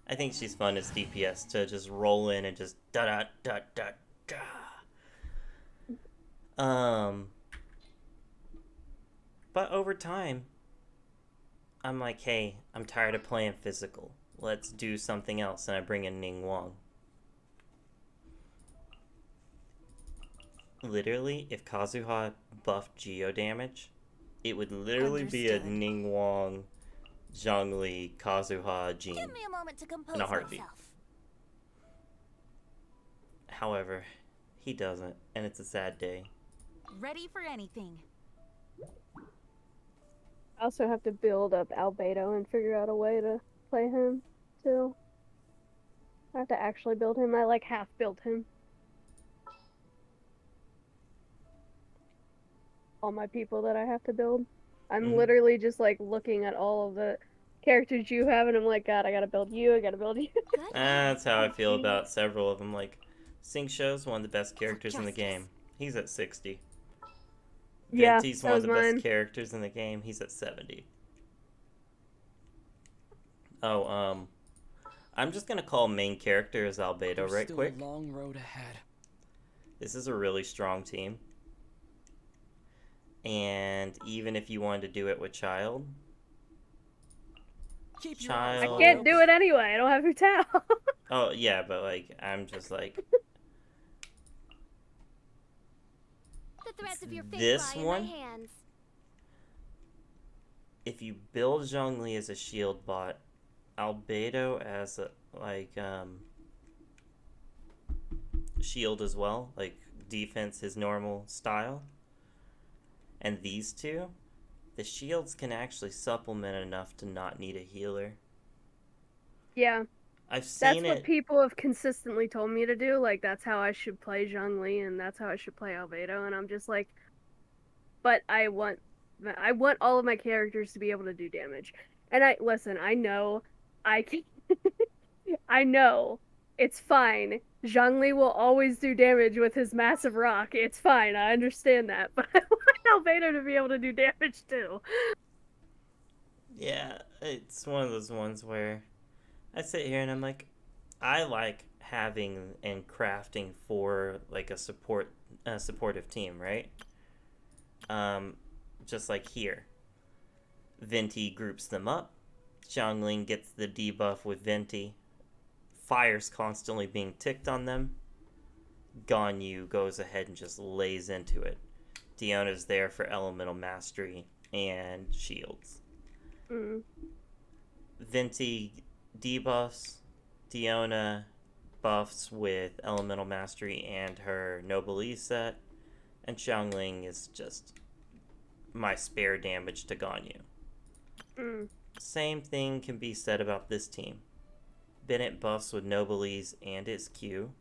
I think she's fun as DPS to just roll in and just da-da-da-da-da. But over time, I'm like, hey, I'm tired of playing physical. Let's do something else, and I bring in Ning Wang. Literally, if Kazuha buffed Geo damage, it would literally be a Understood. Ning Wang, Zhongli, Kazuha, Jin Give me a moment to compose in a heartbeat. myself. However, he doesn't, and it's a sad day. Ready for anything. I also have to build up Albedo and figure out a way to play him too. I have to actually build him. I like half built him. All my people that I have to build. I'm literally just like looking at all of the characters you have and I'm like, God, I gotta build you, I gotta build you. Good. That's how I feel about several of them. Like, Sing Shou's one of the best characters in the justice. game. He's at 60. Yeah, Venti's so one of is the mine. best characters in the game. He's at 70. Oh, I'm just gonna call main character as Albedo There's right still quick. a long road ahead. This is a really strong team. And even if you wanted to do it with Child, Keep your eyes Child. I wide can't open. do it anyway, I don't have your towel. oh yeah, but like I'm just like The threads of your fate This lie in one? my hands. if you build Zhongli as a shield bot, Albedo as a shield as well, like defense his normal style. And these two, the shields can actually supplement enough to not need a healer. Yeah, I've that's seen what it. people have consistently told me to do. Like, that's how I should play Zhongli and that's how I should play Albedo. And I'm just like, but I want all of my characters to be able to do damage. And I know I can. I know it's fine. Zhongli will always do damage with his massive rock. It's fine. I understand that, but I want Albedo to be able to do damage too. Yeah, it's one of those ones where I sit here and I'm like, I like having and crafting for like a supportive team, right? Just like here, Venti groups them up. Xiangling gets the debuff with Venti. Fire's constantly being ticked on them. Ganyu goes ahead and just lays into it. Diona's there for elemental mastery and shields. Venti debuffs, Diona buffs with elemental mastery and her Noblesse set, and Xiangling is just my spare damage to Ganyu. Same thing can be said about this team. Bennett buffs with Noblesse and his Q.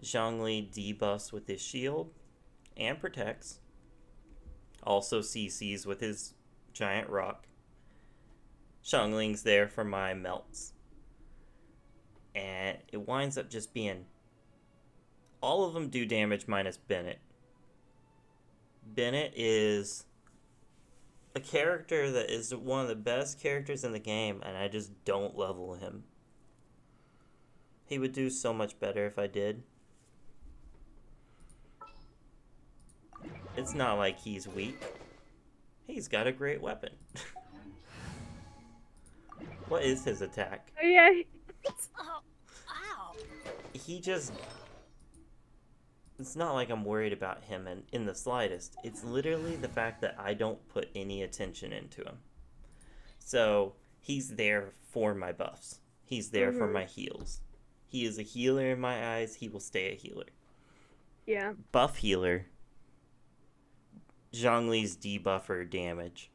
Zhongli debuffs with his shield and protects. Also CCs with his giant rock. Xiangling's there for my melts. And it winds up just being... all of them do damage minus Bennett. Bennett is a character that is one of the best characters in the game, and I just don't level him. He would do so much better if I did. It's not like he's weak. He's got a great weapon. What is his attack? Oh, yeah. Oh, ow. He just... it's not like I'm worried about him in the slightest. It's literally the fact that I don't put any attention into him. So, he's there for my buffs. He's there for my heals. He is a healer in my eyes. He will stay a healer. Yeah. Buff healer. Zhongli's debuffer damage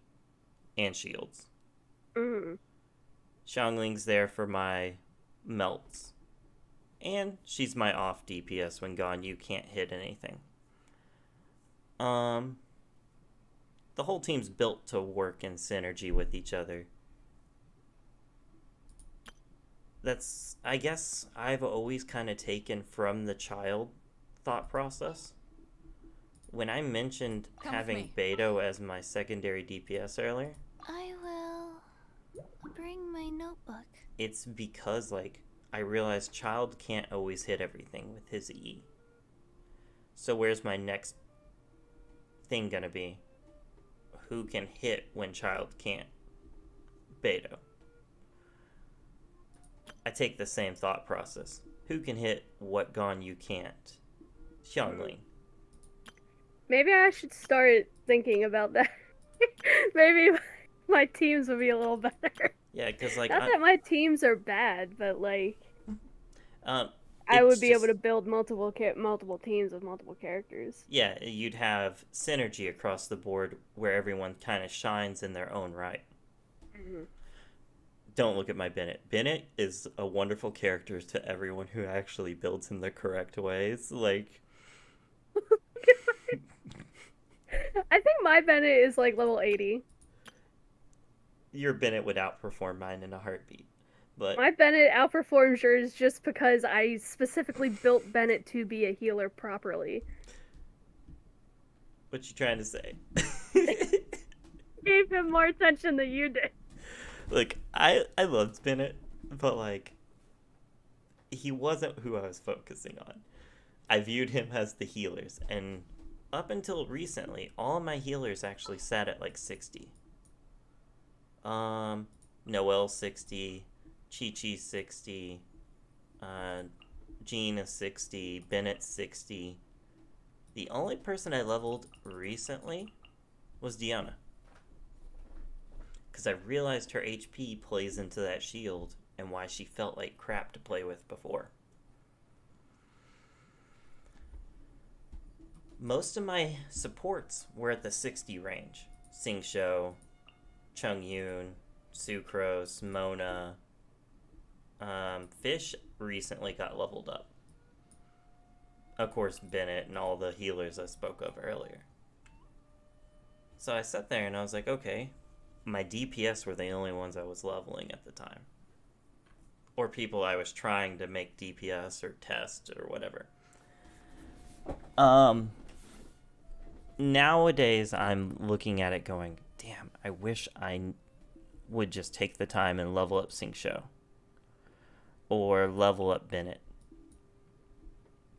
and shields. Xiangling's there for my melts. And she's my off DPS when Ganyu can't hit anything. The whole team's built to work in synergy with each other. That's, I guess, I've always kind of taken from the child thought process. When I mentioned having Beto as my secondary DPS earlier, I will bring my notebook. it's because, like, I realized Child can't always hit everything with his E. So where's my next thing gonna be? Who can hit when Child can't? Beto. I take the same thought process. Who can hit what Ganyu can't? Xiangling. Maybe I should start thinking about that. Maybe my teams would be a little better. Yeah, because, like... Not that my teams are bad, but, like... I it's would be just- able to build multiple teams with multiple characters. Yeah, you'd have synergy across the board where everyone kind of shines in their own right. Don't look at my Bennett. Bennett is a wonderful character to everyone who actually builds him the correct ways. Like... I think my Bennett is like level 80. Your Bennett would outperform mine in a heartbeat. But My Bennett outperforms yours just because I specifically built Bennett to be a healer properly. what you trying to say? Gave him more attention than you did. Look, I loved Bennett, but, like, he wasn't who I was focusing on. I viewed him as the healers, and up until recently, all of my healers actually sat at, like, 60. Noelle 60, Chi-Chi 60, Gina 60, Bennett 60. The only person I leveled recently was Diona. Because I realized her HP plays into that shield and why she felt like crap to play with before. Most of my supports were at the 60 range. Xingqiu, Chungyun, Sucrose, Mona. Fish recently got leveled up. Of course, Bennett and all the healers I spoke of earlier. So I sat there and I was like, okay, my DPS were the only ones I was leveling at the time. Or people I was trying to make DPS or test or whatever. Nowadays, I'm looking at it going, damn, I wish I would just take the time and level up Xingqiu. Or level up Bennett.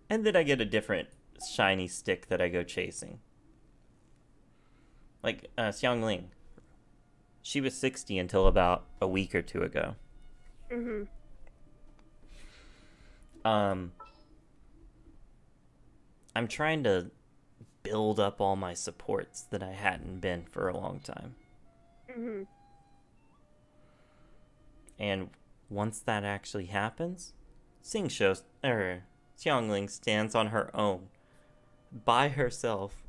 And then I get a different shiny stick that I go chasing. Like, Xiangling. She was 60 until about a week or two ago. I'm trying to build up all my supports that I hadn't been for a long time. Mm-hmm. And once that actually happens, Xiangling stands on her own, by herself,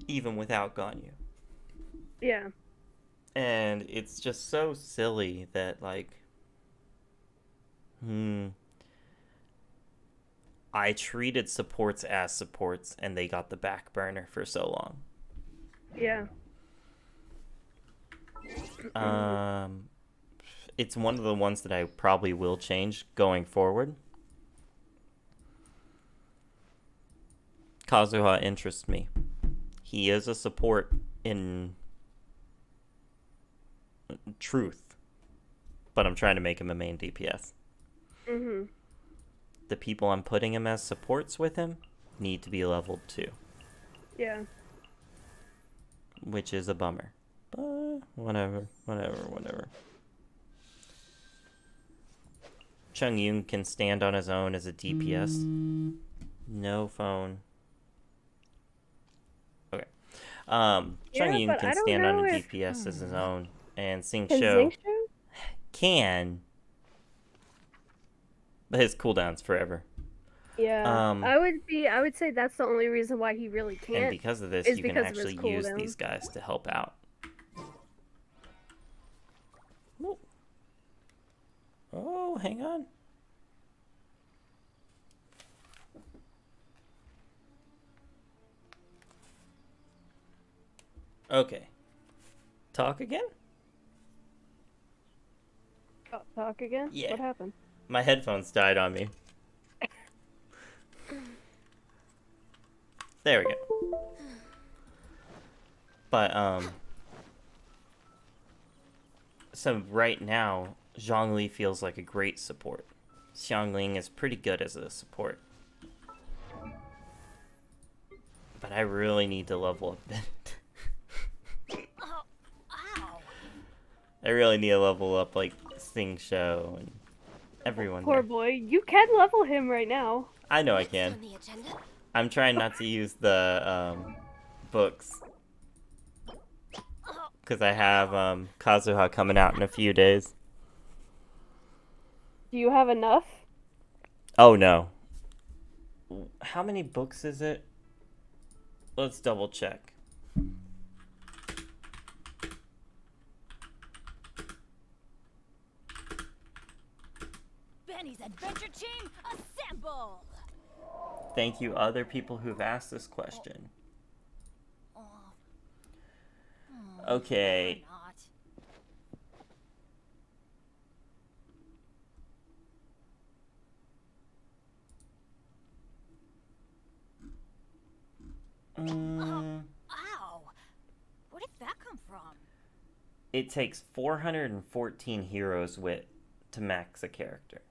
even without Ganyu. Yeah. And it's just so silly that, like, I treated supports as supports, and they got the back burner for so long. Yeah. It's one of the ones that I probably will change going forward. Kazuha interests me. He is a support in truth, but I'm trying to make him a main DPS. Mm-hmm. The people I'm putting him as supports with him need to be leveled too. Yeah. Which is a bummer. But whatever. Chung Yun can stand on his own as a DPS. No phone. Okay. Chung Yun but can I don't stand on know a if- DPS as his own. And Sing Can Shou Xingqiu? can. But his cooldown's forever. Yeah. I would say that's the only reason why he really can't. And because of this, is you can because of his actually use cooldown. these guys to help out. Whoa. Oh, hang on. Okay. Talk again? Oh, talk again? Yeah. What happened? My headphones died on me. There we go. But, so right now, Zhongli feels like a great support. Xiangling is pretty good as a support. But I really need to level up Bennett. Ow. I really need to level up, like, Sing Shou and everyone Poor there. boy. You can level him right now. I know I Next can. on the agenda? I'm trying not to use the, books. Because I have, Kazuha coming out in a few days. Do you have enough? Oh, no. How many books is it? Let's double check. Benny's Adventure Team, assemble! Thank you, other people who've asked this question. Okay. Not. Ow! Where did that come from? It takes 414 heroes wit to max a character.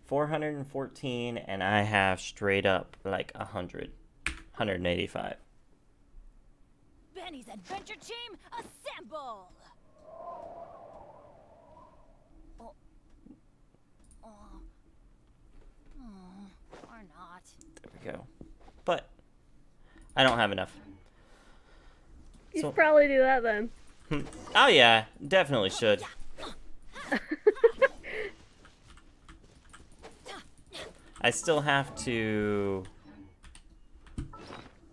$414, and I have straight up like 185. Benny's Adventure Team, assemble! Or not. There we go. But I don't have enough. You So- should probably do that then. Oh yeah, definitely should. I still have to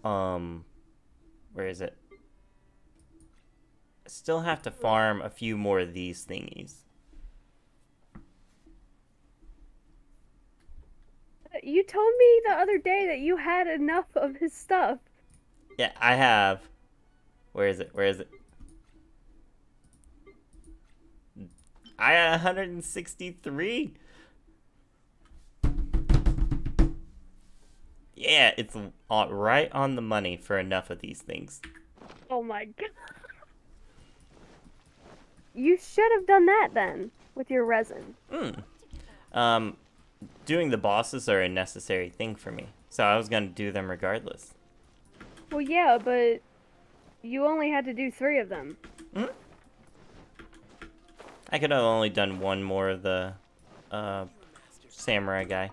where is it? I still have to farm a few more of these thingies. You told me the other day that you had enough of his stuff. Yeah, I have. Where is it? I had 163. Yeah, it's right on the money for enough of these things. Oh my god. You should have done that then with your resin. Doing the bosses are a necessary thing for me, so I was gonna do them regardless. Well, yeah, but you only had to do 3 of them. I could have only done one more of the samurai guy.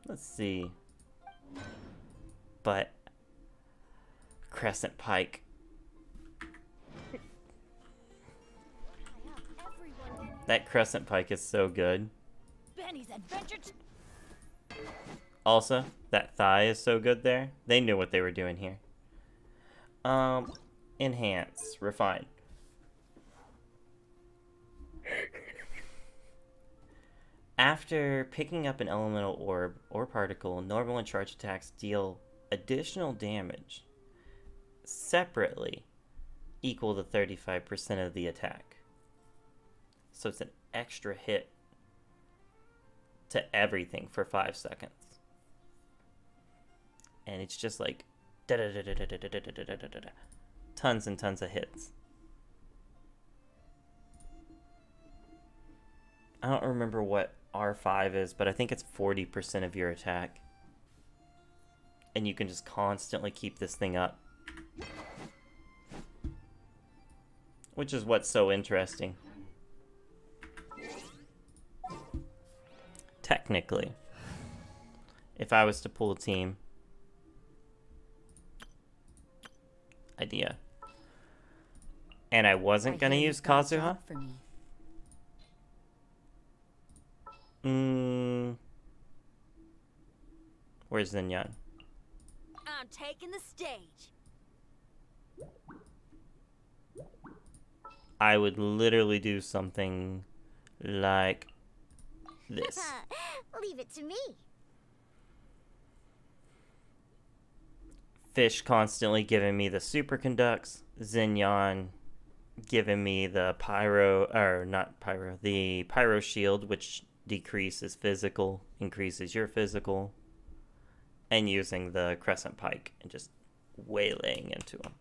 Let's see. But Crescent Pike. That Crescent Pike is so good. Benny's adventure. Also, that thigh is so good there. They knew what they were doing here. Enhance, refine. After picking up an elemental orb or particle, normal and charge attacks deal additional damage separately equal to 35% of the attack. So it's an extra hit to everything for 5 seconds. And it's just like tons and tons of hits. I don't remember what R5 is, but I think it's 40% of your attack. And you can just constantly keep this thing up. Which is what's so interesting. Technically, if I was to pull a team, idea, and I wasn't gonna use Kazuha, where's Zinyan? I'm taking the stage. I would literally do something like this. Leave it to me. Fish constantly giving me the superconducts. Zinyan giving me the the pyro shield, which decreases physical, increases your physical. And using the Crescent Pike and just waylaying into him.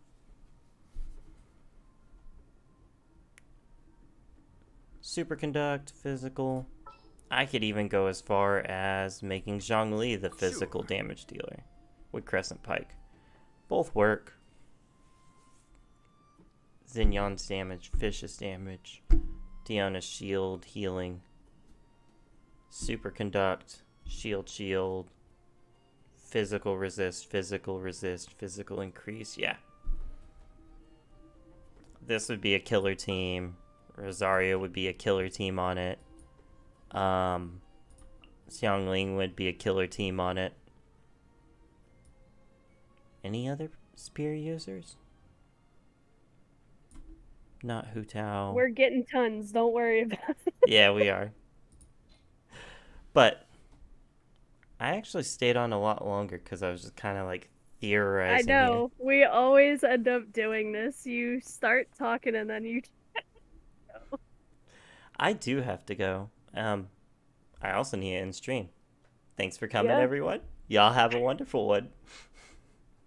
Superconduct, physical. I could even go as far as making Zhongli the physical damage dealer with Crescent Pike. Both work. Zinyan's damage, Fish's damage, Diana's shield, healing, Superconduct, shield, physical resist, physical increase, yeah. This would be a killer team. Rosario would be a killer team on it. Xiangling would be a killer team on it. Any other spear users? Not Hu Tao. We're getting tons. Don't worry about it. Yeah, we are. But I actually stayed on a lot longer because I was just kind of like theorizing. I know. Here. We always end up doing this. You start talking and then you. I do have to go. I also need to end stream. Thanks for coming, Yeah. everyone. Y'all have a wonderful one.